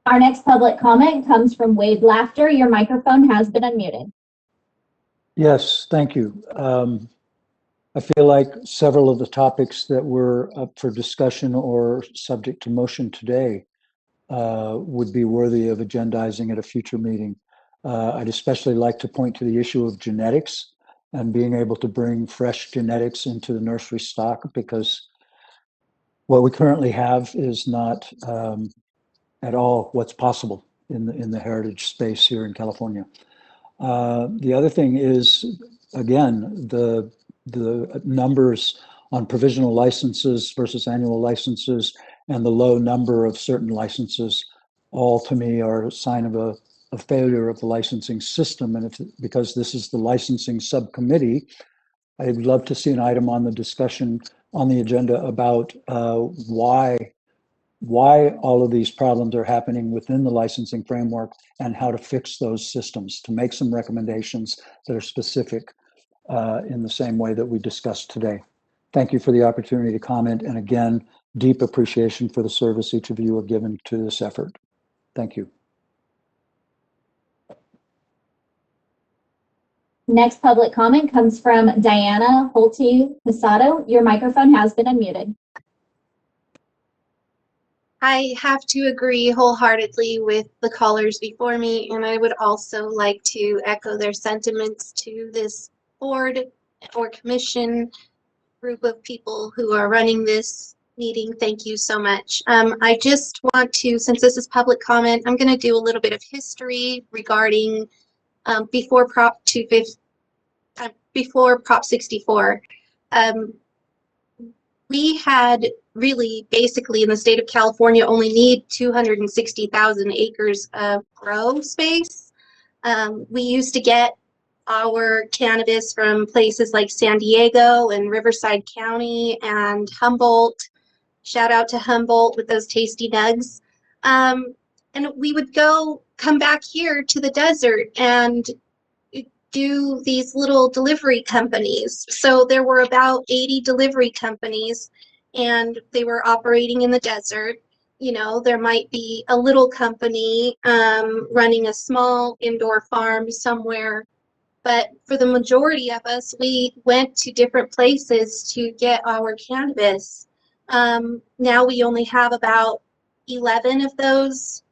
Our next public comment comes from Wade Laughter. Your microphone has been unmuted. Yes, thank you. I feel like several of the topics that were up for discussion or subject to motion today would be worthy of agendizing at a future meeting. I'd especially like to point to the issue of genetics and being able to bring fresh genetics into the nursery stock, because what we currently have is not at all what's possible in the heritage space here in California. The other thing is, again, the numbers on provisional licenses versus annual licenses and the low number of certain licenses all to me are a sign of a failure of the licensing system. And because this is the licensing subcommittee, I'd love to see an item on the discussion on the agenda about why all of these problems are happening within the licensing framework and how to fix those systems, to make some recommendations that are specific in the same way that we discussed today. Thank you for the opportunity to comment. And again, deep appreciation for the service each of you have given to this effort. Thank you. Next public comment comes from Diana Holte-Posado. Your microphone has been unmuted. I have to agree wholeheartedly with the callers before me, and I would also like to echo their sentiments to this board or commission group of people who are running this meeting. Thank you so much. I just want to, since this is public comment, I'm going to do a little bit of history regarding before Prop 64. We had really basically in the state of California only need 260,000 acres of grow space. We used to get our cannabis from places like San Diego and Riverside County and Humboldt. Shout out to Humboldt with those tasty nugs. And we would come back here to the desert and do these little delivery companies. So there were about 80 delivery companies and they were operating in the desert. You know, there might be a little company running a small indoor farm somewhere. But for the majority of us, we went to different places to get our cannabis. Now we only have about 11 of those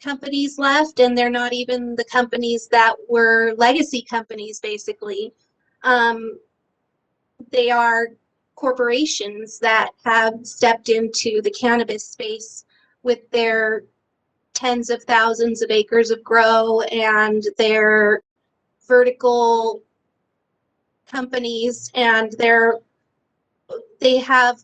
companies left, and they're not even the companies that were legacy companies, basically. They are corporations that have stepped into the cannabis space with their tens of thousands of acres of grow and their vertical companies, and they have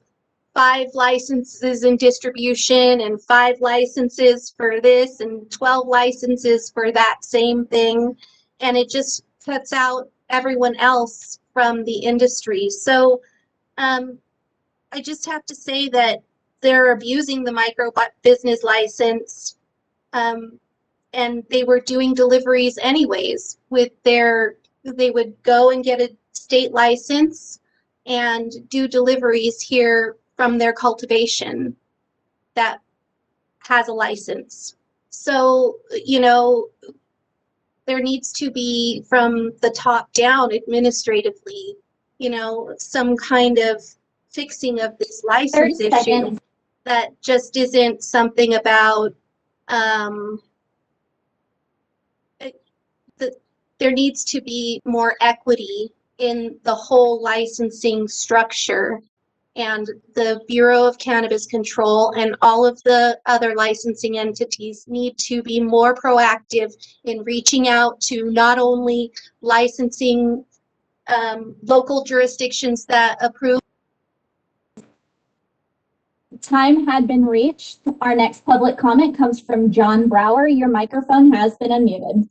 5 licenses in distribution and 5 licenses for this and 12 licenses for that same thing. And it just cuts out everyone else from the industry. So I just have to say that they're abusing the micro business license, and they were doing deliveries anyways with they would go and get a state license and do deliveries here from their cultivation that has a license. So, you know, there needs to be from the top down administratively, you know, some kind of fixing of this license issue that just isn't something about there needs to be more equity in the whole licensing structure, and the Bureau of Cannabis Control and all of the other licensing entities need to be more proactive in reaching out to not only licensing local jurisdictions that approve. Time had been reached. Our next public comment comes from John Brower. Your microphone has been unmuted.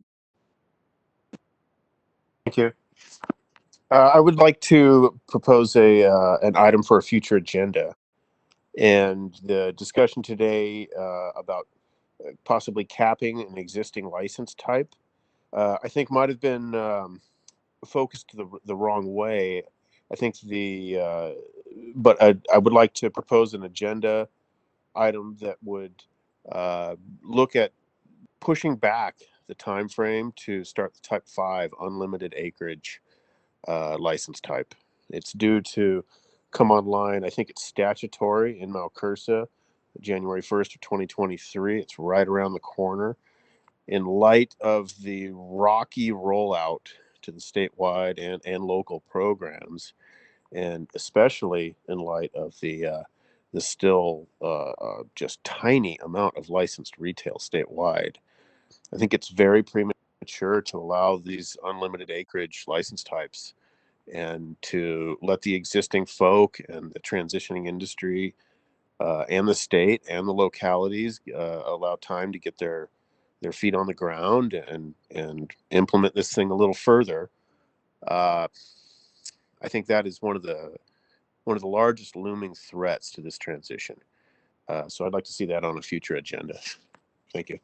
Thank you. I would like to propose an item for a future agenda. And the discussion today about possibly capping an existing license type, I think might have been focused the wrong way. I think but I would like to propose an agenda item that would look at pushing back the time frame to start the type 5 unlimited acreage license type. It's due to come online, I think it's statutory in Malcursa, January 1st of 2023. It's right around the corner. In light of the rocky rollout to the statewide and local programs, and especially in light of the still just tiny amount of licensed retail statewide, I think it's very premature to allow these unlimited acreage license types and to let the existing folk and the transitioning industry and the state and the localities allow time to get their feet on the ground and implement this thing a little further. I think that is one of the largest looming threats to this transition. So I'd like to see that on a future agenda. Thank you.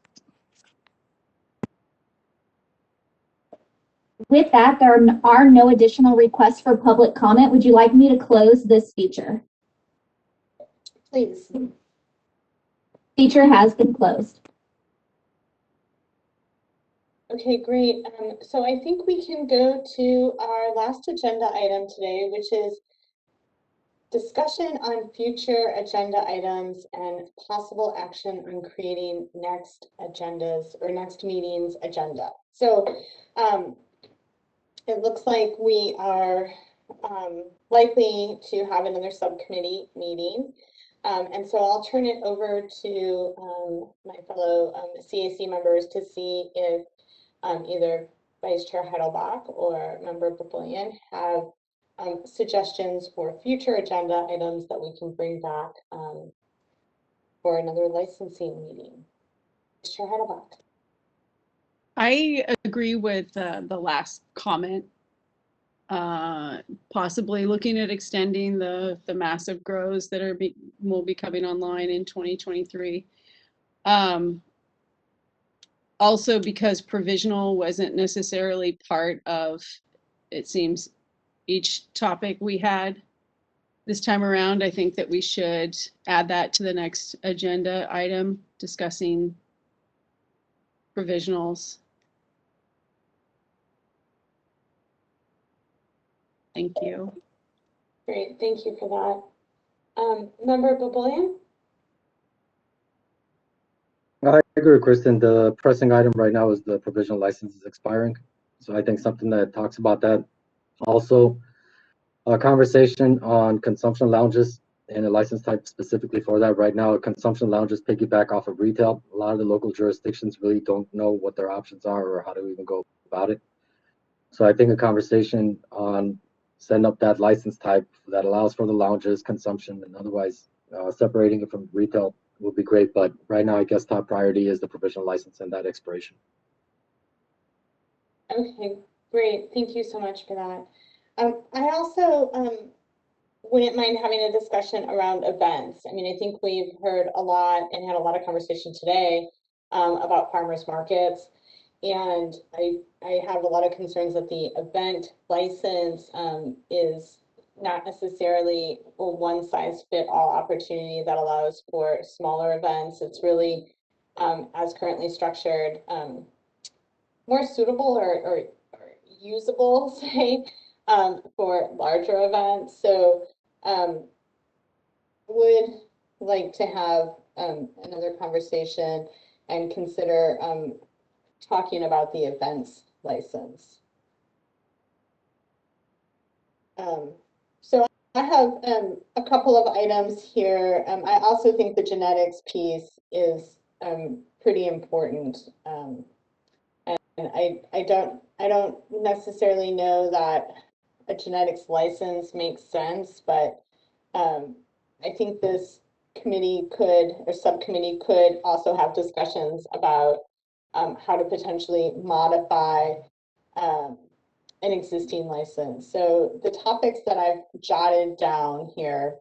With that, there are no additional requests for public comment. Would you like me to close this feature? Please. Feature has been closed. Okay, great. So I think we can go to our last agenda item today, which is discussion on future agenda items and possible action on creating next agendas or next meeting's agenda. So it looks like we are likely to have another subcommittee meeting. And so I'll turn it over to my fellow CAC members to see if either Vice Chair Heidelbach or Member Papillion have suggestions for future agenda items that we can bring back for another licensing meeting. Vice Chair Heidelbach. I agree with the last comment. Possibly looking at extending the massive grows that will be coming online in 2023. Also, because provisional wasn't necessarily part of, it seems, each topic we had this time around, I think that we should add that to the next agenda item, discussing provisionals. Thank you. Great, thank you for that. Member Papillion? I agree with Kristen. The pressing item right now is the provisional license is expiring. So I think something that talks about that. Also, a conversation on consumption lounges and a license type specifically for that. Right now, consumption lounges piggyback off of retail. A lot of the local jurisdictions really don't know what their options are or how to even go about it. So I think a conversation on setting up that license type that allows for the lounges, consumption, and otherwise separating it from retail would be great. But right now, I guess top priority is the provisional license and that expiration. Okay, great. Thank you so much for that. I also wouldn't mind having a discussion around events. I mean, I think we've heard a lot and had a lot of conversation today about farmers markets. And I have a lot of concerns that the event license is not necessarily a one-size-fit-all opportunity that allows for smaller events. It's really, as currently structured, more suitable or usable, say, for larger events. So would like to have another conversation and consider talking about the events license. So I have a couple of items here. I also think the genetics piece is pretty important. And I don't necessarily know that a genetics license makes sense, but I think this committee could, or subcommittee could also have discussions about how to potentially modify an existing license. So the topics that I've jotted down here,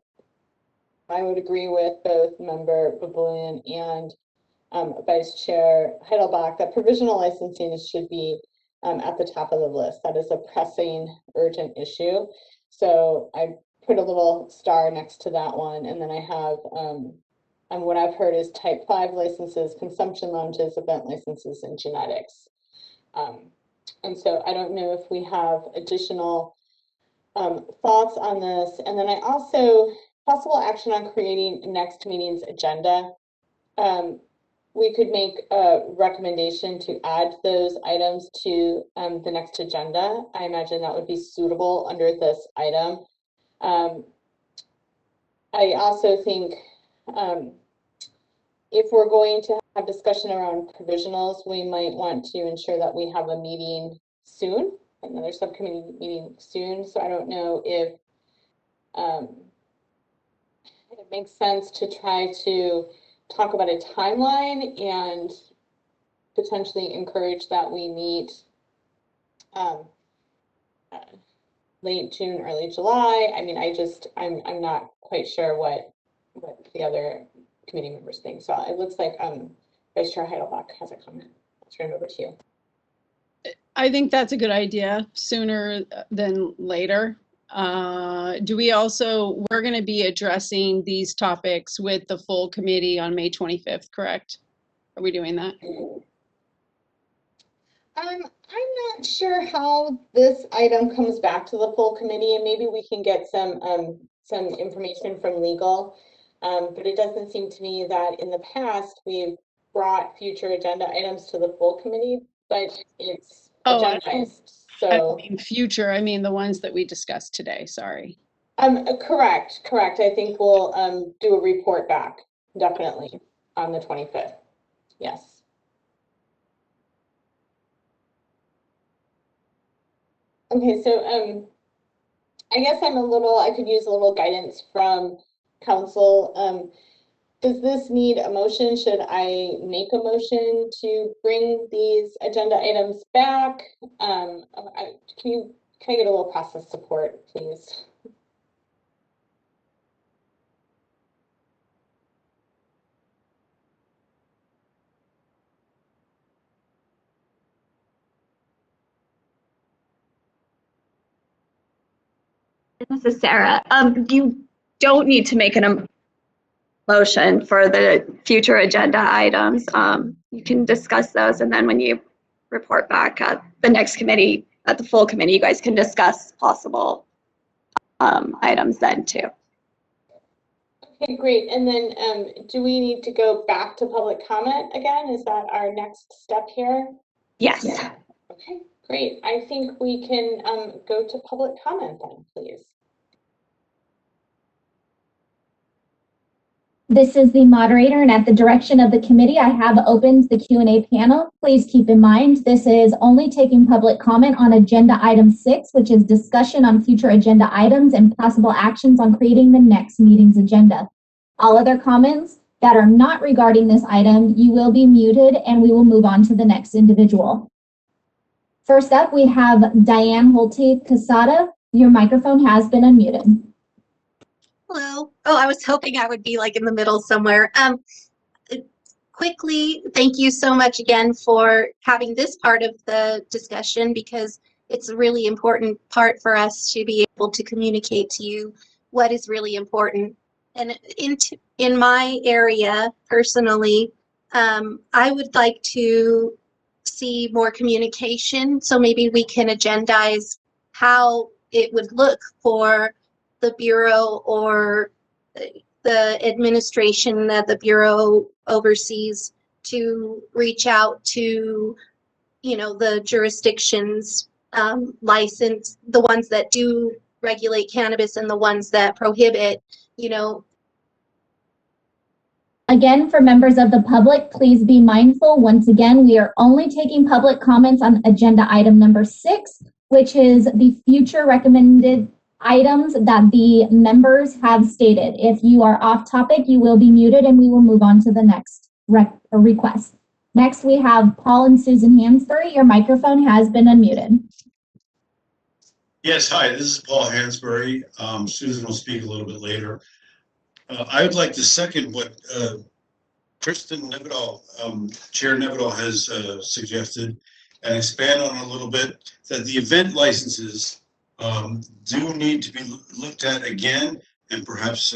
I would agree with both Member Baboulian and Vice Chair Heidelbach that provisional licensing should be at the top of the list. That is a pressing, urgent issue. So I put a little star next to that one, and then I have and what I've heard is type 5 licenses, consumption lounges, event licenses, and genetics. And so I don't know if we have additional thoughts on this. And then I also, possible action on creating next meeting's agenda. We could make a recommendation to add those items to the next agenda. I imagine that would be suitable under this item. I also think if we're going to have discussion around provisionals, we might want to ensure that we have a meeting soon, another subcommittee meeting soon. So I don't know if it makes sense to try to talk about a timeline and potentially encourage that we meet late June, early July. I mean, I'm not quite sure what the other committee members think. So it looks like Vice Chair Heidelbach has a comment. I'll turn it over to you. I think that's a good idea, sooner than later. Do we also, we're going to be addressing these topics with the full committee on May 25th, correct? Are we doing that? I'm not sure how this item comes back to the full committee, and maybe we can get some information from legal. But it doesn't seem to me that in the past we've brought future agenda items to the full committee, but it's agendized. So I don't mean future, I mean the ones that we discussed today, sorry. Correct. I think we'll do a report back, definitely, on the 25th. Yes. Okay, so I guess I could use a little guidance from council. Does this need a motion? Should I make a motion to bring these agenda items back? Can I get a little process support, please? This is Sarah. You don't need to make an motion for the future agenda items. You can discuss those, and then when you report back at the next committee, at the full committee, you guys can discuss possible items then too. Okay, great. And then do we need to go back to public comment again? Is that our next step here? Yes. Yeah. Okay, great. I think we can go to public comment then, please. This is the moderator, and at the direction of the committee, I have opened the Q&A panel. Please keep in mind, this is only taking public comment on agenda item 6, which is discussion on future agenda items and possible actions on creating the next meeting's agenda. All other comments that are not regarding this item, you will be muted, and we will move on to the next individual. First up, we have Diane Holte-Casada. Your microphone has been unmuted. Hello. Oh, I was hoping I would be like in the middle somewhere. Quickly, thank you so much again for having this part of the discussion, because it's a really important part for us to be able to communicate to you what is really important. And in my area, personally, I would like to see more communication. So maybe we can agendize how it would look for the Bureau or the administration that the Bureau oversees to reach out to, the jurisdictions, license, the ones that do regulate cannabis and the ones that prohibit, Again, for members of the public, please be mindful. Once again, we are only taking public comments on agenda item number 6, which is the future recommended items that the members have stated. If you are off topic, you will be muted, and we will move on to the next request. Next, we have Paul and Susan Hansberry. Your microphone has been unmuted. Yes, hi, this is Paul Hansberry. Susan will speak a little bit later. I would like to second what Kristen Nevedal, Chair Nevedal has suggested, and expand on it a little bit, that the event licenses do need to be looked at again, and perhaps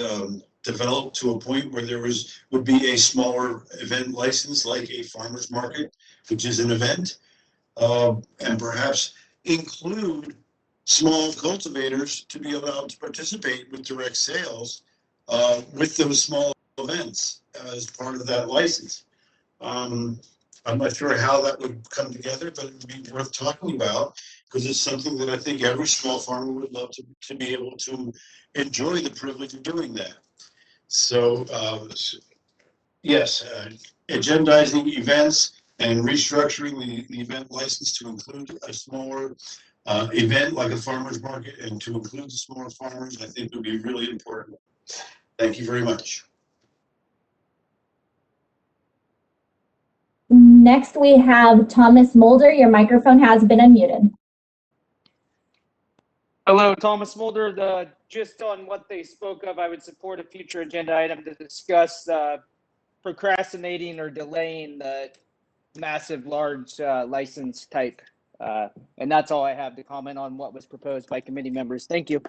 developed to a point where there would be a smaller event license, like a farmer's market, which is an event, and perhaps include small cultivators to be allowed to participate with direct sales with those small events as part of that license. I'm not sure how that would come together, but it would be worth talking about because it's something that I think every small farmer would love to be able to enjoy the privilege of doing that. So, yes, agendizing events and restructuring the event license to include a smaller event like a farmer's market and to include the smaller farmers, I think would be really important. Thank you very much. Next, we have Thomas Mulder. Your microphone has been unmuted. Hello, Thomas Mulder. Just on what they spoke of, I would support a future agenda item to discuss procrastinating or delaying the massive, large license type. And that's all I have to comment on what was proposed by committee members. Thank you.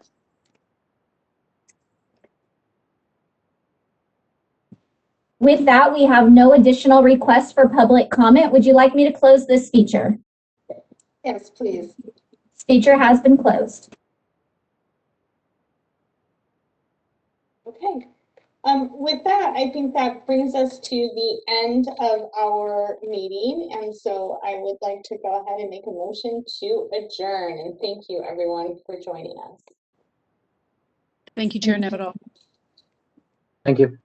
With that, we have no additional requests for public comment. Would you like me to close this feature? Yes, please. This feature has been closed. Okay. With that, I think that brings us to the end of our meeting. And so I would like to go ahead and make a motion to adjourn. And thank you, everyone, for joining us. Thank you, Chair Nevedal. Thank you.